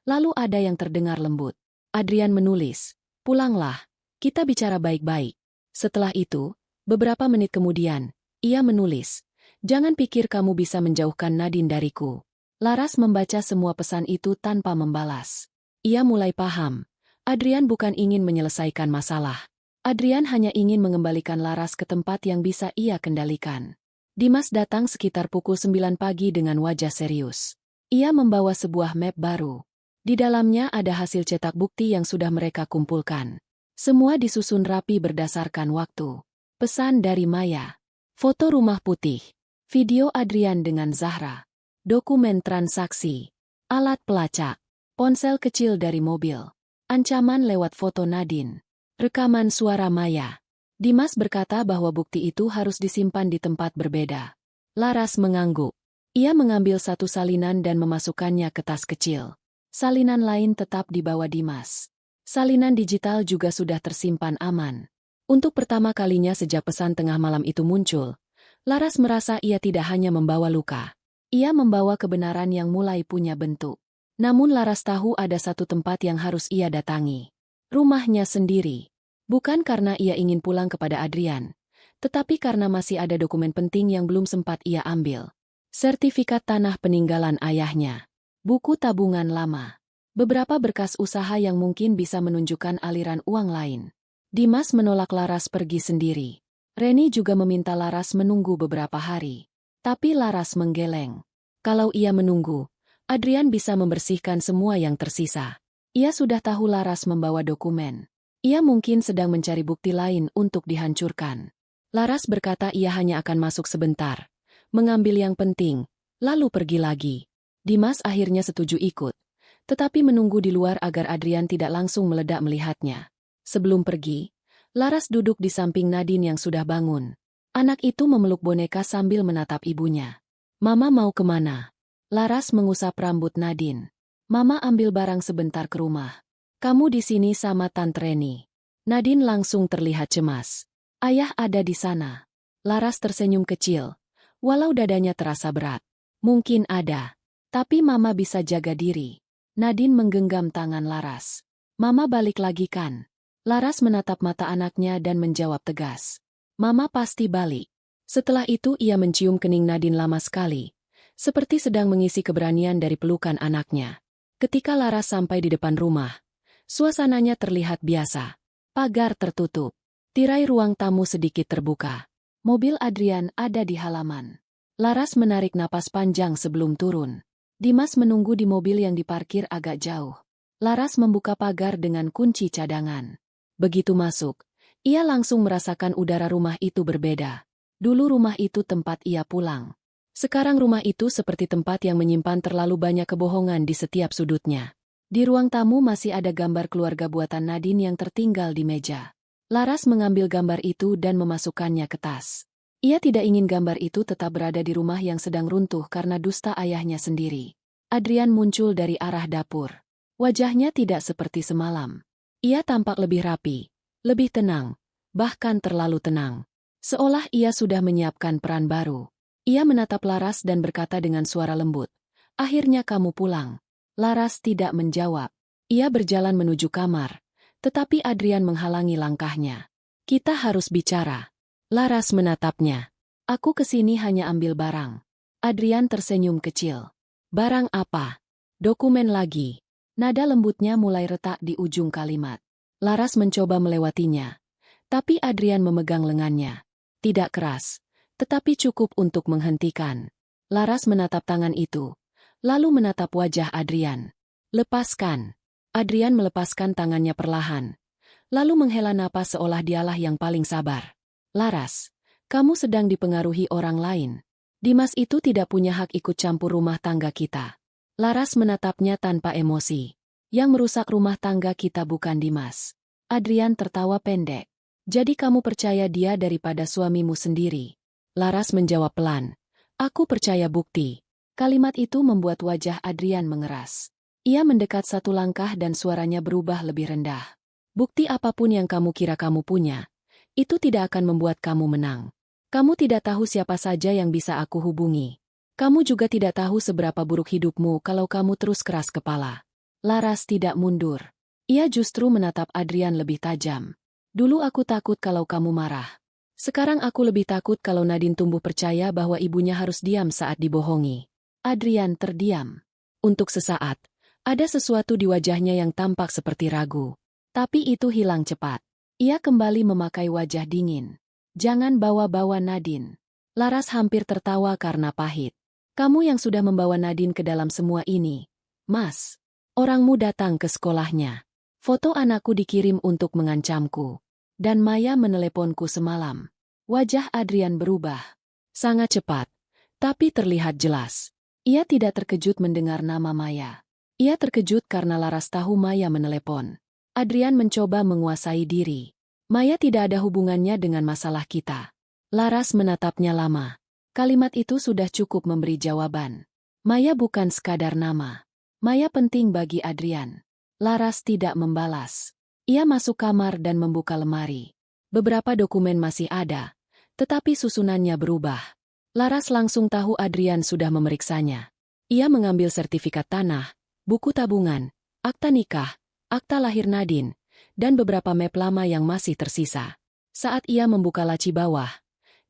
lalu ada yang terdengar lembut. Adrian menulis, "Pulanglah, kita bicara baik-baik." Setelah itu, beberapa menit kemudian, ia menulis, "Jangan pikir kamu bisa menjauhkan Nadine dariku." Laras membaca semua pesan itu tanpa membalas. Ia mulai paham. Adrian bukan ingin menyelesaikan masalah. Adrian hanya ingin mengembalikan Laras ke tempat yang bisa ia kendalikan. Dimas datang sekitar pukul 9 pagi dengan wajah serius. Ia membawa sebuah map baru. Di dalamnya ada hasil cetak bukti yang sudah mereka kumpulkan. Semua disusun rapi berdasarkan waktu. Pesan dari Maya. Foto rumah putih. Video Adrian dengan Zahra. Dokumen transaksi. Alat pelacak. Ponsel kecil dari mobil. Ancaman lewat foto Nadine. Rekaman suara Maya. Dimas berkata bahwa bukti itu harus disimpan di tempat berbeda. Laras mengangguk. Ia mengambil satu salinan dan memasukkannya ke tas kecil. Salinan lain tetap dibawa Dimas. Salinan digital juga sudah tersimpan aman. Untuk pertama kalinya sejak pesan tengah malam itu muncul, Laras merasa ia tidak hanya membawa luka. Ia membawa kebenaran yang mulai punya bentuk. Namun Laras tahu ada satu tempat yang harus ia datangi. Rumahnya sendiri. Bukan karena ia ingin pulang kepada Adrian, tetapi karena masih ada dokumen penting yang belum sempat ia ambil. Sertifikat tanah peninggalan ayahnya. Buku tabungan lama. Beberapa berkas usaha yang mungkin bisa menunjukkan aliran uang lain. Dimas menolak Laras pergi sendiri. Reni juga meminta Laras menunggu beberapa hari. Tapi Laras menggeleng. Kalau ia menunggu, Adrian bisa membersihkan semua yang tersisa. Ia sudah tahu Laras membawa dokumen. Ia mungkin sedang mencari bukti lain untuk dihancurkan. Laras berkata ia hanya akan masuk sebentar, mengambil yang penting, lalu pergi lagi. Dimas akhirnya setuju ikut, tetapi menunggu di luar agar Adrian tidak langsung meledak melihatnya. Sebelum pergi, Laras duduk di samping Nadine yang sudah bangun. Anak itu memeluk boneka sambil menatap ibunya. "Mama mau kemana?" Laras mengusap rambut Nadine. "Mama ambil barang sebentar ke rumah. Kamu di sini sama Tante Reni." Nadine langsung terlihat cemas. "Ayah ada di sana." Laras tersenyum kecil, walau dadanya terasa berat. "Mungkin ada. Tapi Mama bisa jaga diri." Nadine menggenggam tangan Laras. "Mama balik lagi kan?" Laras menatap mata anaknya dan menjawab tegas. "Mama pasti balik." Setelah itu ia mencium kening Nadine lama sekali, seperti sedang mengisi keberanian dari pelukan anaknya. Ketika Laras sampai di depan rumah, suasananya terlihat biasa. Pagar tertutup. Tirai ruang tamu sedikit terbuka. Mobil Adrian ada di halaman. Laras menarik napas panjang sebelum turun. Dimas menunggu di mobil yang diparkir agak jauh. Laras membuka pagar dengan kunci cadangan. Begitu masuk, ia langsung merasakan udara rumah itu berbeda. Dulu rumah itu tempat ia pulang. Sekarang rumah itu seperti tempat yang menyimpan terlalu banyak kebohongan di setiap sudutnya. Di ruang tamu masih ada gambar keluarga buatan Nadine yang tertinggal di meja. Laras mengambil gambar itu dan memasukkannya ke tas. Ia tidak ingin gambar itu tetap berada di rumah yang sedang runtuh karena dusta ayahnya sendiri. Adrian muncul dari arah dapur. Wajahnya tidak seperti semalam. Ia tampak lebih rapi, lebih tenang, bahkan terlalu tenang. Seolah ia sudah menyiapkan peran baru. Ia menatap Laras dan berkata dengan suara lembut, "Akhirnya kamu pulang." Laras tidak menjawab. Ia berjalan menuju kamar, tetapi Adrian menghalangi langkahnya. Kita harus bicara. Laras menatapnya. Aku kesini hanya ambil barang. Adrian tersenyum kecil. Barang apa? Dokumen lagi. Nada lembutnya mulai retak di ujung kalimat. Laras mencoba melewatinya. Tapi Adrian memegang lengannya. Tidak keras, tetapi cukup untuk menghentikan. Laras menatap tangan itu, lalu menatap wajah Adrian. Lepaskan. Adrian melepaskan tangannya perlahan, lalu menghela napas seolah dialah yang paling sabar. Laras, kamu sedang dipengaruhi orang lain. Dimas itu tidak punya hak ikut campur rumah tangga kita. Laras menatapnya tanpa emosi. Yang merusak rumah tangga kita bukan Dimas. Adrian tertawa pendek. Jadi kamu percaya dia daripada suamimu sendiri? Laras menjawab pelan. Aku percaya bukti. Kalimat itu membuat wajah Adrian mengeras. Ia mendekat satu langkah dan suaranya berubah lebih rendah. Bukti apapun yang kamu kira kamu punya, itu tidak akan membuat kamu menang. Kamu tidak tahu siapa saja yang bisa aku hubungi. Kamu juga tidak tahu seberapa buruk hidupmu kalau kamu terus keras kepala. Laras tidak mundur. Ia justru menatap Adrian lebih tajam. Dulu aku takut kalau kamu marah. Sekarang aku lebih takut kalau Nadine tumbuh percaya bahwa ibunya harus diam saat dibohongi. Adrian terdiam. Untuk sesaat, ada sesuatu di wajahnya yang tampak seperti ragu. Tapi itu hilang cepat. Ia kembali memakai wajah dingin. Jangan bawa-bawa Nadine. Laras hampir tertawa karena pahit. Kamu yang sudah membawa Nadine ke dalam semua ini. Mas, orangmu datang ke sekolahnya. Foto anakku dikirim untuk mengancamku. Dan Maya meneleponku semalam. Wajah Adrian berubah. Sangat cepat, tapi terlihat jelas. Ia tidak terkejut mendengar nama Maya. Ia terkejut karena Laras tahu Maya menelepon. Adrian mencoba menguasai diri. Maya tidak ada hubungannya dengan masalah kita. Laras menatapnya lama. Kalimat itu sudah cukup memberi jawaban. Maya bukan sekadar nama. Maya penting bagi Adrian. Laras tidak membalas. Ia masuk kamar dan membuka lemari. Beberapa dokumen masih ada, tetapi susunannya berubah. Laras langsung tahu Adrian sudah memeriksanya. Ia mengambil sertifikat tanah, buku tabungan, akta nikah, akta lahir Nadine, dan beberapa map lama yang masih tersisa. Saat ia membuka laci bawah,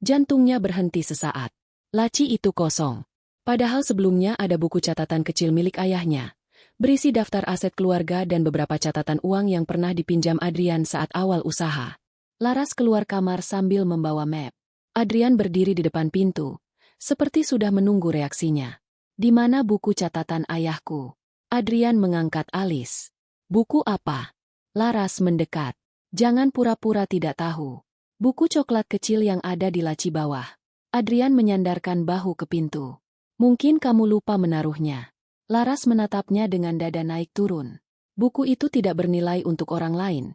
jantungnya berhenti sesaat. Laci itu kosong. Padahal sebelumnya ada buku catatan kecil milik ayahnya, berisi daftar aset keluarga dan beberapa catatan uang yang pernah dipinjam Adrian saat awal usaha. Laras keluar kamar sambil membawa map. Adrian berdiri di depan pintu, seperti sudah menunggu reaksinya. Di mana buku catatan ayahku? Adrian mengangkat alis. Buku apa? Laras mendekat. Jangan pura-pura tidak tahu. Buku coklat kecil yang ada di laci bawah. Adrian menyandarkan bahu ke pintu. Mungkin kamu lupa menaruhnya. Laras menatapnya dengan dada naik turun. Buku itu tidak bernilai untuk orang lain,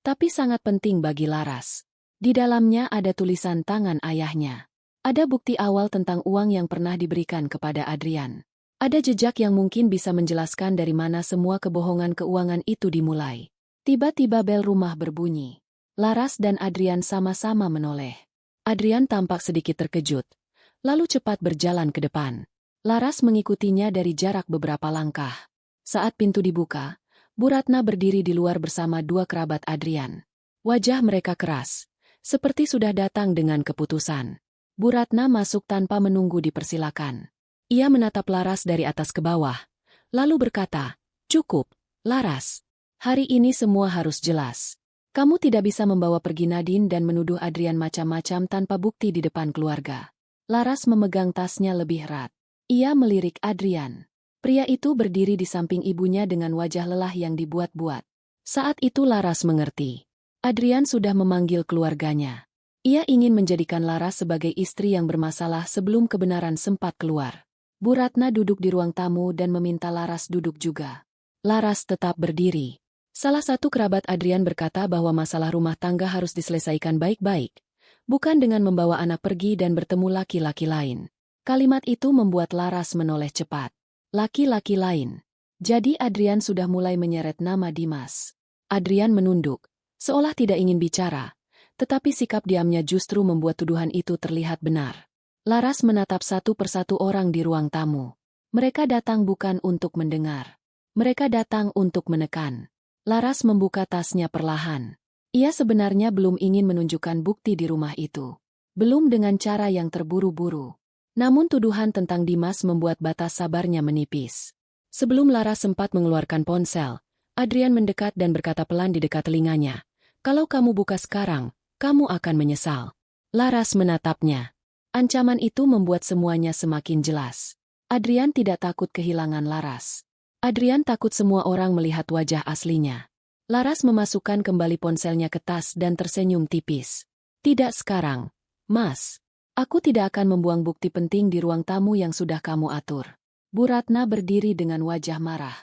tapi sangat penting bagi Laras. Di dalamnya ada tulisan tangan ayahnya. Ada bukti awal tentang uang yang pernah diberikan kepada Adrian. Ada jejak yang mungkin bisa menjelaskan dari mana semua kebohongan keuangan itu dimulai. Tiba-tiba bel rumah berbunyi. Laras dan Adrian sama-sama menoleh. Adrian tampak sedikit terkejut, lalu cepat berjalan ke depan. Laras mengikutinya dari jarak beberapa langkah. Saat pintu dibuka, Bu Ratna berdiri di luar bersama dua kerabat Adrian. Wajah mereka keras, seperti sudah datang dengan keputusan. Bu Ratna masuk tanpa menunggu dipersilakan. Ia menatap Laras dari atas ke bawah, lalu berkata, "Cukup, Laras. Hari ini semua harus jelas. Kamu tidak bisa membawa pergi Nadine dan menuduh Adrian macam-macam tanpa bukti di depan keluarga." Laras memegang tasnya lebih erat. Ia melirik Adrian. Pria itu berdiri di samping ibunya dengan wajah lelah yang dibuat-buat. Saat itu Laras mengerti. Adrian sudah memanggil keluarganya. Ia ingin menjadikan Laras sebagai istri yang bermasalah sebelum kebenaran sempat keluar. Bu Ratna duduk di ruang tamu dan meminta Laras duduk juga. Laras tetap berdiri. Salah satu kerabat Adrian berkata bahwa masalah rumah tangga harus diselesaikan baik-baik, bukan dengan membawa anak pergi dan bertemu laki-laki lain. Kalimat itu membuat Laras menoleh cepat. Laki-laki lain. Jadi Adrian sudah mulai menyeret nama Dimas. Adrian menunduk, seolah tidak ingin bicara, tetapi sikap diamnya justru membuat tuduhan itu terlihat benar. Laras menatap satu persatu orang di ruang tamu. Mereka datang bukan untuk mendengar. Mereka datang untuk menekan. Laras membuka tasnya perlahan. Ia sebenarnya belum ingin menunjukkan bukti di rumah itu. Belum dengan cara yang terburu-buru. Namun tuduhan tentang Dimas membuat batas sabarnya menipis. Sebelum Laras sempat mengeluarkan ponsel, Adrian mendekat dan berkata pelan di dekat telinganya, "Kalau kamu buka sekarang, kamu akan menyesal." Laras menatapnya. Ancaman itu membuat semuanya semakin jelas. Adrian tidak takut kehilangan Laras. Adrian takut semua orang melihat wajah aslinya. Laras memasukkan kembali ponselnya ke tas dan tersenyum tipis. "Tidak sekarang, Mas. Aku tidak akan membuang bukti penting di ruang tamu yang sudah kamu atur." Bu Ratna berdiri dengan wajah marah.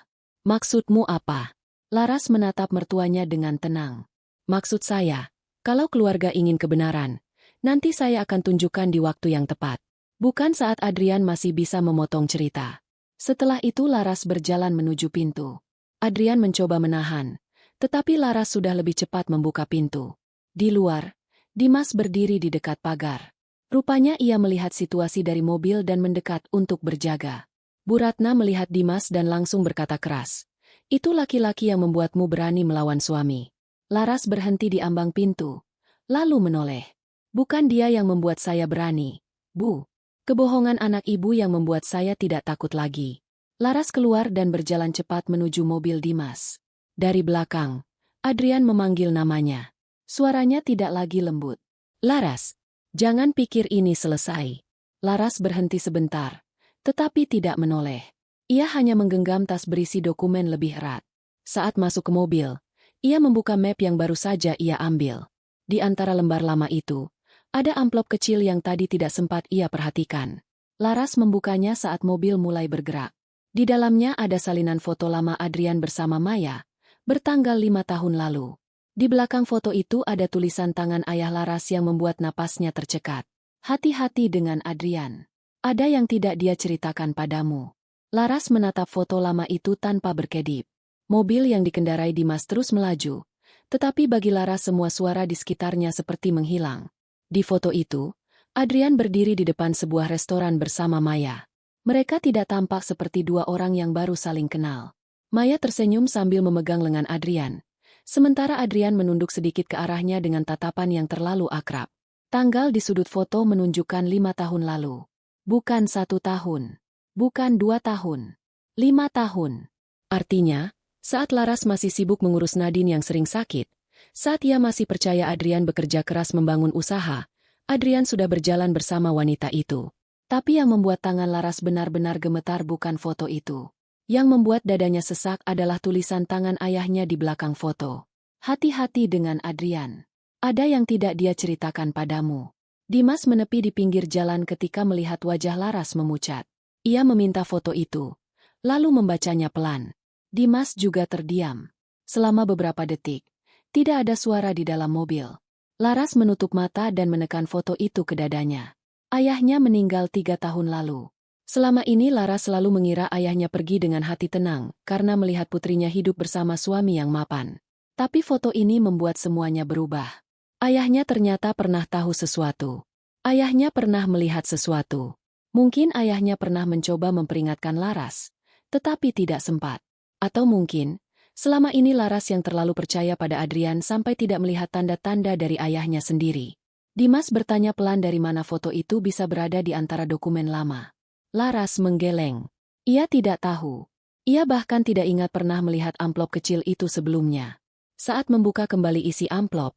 "Maksudmu apa?" Laras menatap mertuanya dengan tenang. "Maksud saya, kalau keluarga ingin kebenaran, nanti saya akan tunjukkan di waktu yang tepat. Bukan saat Adrian masih bisa memotong cerita." Setelah itu Laras berjalan menuju pintu. Adrian mencoba menahan, tetapi Laras sudah lebih cepat membuka pintu. Di luar, Dimas berdiri di dekat pagar. Rupanya ia melihat situasi dari mobil dan mendekat untuk berjaga. Bu Ratna melihat Dimas dan langsung berkata keras, "Itu laki-laki yang membuatmu berani melawan suami." Laras berhenti di ambang pintu, lalu menoleh. "Bukan dia yang membuat saya berani, Bu. Kebohongan anak ibu yang membuat saya tidak takut lagi." Laras keluar dan berjalan cepat menuju mobil Dimas. Dari belakang, Adrian memanggil namanya. Suaranya tidak lagi lembut. "Laras, jangan pikir ini selesai." Laras berhenti sebentar, tetapi tidak menoleh. Ia hanya menggenggam tas berisi dokumen lebih erat. Saat masuk ke mobil, ia membuka map yang baru saja ia ambil. Di antara lembar lama itu, ada amplop kecil yang tadi tidak sempat ia perhatikan. Laras membukanya saat mobil mulai bergerak. Di dalamnya ada salinan foto lama Adrian bersama Maya, bertanggal 5 tahun lalu. Di belakang foto itu ada tulisan tangan ayah Laras yang membuat napasnya tercekat. "Hati-hati dengan Adrian. Ada yang tidak dia ceritakan padamu." Laras menatap foto lama itu tanpa berkedip. Mobil yang dikendarai Dimas terus melaju, tetapi bagi Laras semua suara di sekitarnya seperti menghilang. Di foto itu, Adrian berdiri di depan sebuah restoran bersama Maya. Mereka tidak tampak seperti dua orang yang baru saling kenal. Maya tersenyum sambil memegang lengan Adrian, sementara Adrian menunduk sedikit ke arahnya dengan tatapan yang terlalu akrab. Tanggal di sudut foto menunjukkan 5 tahun lalu. Bukan 1 tahun. Bukan 2 tahun. 5 tahun. Artinya, saat Laras masih sibuk mengurus Nadine yang sering sakit, saat ia masih percaya Adrian bekerja keras membangun usaha, Adrian sudah berjalan bersama wanita itu. Tapi yang membuat tangan Laras benar-benar gemetar bukan foto itu. Yang membuat dadanya sesak adalah tulisan tangan ayahnya di belakang foto. "Hati-hati dengan Adrian. Ada yang tidak dia ceritakan padamu." Dimas menepi di pinggir jalan ketika melihat wajah Laras memucat. Ia meminta foto itu, lalu membacanya pelan. Dimas juga terdiam. Selama beberapa detik, tidak ada suara di dalam mobil. Laras menutup mata dan menekan foto itu ke dadanya. Ayahnya meninggal 3 tahun lalu. Selama ini Laras selalu mengira ayahnya pergi dengan hati tenang karena melihat putrinya hidup bersama suami yang mapan. Tapi foto ini membuat semuanya berubah. Ayahnya ternyata pernah tahu sesuatu. Ayahnya pernah melihat sesuatu. Mungkin ayahnya pernah mencoba memperingatkan Laras, tetapi tidak sempat. Atau mungkin, selama ini Laras yang terlalu percaya pada Adrian sampai tidak melihat tanda-tanda dari ayahnya sendiri. Dimas bertanya pelan dari mana foto itu bisa berada di antara dokumen lama. Laras menggeleng. Ia tidak tahu. Ia bahkan tidak ingat pernah melihat amplop kecil itu sebelumnya. Saat membuka kembali isi amplop,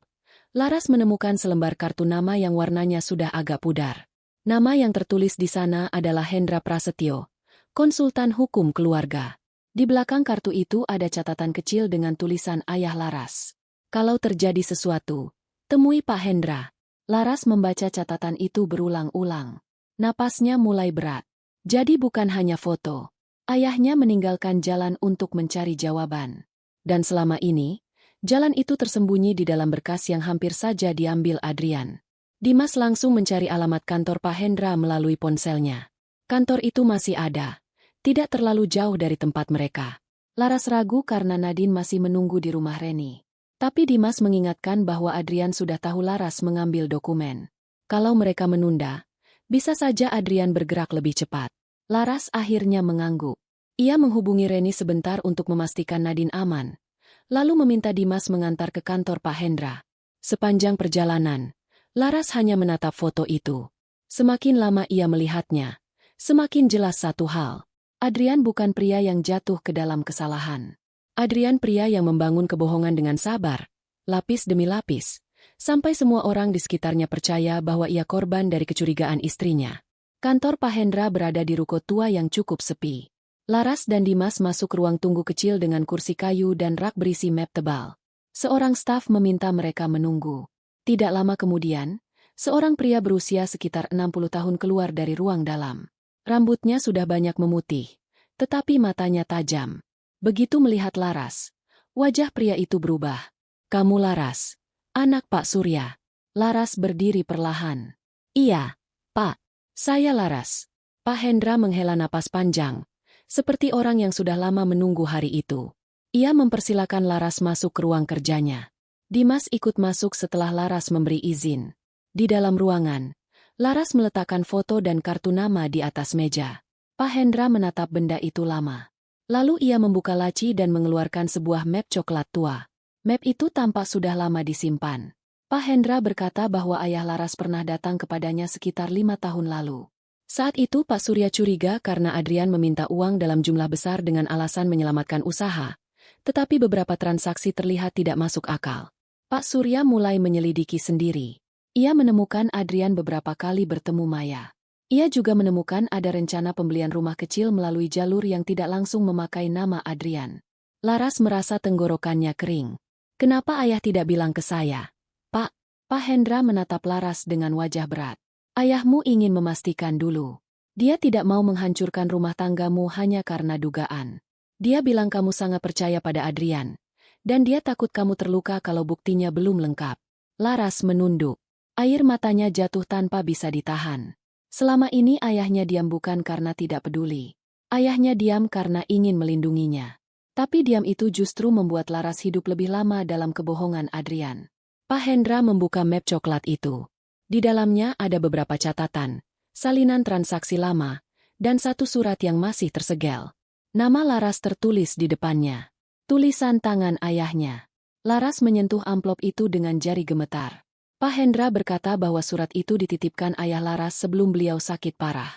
Laras menemukan selembar kartu nama yang warnanya sudah agak pudar. Nama yang tertulis di sana adalah Hendra Prasetyo, konsultan hukum keluarga. Di belakang kartu itu ada catatan kecil dengan tulisan ayah Laras. "Kalau terjadi sesuatu, temui Pak Hendra." Laras membaca catatan itu berulang-ulang. Napasnya mulai berat. Jadi bukan hanya foto. Ayahnya meninggalkan jalan untuk mencari jawaban. Dan selama ini, jalan itu tersembunyi di dalam berkas yang hampir saja diambil Adrian. Dimas langsung mencari alamat kantor Pak Hendra melalui ponselnya. Kantor itu masih ada. Tidak terlalu jauh dari tempat mereka. Laras ragu karena Nadine masih menunggu di rumah Reni. Tapi Dimas mengingatkan bahwa Adrian sudah tahu Laras mengambil dokumen. Kalau mereka menunda, bisa saja Adrian bergerak lebih cepat. Laras akhirnya mengangguk. Ia menghubungi Reni sebentar untuk memastikan Nadine aman, lalu meminta Dimas mengantar ke kantor Pak Hendra. Sepanjang perjalanan, Laras hanya menatap foto itu. Semakin lama ia melihatnya, semakin jelas satu hal. Adrian bukan pria yang jatuh ke dalam kesalahan. Adrian pria yang membangun kebohongan dengan sabar, lapis demi lapis, sampai semua orang di sekitarnya percaya bahwa ia korban dari kecurigaan istrinya. Kantor Pak Hendra berada di ruko tua yang cukup sepi. Laras dan Dimas masuk ruang tunggu kecil dengan kursi kayu dan rak berisi map tebal. Seorang staf meminta mereka menunggu. Tidak lama kemudian, seorang pria berusia sekitar 60 tahun keluar dari ruang dalam. Rambutnya sudah banyak memutih, tetapi matanya tajam. Begitu melihat Laras, wajah pria itu berubah. "Kamu Laras, anak Pak Surya." Laras berdiri perlahan. "Iya, Pak. Saya Laras." Pak Hendra menghela napas panjang, seperti orang yang sudah lama menunggu hari itu. Ia mempersilakan Laras masuk ke ruang kerjanya. Dimas ikut masuk setelah Laras memberi izin. Di dalam ruangan, Laras meletakkan foto dan kartu nama di atas meja. Pak Hendra menatap benda itu lama. Lalu ia membuka laci dan mengeluarkan sebuah map coklat tua. Map itu tampak sudah lama disimpan. Pak Hendra berkata bahwa ayah Laras pernah datang kepadanya sekitar 5 tahun lalu. Saat itu Pak Surya curiga karena Adrian meminta uang dalam jumlah besar dengan alasan menyelamatkan usaha, tetapi beberapa transaksi terlihat tidak masuk akal. Pak Surya mulai menyelidiki sendiri. Ia menemukan Adrian beberapa kali bertemu Maya. Ia juga menemukan ada rencana pembelian rumah kecil melalui jalur yang tidak langsung memakai nama Adrian. Laras merasa tenggorokannya kering. "Kenapa ayah tidak bilang ke saya, Pak?" Pak Hendra menatap Laras dengan wajah berat. "Ayahmu ingin memastikan dulu. Dia tidak mau menghancurkan rumah tanggamu hanya karena dugaan. Dia bilang kamu sangat percaya pada Adrian, dan dia takut kamu terluka kalau buktinya belum lengkap." Laras menunduk. Air matanya jatuh tanpa bisa ditahan. Selama ini ayahnya diam bukan karena tidak peduli. Ayahnya diam karena ingin melindunginya. Tapi diam itu justru membuat Laras hidup lebih lama dalam kebohongan Adrian. Pak Hendra membuka map coklat itu. Di dalamnya ada beberapa catatan, salinan transaksi lama, dan satu surat yang masih tersegel. Nama Laras tertulis di depannya. Tulisan tangan ayahnya. Laras menyentuh amplop itu dengan jari gemetar. Pak Hendra berkata bahwa surat itu dititipkan ayah Laras sebelum beliau sakit parah.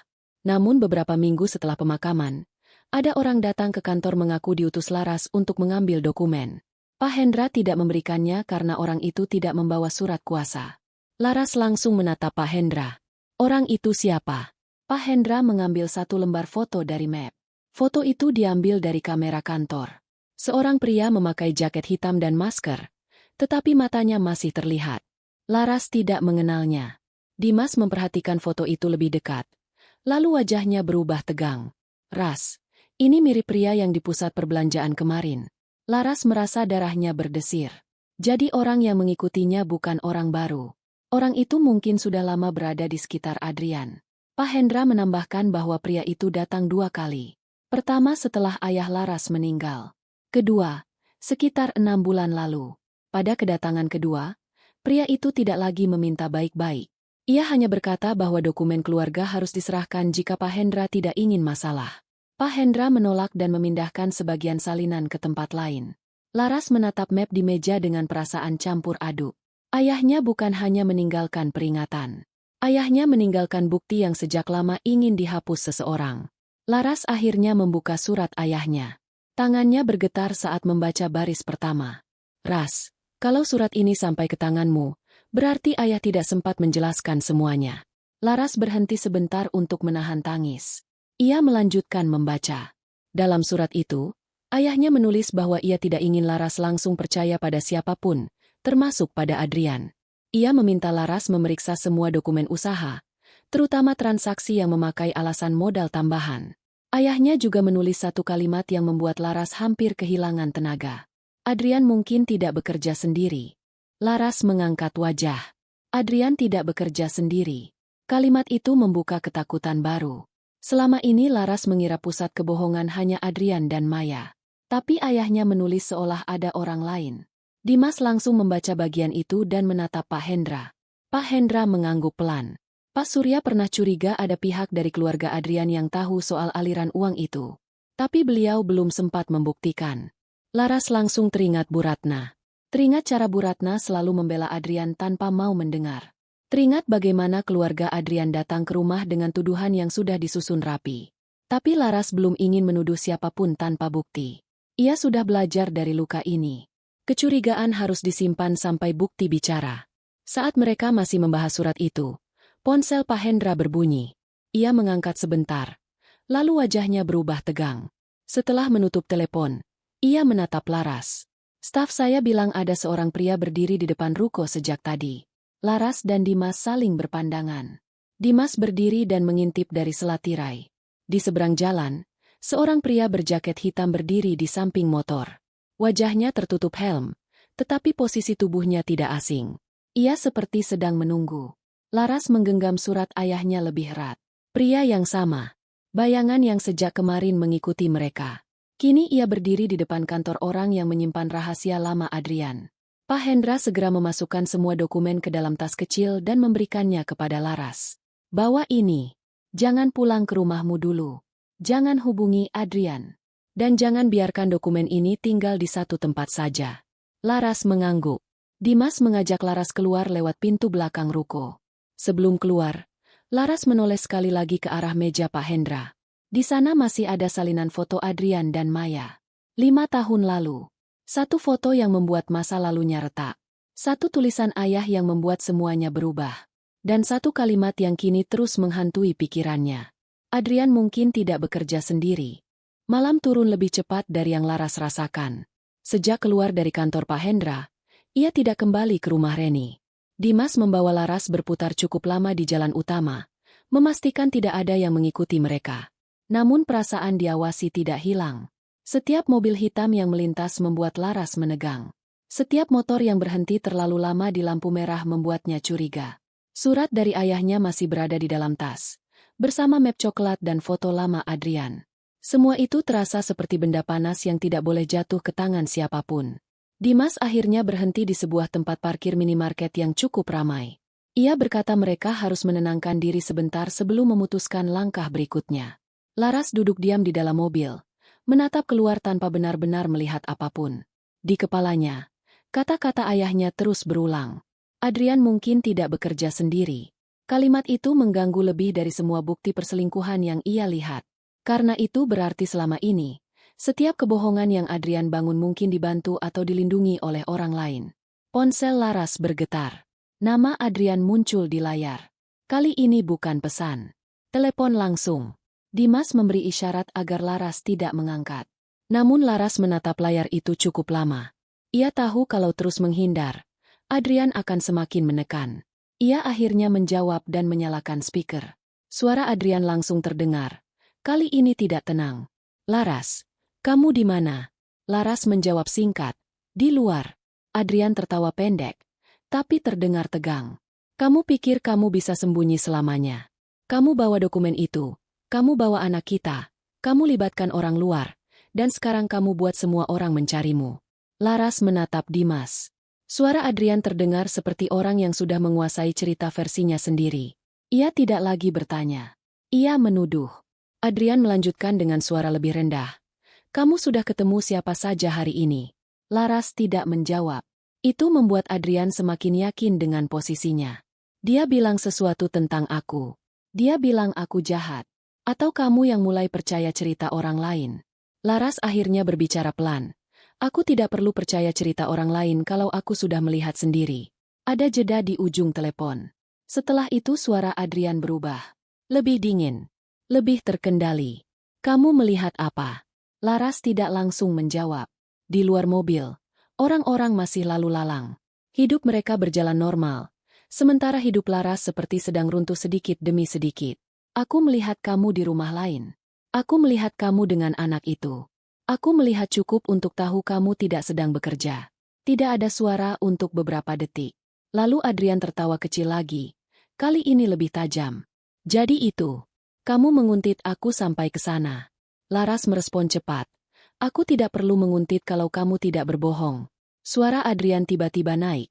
Namun beberapa minggu setelah pemakaman, ada orang datang ke kantor mengaku diutus Laras untuk mengambil dokumen. Pak Hendra tidak memberikannya karena orang itu tidak membawa surat kuasa. Laras langsung menatap Pak Hendra. "Orang itu siapa?" Pak Hendra mengambil satu lembar foto dari map. Foto itu diambil dari kamera kantor. Seorang pria memakai jaket hitam dan masker, tetapi matanya masih terlihat. Laras tidak mengenalnya. Dimas memperhatikan foto itu lebih dekat. Lalu wajahnya berubah tegang. "Ras, ini mirip pria yang di pusat perbelanjaan kemarin." Laras merasa darahnya berdesir. Jadi orang yang mengikutinya bukan orang baru. Orang itu mungkin sudah lama berada di sekitar Adrian. Pak Hendra menambahkan bahwa pria itu datang 2 kali. Pertama setelah ayah Laras meninggal. Kedua, sekitar 6 bulan lalu. Pada kedatangan kedua, pria itu tidak lagi meminta baik-baik. Ia hanya berkata bahwa dokumen keluarga harus diserahkan jika Pak Hendra tidak ingin masalah. Pak Hendra menolak dan memindahkan sebagian salinan ke tempat lain. Laras menatap map di meja dengan perasaan campur aduk. Ayahnya bukan hanya meninggalkan peringatan. Ayahnya meninggalkan bukti yang sejak lama ingin dihapus seseorang. Laras akhirnya membuka surat ayahnya. Tangannya bergetar saat membaca baris pertama. "Ras, kalau surat ini sampai ke tanganmu, berarti ayah tidak sempat menjelaskan semuanya." Laras berhenti sebentar untuk menahan tangis. Ia melanjutkan membaca. Dalam surat itu, ayahnya menulis bahwa ia tidak ingin Laras langsung percaya pada siapapun, termasuk pada Adrian. Ia meminta Laras memeriksa semua dokumen usaha, terutama transaksi yang memakai alasan modal tambahan. Ayahnya juga menulis satu kalimat yang membuat Laras hampir kehilangan tenaga. "Adrian mungkin tidak bekerja sendiri." Laras mengangkat wajah. Adrian tidak bekerja sendiri. Kalimat itu membuka ketakutan baru. Selama ini Laras mengira pusat kebohongan hanya Adrian dan Maya. Tapi ayahnya menulis seolah ada orang lain. Dimas langsung membaca bagian itu dan menatap Pak Hendra. Pak Hendra mengangguk pelan. Pak Surya pernah curiga ada pihak dari keluarga Adrian yang tahu soal aliran uang itu. Tapi beliau belum sempat membuktikan. Laras langsung teringat Bu Ratna. Teringat cara Bu Ratna selalu membela Adrian tanpa mau mendengar. Teringat bagaimana keluarga Adrian datang ke rumah dengan tuduhan yang sudah disusun rapi. Tapi Laras belum ingin menuduh siapapun tanpa bukti. Ia sudah belajar dari luka ini. Kecurigaan harus disimpan sampai bukti bicara. Saat mereka masih membahas surat itu, ponsel Pak Hendra berbunyi. Ia mengangkat sebentar. Lalu wajahnya berubah tegang. Setelah menutup telepon, ia menatap Laras. Staf saya bilang ada seorang pria berdiri di depan ruko sejak tadi. Laras dan Dimas saling berpandangan. Dimas berdiri dan mengintip dari sela tirai. Di seberang jalan, seorang pria berjaket hitam berdiri di samping motor. Wajahnya tertutup helm, tetapi posisi tubuhnya tidak asing. Ia seperti sedang menunggu. Laras menggenggam surat ayahnya lebih erat. Pria yang sama. Bayangan yang sejak kemarin mengikuti mereka. Kini ia berdiri di depan kantor orang yang menyimpan rahasia lama Adrian. Pak Hendra segera memasukkan semua dokumen ke dalam tas kecil dan memberikannya kepada Laras. Bawa ini. Jangan pulang ke rumahmu dulu. Jangan hubungi Adrian. Dan jangan biarkan dokumen ini tinggal di satu tempat saja. Laras mengangguk. Dimas mengajak Laras keluar lewat pintu belakang ruko. Sebelum keluar, Laras menoleh sekali lagi ke arah meja Pak Hendra. Di sana masih ada salinan foto Adrian dan Maya. 5 tahun lalu. Satu foto yang membuat masa lalunya retak. Satu tulisan ayah yang membuat semuanya berubah. Dan satu kalimat yang kini terus menghantui pikirannya. Adrian mungkin tidak bekerja sendiri. Malam turun lebih cepat dari yang Laras rasakan. Sejak keluar dari kantor Pak Hendra, ia tidak kembali ke rumah Reni. Dimas membawa Laras berputar cukup lama di jalan utama, memastikan tidak ada yang mengikuti mereka. Namun perasaan diawasi tidak hilang. Setiap mobil hitam yang melintas membuat Laras menegang. Setiap motor yang berhenti terlalu lama di lampu merah membuatnya curiga. Surat dari ayahnya masih berada di dalam tas, bersama map coklat dan foto lama Adrian. Semua itu terasa seperti benda panas yang tidak boleh jatuh ke tangan siapapun. Dimas akhirnya berhenti di sebuah tempat parkir minimarket yang cukup ramai. Ia berkata mereka harus menenangkan diri sebentar sebelum memutuskan langkah berikutnya. Laras duduk diam di dalam mobil, menatap keluar tanpa benar-benar melihat apapun. Di kepalanya, kata-kata ayahnya terus berulang. Adrian mungkin tidak bekerja sendiri. Kalimat itu mengganggu lebih dari semua bukti perselingkuhan yang ia lihat. Karena itu berarti selama ini, setiap kebohongan yang Adrian bangun mungkin dibantu atau dilindungi oleh orang lain. Ponsel Laras bergetar. Nama Adrian muncul di layar. Kali ini bukan pesan. Telepon langsung. Dimas memberi isyarat agar Laras tidak mengangkat. Namun Laras menatap layar itu cukup lama. Ia tahu kalau terus menghindar, Adrian akan semakin menekan. Ia akhirnya menjawab dan menyalakan speaker. Suara Adrian langsung terdengar. Kali ini tidak tenang. Laras, kamu di mana? Laras menjawab singkat. Di luar. Adrian tertawa pendek, tapi terdengar tegang. Kamu pikir kamu bisa sembunyi selamanya? Kamu bawa dokumen itu. Kamu bawa anak kita, kamu libatkan orang luar, dan sekarang kamu buat semua orang mencarimu. Laras menatap Dimas. Suara Adrian terdengar seperti orang yang sudah menguasai cerita versinya sendiri. Ia tidak lagi bertanya. Ia menuduh. Adrian melanjutkan dengan suara lebih rendah. Kamu sudah ketemu siapa saja hari ini? Laras tidak menjawab. Itu membuat Adrian semakin yakin dengan posisinya. Dia bilang sesuatu tentang aku. Dia bilang aku jahat. Atau kamu yang mulai percaya cerita orang lain? Laras akhirnya berbicara pelan. Aku tidak perlu percaya cerita orang lain kalau aku sudah melihat sendiri. Ada jeda di ujung telepon. Setelah itu suara Adrian berubah. Lebih dingin. Lebih terkendali. Kamu melihat apa? Laras tidak langsung menjawab. Di luar mobil, orang-orang masih lalu lalang. Hidup mereka berjalan normal. Sementara hidup Laras seperti sedang runtuh sedikit demi sedikit. Aku melihat kamu di rumah lain. Aku melihat kamu dengan anak itu. Aku melihat cukup untuk tahu kamu tidak sedang bekerja. Tidak ada suara untuk beberapa detik. Lalu Adrian tertawa kecil lagi. Kali ini lebih tajam. Jadi itu. Kamu menguntit aku sampai ke sana. Laras merespon cepat. Aku tidak perlu menguntit kalau kamu tidak berbohong. Suara Adrian tiba-tiba naik.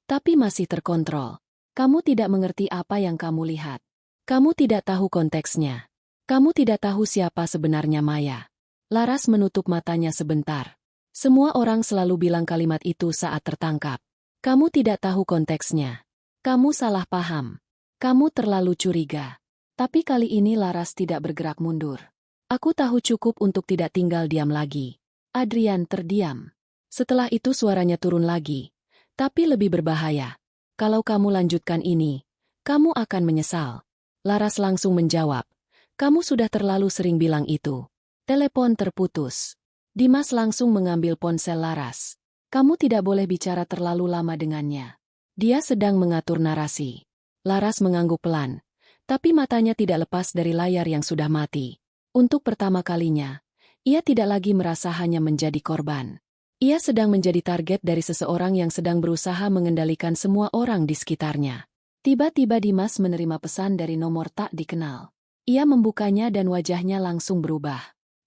Tapi masih terkontrol. Kamu tidak mengerti apa yang kamu lihat. Kamu tidak tahu konteksnya. Kamu tidak tahu siapa sebenarnya Maya. Laras menutup matanya sebentar. Semua orang selalu bilang kalimat itu saat tertangkap. Kamu tidak tahu konteksnya. Kamu salah paham. Kamu terlalu curiga. Tapi kali ini Laras tidak bergerak mundur. Aku tahu cukup untuk tidak tinggal diam lagi. Adrian terdiam. Setelah itu suaranya turun lagi. Tapi lebih berbahaya. Kalau kamu lanjutkan ini, kamu akan menyesal. Laras langsung menjawab. Kamu sudah terlalu sering bilang itu. Telepon terputus. Dimas langsung mengambil ponsel Laras. Kamu tidak boleh bicara terlalu lama dengannya. Dia sedang mengatur narasi. Laras mengangguk pelan. Tapi matanya tidak lepas dari layar yang sudah mati. Untuk pertama kalinya, ia tidak lagi merasa hanya menjadi korban. Ia sedang menjadi target dari seseorang yang sedang berusaha mengendalikan semua orang di sekitarnya. Tiba-tiba Dimas menerima pesan dari nomor tak dikenal. Ia membukanya dan wajahnya langsung berubah.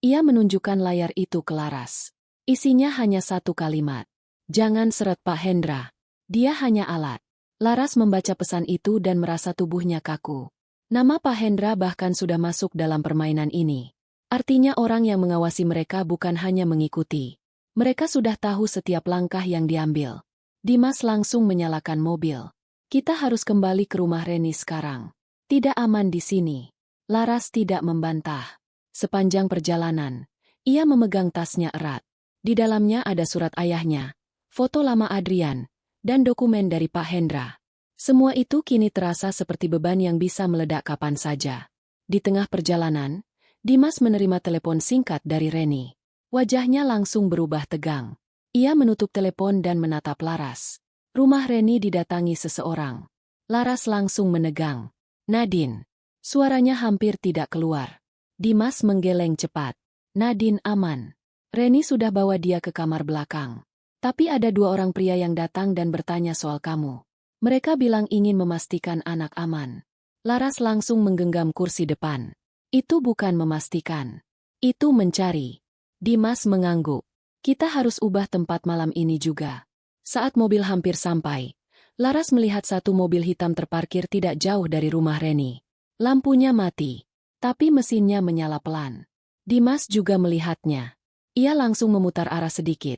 Ia menunjukkan layar itu ke Laras. Isinya hanya satu kalimat. Jangan seret Pak Hendra. Dia hanya alat. Laras membaca pesan itu dan merasa tubuhnya kaku. Nama Pak Hendra bahkan sudah masuk dalam permainan ini. Artinya orang yang mengawasi mereka bukan hanya mengikuti. Mereka sudah tahu setiap langkah yang diambil. Dimas langsung menyalakan mobil. Kita harus kembali ke rumah Reni sekarang. Tidak aman di sini. Laras tidak membantah. Sepanjang perjalanan, ia memegang tasnya erat. Di dalamnya ada surat ayahnya, foto lama Adrian, dan dokumen dari Pak Hendra. Semua itu kini terasa seperti beban yang bisa meledak kapan saja. Di tengah perjalanan, Dimas menerima telepon singkat dari Reni. Wajahnya langsung berubah tegang. Ia menutup telepon dan menatap Laras. Rumah Reni didatangi seseorang. Laras langsung menegang. Nadine. Suaranya hampir tidak keluar. Dimas menggeleng cepat. Nadine aman. Reni sudah bawa dia ke kamar belakang. Tapi ada dua orang pria yang datang dan bertanya soal kamu. Mereka bilang ingin memastikan anak aman. Laras langsung menggenggam kursi depan. Itu bukan memastikan. Itu mencari. Dimas mengangguk. Kita harus ubah tempat malam ini juga. Saat mobil hampir sampai, Laras melihat satu mobil hitam terparkir tidak jauh dari rumah Reni. Lampunya mati, tapi mesinnya menyala pelan. Dimas juga melihatnya. Ia langsung memutar arah sedikit.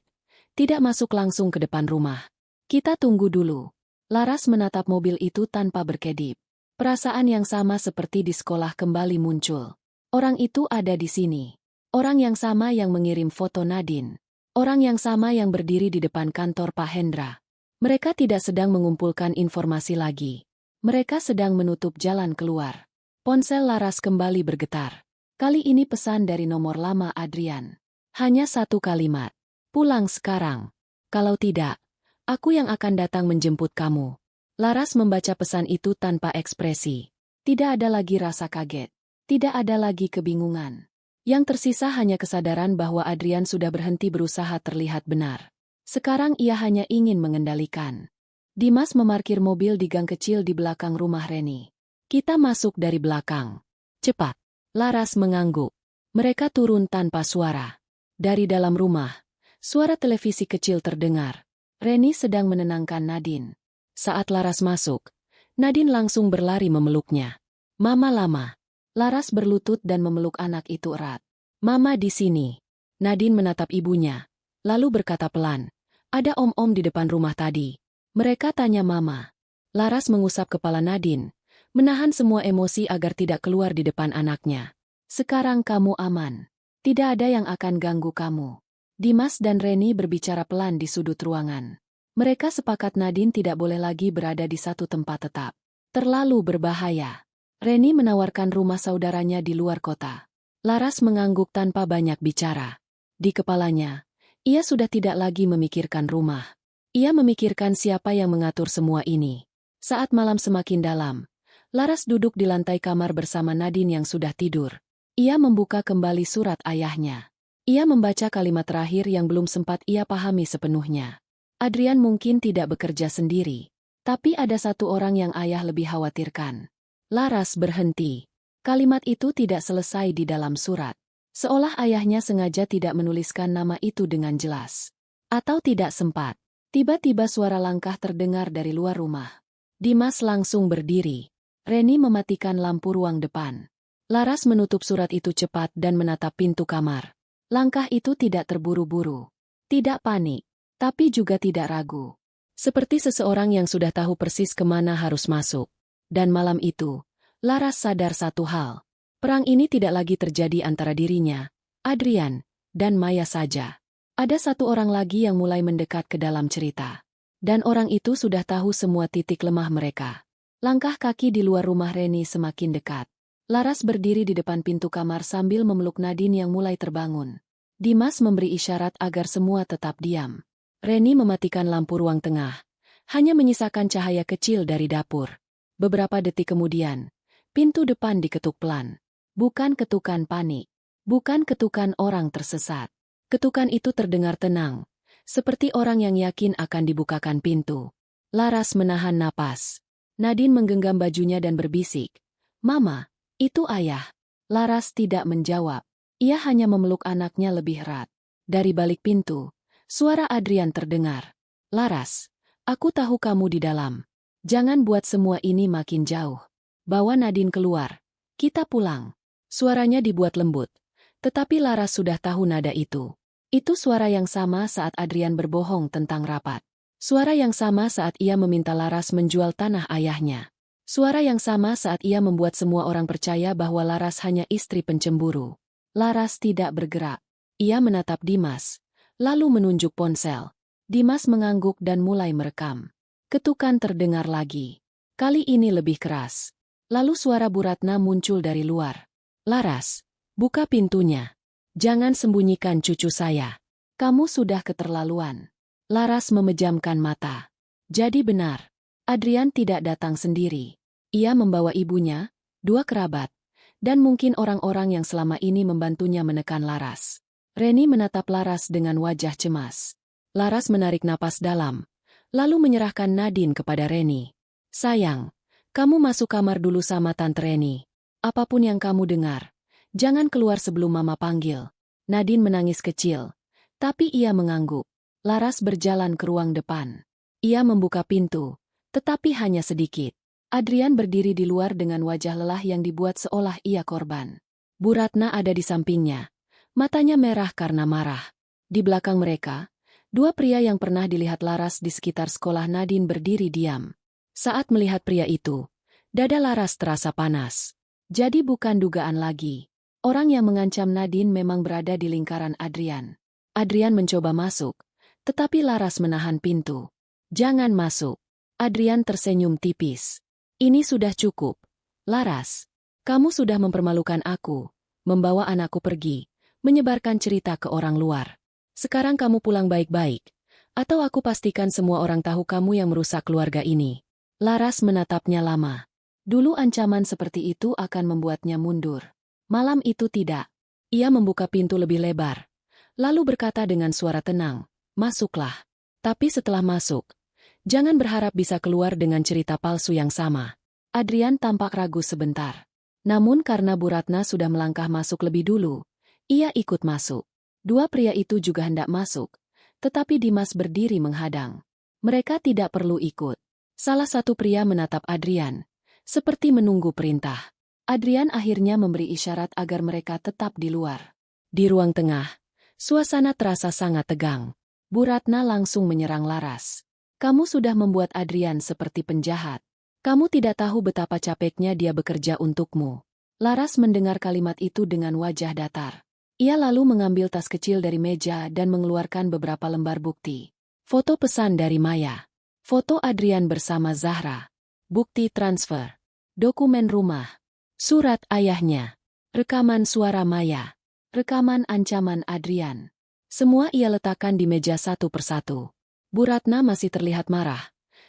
Tidak masuk langsung ke depan rumah. Kita tunggu dulu. Laras menatap mobil itu tanpa berkedip. Perasaan yang sama seperti di sekolah kembali muncul. Orang itu ada di sini. Orang yang sama yang mengirim foto Nadine. Orang yang sama yang berdiri di depan kantor Pak Hendra. Mereka tidak sedang mengumpulkan informasi lagi. Mereka sedang menutup jalan keluar. Ponsel Laras kembali bergetar. Kali ini pesan dari nomor lama Adrian. Hanya satu kalimat. Pulang sekarang. Kalau tidak, aku yang akan datang menjemput kamu. Laras membaca pesan itu tanpa ekspresi. Tidak ada lagi rasa kaget. Tidak ada lagi kebingungan. Yang tersisa hanya kesadaran bahwa Adrian sudah berhenti berusaha terlihat benar. Sekarang ia hanya ingin mengendalikan. Dimas memarkir mobil di gang kecil di belakang rumah Reni. Kita masuk dari belakang. Cepat. Laras mengangguk. Mereka turun tanpa suara. Dari dalam rumah, suara televisi kecil terdengar. Reni sedang menenangkan Nadine. Saat Laras masuk, Nadine langsung berlari memeluknya. Mama lama. Laras berlutut dan memeluk anak itu erat. Mama di sini. Nadine menatap ibunya, lalu berkata pelan. Ada om-om di depan rumah tadi. Mereka tanya Mama. Laras mengusap kepala Nadine, menahan semua emosi agar tidak keluar di depan anaknya. Sekarang kamu aman. Tidak ada yang akan ganggu kamu. Dimas dan Reni berbicara pelan di sudut ruangan. Mereka sepakat Nadine tidak boleh lagi berada di satu tempat tetap. Terlalu berbahaya. Reni menawarkan rumah saudaranya di luar kota. Laras mengangguk tanpa banyak bicara. Di kepalanya, ia sudah tidak lagi memikirkan rumah. Ia memikirkan siapa yang mengatur semua ini. Saat malam semakin dalam, Laras duduk di lantai kamar bersama Nadine yang sudah tidur. Ia membuka kembali surat ayahnya. Ia membaca kalimat terakhir yang belum sempat ia pahami sepenuhnya. Adrian mungkin tidak bekerja sendiri, tapi ada satu orang yang ayah lebih khawatirkan. Laras berhenti. Kalimat itu tidak selesai di dalam surat. Seolah ayahnya sengaja tidak menuliskan nama itu dengan jelas. Atau tidak sempat. Tiba-tiba suara langkah terdengar dari luar rumah. Dimas langsung berdiri. Reni mematikan lampu ruang depan. Laras menutup surat itu cepat dan menatap pintu kamar. Langkah itu tidak terburu-buru, tidak panik, tapi juga tidak ragu. Seperti seseorang yang sudah tahu persis kemana harus masuk. Dan malam itu, Laras sadar satu hal. Perang ini tidak lagi terjadi antara dirinya, Adrian, dan Maya saja. Ada satu orang lagi yang mulai mendekat ke dalam cerita. Dan orang itu sudah tahu semua titik lemah mereka. Langkah kaki di luar rumah Reni semakin dekat. Laras berdiri di depan pintu kamar sambil memeluk Nadine yang mulai terbangun. Dimas memberi isyarat agar semua tetap diam. Reni mematikan lampu ruang tengah, hanya menyisakan cahaya kecil dari dapur. Beberapa detik kemudian, pintu depan diketuk pelan. Bukan ketukan panik, bukan ketukan orang tersesat. Ketukan itu terdengar tenang, seperti orang yang yakin akan dibukakan pintu. Laras menahan napas. Nadine menggenggam bajunya dan berbisik, "Mama, itu ayah." Laras tidak menjawab. Ia hanya memeluk anaknya lebih erat. Dari balik pintu, suara Adrian terdengar. "Laras, aku tahu kamu di dalam. Jangan buat semua ini makin jauh. Bawa Nadine keluar. Kita pulang." Suaranya dibuat lembut, tetapi Laras sudah tahu nada itu. Itu suara yang sama saat Adrian berbohong tentang rapat. Suara yang sama saat ia meminta Laras menjual tanah ayahnya. Suara yang sama saat ia membuat semua orang percaya bahwa Laras hanya istri pencemburu. Laras tidak bergerak. Ia menatap Dimas, lalu menunjuk ponsel. Dimas mengangguk dan mulai merekam. Ketukan terdengar lagi. Kali ini lebih keras. Lalu suara Bu Ratna muncul dari luar. "Laras, buka pintunya. Jangan sembunyikan cucu saya. Kamu sudah keterlaluan." Laras memejamkan mata. Jadi benar, Adrian tidak datang sendiri. Ia membawa ibunya, 2 kerabat, dan mungkin orang-orang yang selama ini membantunya menekan Laras. Reni menatap Laras dengan wajah cemas. Laras menarik napas dalam, lalu menyerahkan Nadine kepada Reni. "Sayang, kamu masuk kamar dulu sama Tante Reni. Apapun yang kamu dengar, jangan keluar sebelum Mama panggil." Nadine menangis kecil, tapi ia mengangguk. Laras berjalan ke ruang depan. Ia membuka pintu, tetapi hanya sedikit. Adrian berdiri di luar dengan wajah lelah yang dibuat seolah ia korban. Bu Ratna ada di sampingnya. Matanya merah karena marah. Di belakang mereka, 2 pria yang pernah dilihat Laras di sekitar sekolah Nadine berdiri diam. Saat melihat pria itu, dada Laras terasa panas. Jadi bukan dugaan lagi. Orang yang mengancam Nadine memang berada di lingkaran Adrian. Adrian mencoba masuk, tetapi Laras menahan pintu. "Jangan masuk." Adrian tersenyum tipis. "Ini sudah cukup. Laras, kamu sudah mempermalukan aku, membawa anakku pergi, menyebarkan cerita ke orang luar. Sekarang kamu pulang baik-baik, atau aku pastikan semua orang tahu kamu yang merusak keluarga ini." Laras menatapnya lama. Dulu ancaman seperti itu akan membuatnya mundur. Malam itu tidak. Ia membuka pintu lebih lebar, lalu berkata dengan suara tenang, "Masuklah." Tapi setelah masuk, jangan berharap bisa keluar dengan cerita palsu yang sama. Adrian tampak ragu sebentar. Namun karena Bu Ratna sudah melangkah masuk lebih dulu, ia ikut masuk. 2 pria itu juga hendak masuk, tetapi Dimas berdiri menghadang. Mereka tidak perlu ikut. Salah satu pria menatap Adrian, seperti menunggu perintah. Adrian akhirnya memberi isyarat agar mereka tetap di luar. Di ruang tengah, suasana terasa sangat tegang. Bu Ratna langsung menyerang Laras. "Kamu sudah membuat Adrian seperti penjahat. Kamu tidak tahu betapa capeknya dia bekerja untukmu." Laras mendengar kalimat itu dengan wajah datar. Ia lalu mengambil tas kecil dari meja dan mengeluarkan beberapa lembar bukti. Foto pesan dari Maya. Foto Adrian bersama Zahra. Bukti transfer. Dokumen rumah. Surat ayahnya. Rekaman suara Maya. Rekaman ancaman Adrian. Semua ia letakkan di meja satu persatu. Bu Ratna masih terlihat marah,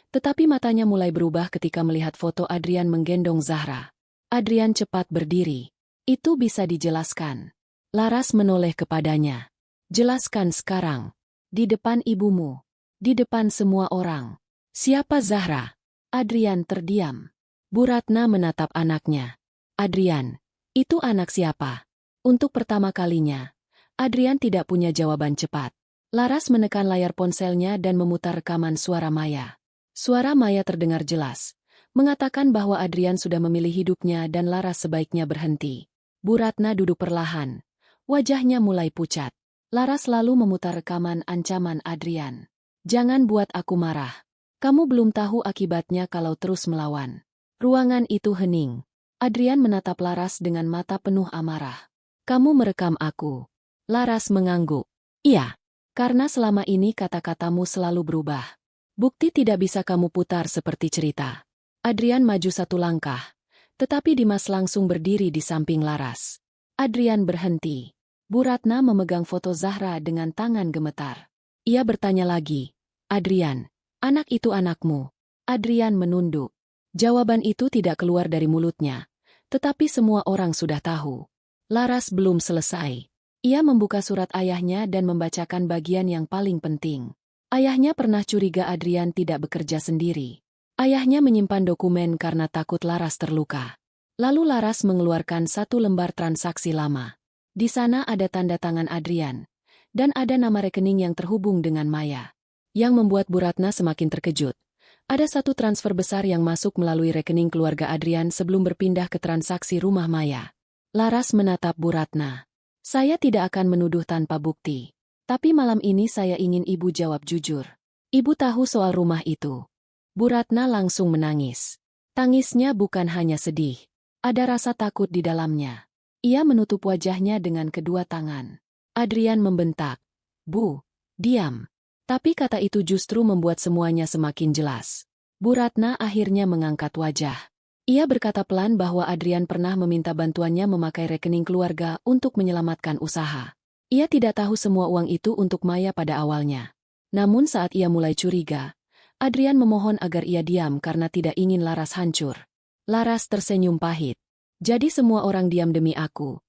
tetapi matanya mulai berubah ketika melihat foto Adrian menggendong Zahra. Adrian cepat berdiri. "Itu bisa dijelaskan." Laras menoleh kepadanya. "Jelaskan sekarang. Di depan ibumu. Di depan semua orang." "Siapa Zahra?" Adrian terdiam. Bu Ratna menatap anaknya. "Adrian, itu anak siapa?" Untuk pertama kalinya, Adrian tidak punya jawaban cepat. Laras menekan layar ponselnya dan memutar rekaman suara Maya. Suara Maya terdengar jelas, mengatakan bahwa Adrian sudah memilih hidupnya dan Laras sebaiknya berhenti. Bu Ratna duduk perlahan, Wajahnya mulai pucat. Laras lalu memutar rekaman ancaman Adrian. Jangan buat aku marah. Kamu belum tahu akibatnya kalau terus melawan. Ruangan itu hening. Adrian menatap Laras dengan mata penuh amarah. Kamu merekam aku. Laras mengangguk. Iya. Karena selama ini kata-katamu selalu berubah. Bukti tidak bisa kamu putar seperti cerita. Adrian maju satu langkah. Tetapi Dimas langsung berdiri di samping Laras. Adrian berhenti. Bu Ratna memegang foto Zahra dengan tangan gemetar. Ia bertanya lagi. Adrian, anak itu anakmu. Adrian menunduk. Jawaban itu tidak keluar dari mulutnya. Tetapi semua orang sudah tahu. Laras belum selesai. Ia membuka surat ayahnya dan membacakan bagian yang paling penting. Ayahnya pernah curiga Adrian tidak bekerja sendiri. Ayahnya menyimpan dokumen karena takut Laras terluka. Lalu Laras mengeluarkan satu lembar transaksi lama. Di sana ada tanda tangan Adrian. Dan ada nama rekening yang terhubung dengan Maya. Yang membuat Bu Ratna semakin terkejut. Ada satu transfer besar yang masuk melalui rekening keluarga Adrian sebelum berpindah ke transaksi rumah Maya. Laras menatap Bu Ratna. Saya tidak akan menuduh tanpa bukti. Tapi malam ini saya ingin Ibu jawab jujur. Ibu tahu soal rumah itu. Bu Ratna langsung menangis. Tangisnya bukan hanya sedih. Ada rasa takut di dalamnya. Ia menutup wajahnya dengan kedua tangan. Adrian membentak. Bu, diam. Tapi kata itu justru membuat semuanya semakin jelas. Bu Ratna akhirnya mengangkat wajah. Ia berkata pelan bahwa Adrian pernah meminta bantuannya memakai rekening keluarga untuk menyelamatkan usaha. Ia tidak tahu semua uang itu untuk Maya pada awalnya. Namun saat ia mulai curiga, Adrian memohon agar ia diam karena tidak ingin Laras hancur. Laras tersenyum pahit. Jadi semua orang diam demi aku.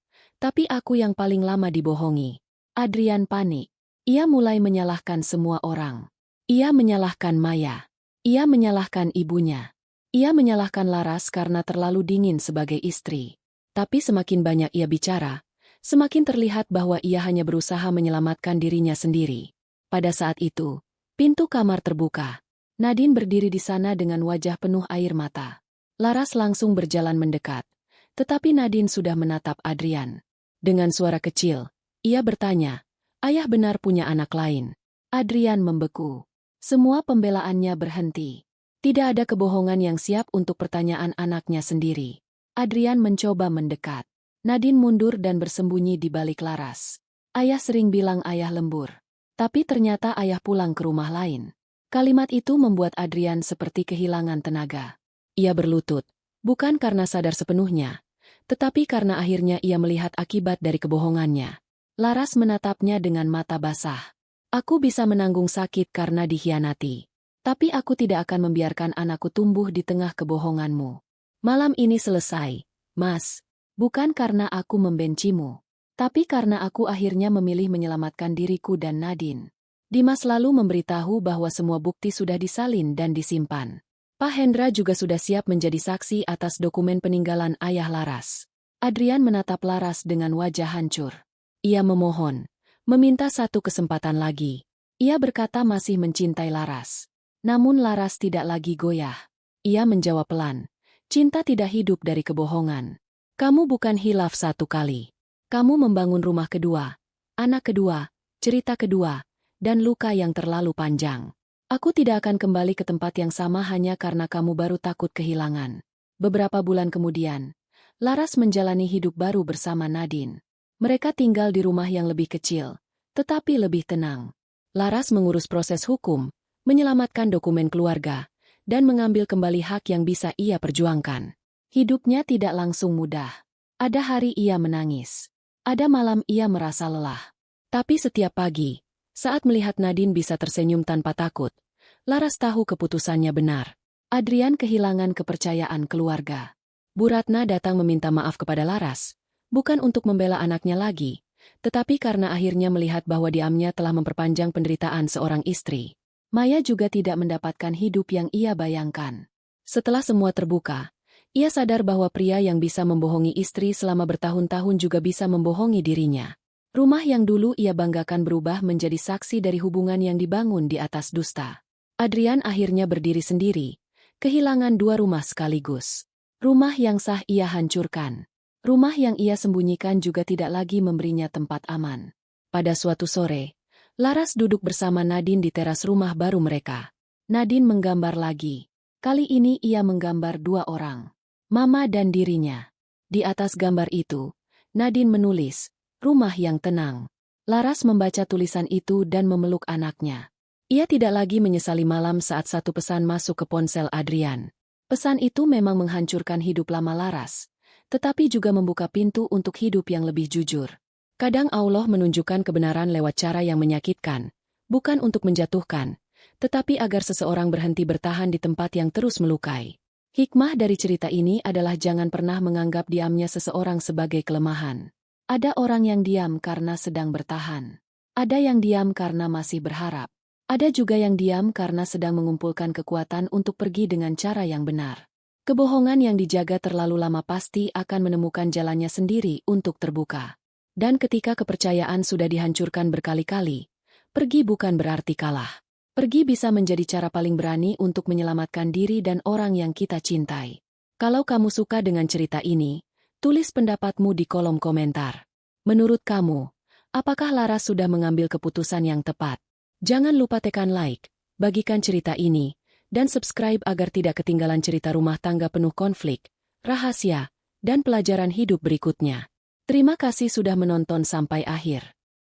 Tapi aku yang paling lama dibohongi. Adrian panik. Ia mulai menyalahkan semua orang. Ia menyalahkan Maya. Ia menyalahkan ibunya. Ia menyalahkan Laras karena terlalu dingin sebagai istri. Tapi semakin banyak ia bicara, semakin terlihat bahwa ia hanya berusaha menyelamatkan dirinya sendiri. Pada saat itu, pintu kamar terbuka. Nadine berdiri di sana dengan wajah penuh air mata. Laras langsung berjalan mendekat. Tetapi Nadine sudah menatap Adrian. Dengan suara kecil, ia bertanya, ayah benar punya anak lain? Adrian membeku. Semua pembelaannya berhenti. Tidak ada kebohongan yang siap untuk pertanyaan anaknya sendiri. Adrian mencoba mendekat. Nadine mundur dan bersembunyi di balik Laras. Ayah sering bilang ayah lembur. Tapi ternyata ayah pulang ke rumah lain. Kalimat itu membuat Adrian seperti kehilangan tenaga. Ia berlutut, bukan karena sadar sepenuhnya, tetapi karena akhirnya ia melihat akibat dari kebohongannya. Laras menatapnya dengan mata basah. Aku bisa menanggung sakit karena dikhianati. Tapi aku tidak akan membiarkan anakku tumbuh di tengah kebohonganmu. Malam ini selesai, Mas. Bukan karena aku membencimu. Tapi karena aku akhirnya memilih menyelamatkan diriku dan Nadine. Dimas lalu memberitahu bahwa semua bukti sudah disalin dan disimpan. Pak Hendra juga sudah siap menjadi saksi atas dokumen peninggalan ayah Laras. Adrian menatap Laras dengan wajah hancur. Ia memohon, meminta satu kesempatan lagi. Ia berkata masih mencintai Laras. Namun Laras tidak lagi goyah. Ia menjawab pelan, cinta tidak hidup dari kebohongan. Kamu bukan hilaf satu kali. Kamu membangun rumah kedua, anak kedua, cerita kedua, dan luka yang terlalu panjang. Aku tidak akan kembali ke tempat yang sama hanya karena kamu baru takut kehilangan. Beberapa bulan kemudian, Laras menjalani hidup baru bersama Nadine. Mereka tinggal di rumah yang lebih kecil, tetapi lebih tenang. Laras mengurus proses hukum, menyelamatkan dokumen keluarga, dan mengambil kembali hak yang bisa ia perjuangkan. Hidupnya tidak langsung mudah. Ada hari ia menangis. Ada malam ia merasa lelah. Tapi setiap pagi, saat melihat Nadine bisa tersenyum tanpa takut, Laras tahu keputusannya benar. Adrian kehilangan kepercayaan keluarga. Bu Ratna datang meminta maaf kepada Laras, bukan untuk membela anaknya lagi, tetapi karena akhirnya melihat bahwa diamnya telah memperpanjang penderitaan seorang istri. Maya juga tidak mendapatkan hidup yang ia bayangkan. Setelah semua terbuka, ia sadar bahwa pria yang bisa membohongi istri selama bertahun-tahun juga bisa membohongi dirinya. Rumah yang dulu ia banggakan berubah menjadi saksi dari hubungan yang dibangun di atas dusta. Adrian akhirnya berdiri sendiri, kehilangan dua rumah sekaligus. Rumah yang sah ia hancurkan. Rumah yang ia sembunyikan juga tidak lagi memberinya tempat aman. Pada suatu sore, Laras duduk bersama Nadine di teras rumah baru mereka. Nadine menggambar lagi. Kali ini ia menggambar dua orang, Mama dan dirinya. Di atas gambar itu, Nadine menulis, "Rumah yang tenang." Laras membaca tulisan itu dan memeluk anaknya. Ia tidak lagi menyesali malam saat satu pesan masuk ke ponsel Adrian. Pesan itu memang menghancurkan hidup lama Laras, tetapi juga membuka pintu untuk hidup yang lebih jujur. Kadang Allah menunjukkan kebenaran lewat cara yang menyakitkan, bukan untuk menjatuhkan, tetapi agar seseorang berhenti bertahan di tempat yang terus melukai. Hikmah dari cerita ini adalah jangan pernah menganggap diamnya seseorang sebagai kelemahan. Ada orang yang diam karena sedang bertahan. Ada yang diam karena masih berharap. Ada juga yang diam karena sedang mengumpulkan kekuatan untuk pergi dengan cara yang benar. Kebohongan yang dijaga terlalu lama pasti akan menemukan jalannya sendiri untuk terbuka. Dan ketika kepercayaan sudah dihancurkan berkali-kali, pergi bukan berarti kalah. Pergi bisa menjadi cara paling berani untuk menyelamatkan diri dan orang yang kita cintai. Kalau kamu suka dengan cerita ini, tulis pendapatmu di kolom komentar. Menurut kamu, apakah Laras sudah mengambil keputusan yang tepat? Jangan lupa tekan like, bagikan cerita ini, dan subscribe agar tidak ketinggalan cerita rumah tangga penuh konflik, rahasia, dan pelajaran hidup berikutnya. Terima kasih sudah menonton sampai akhir.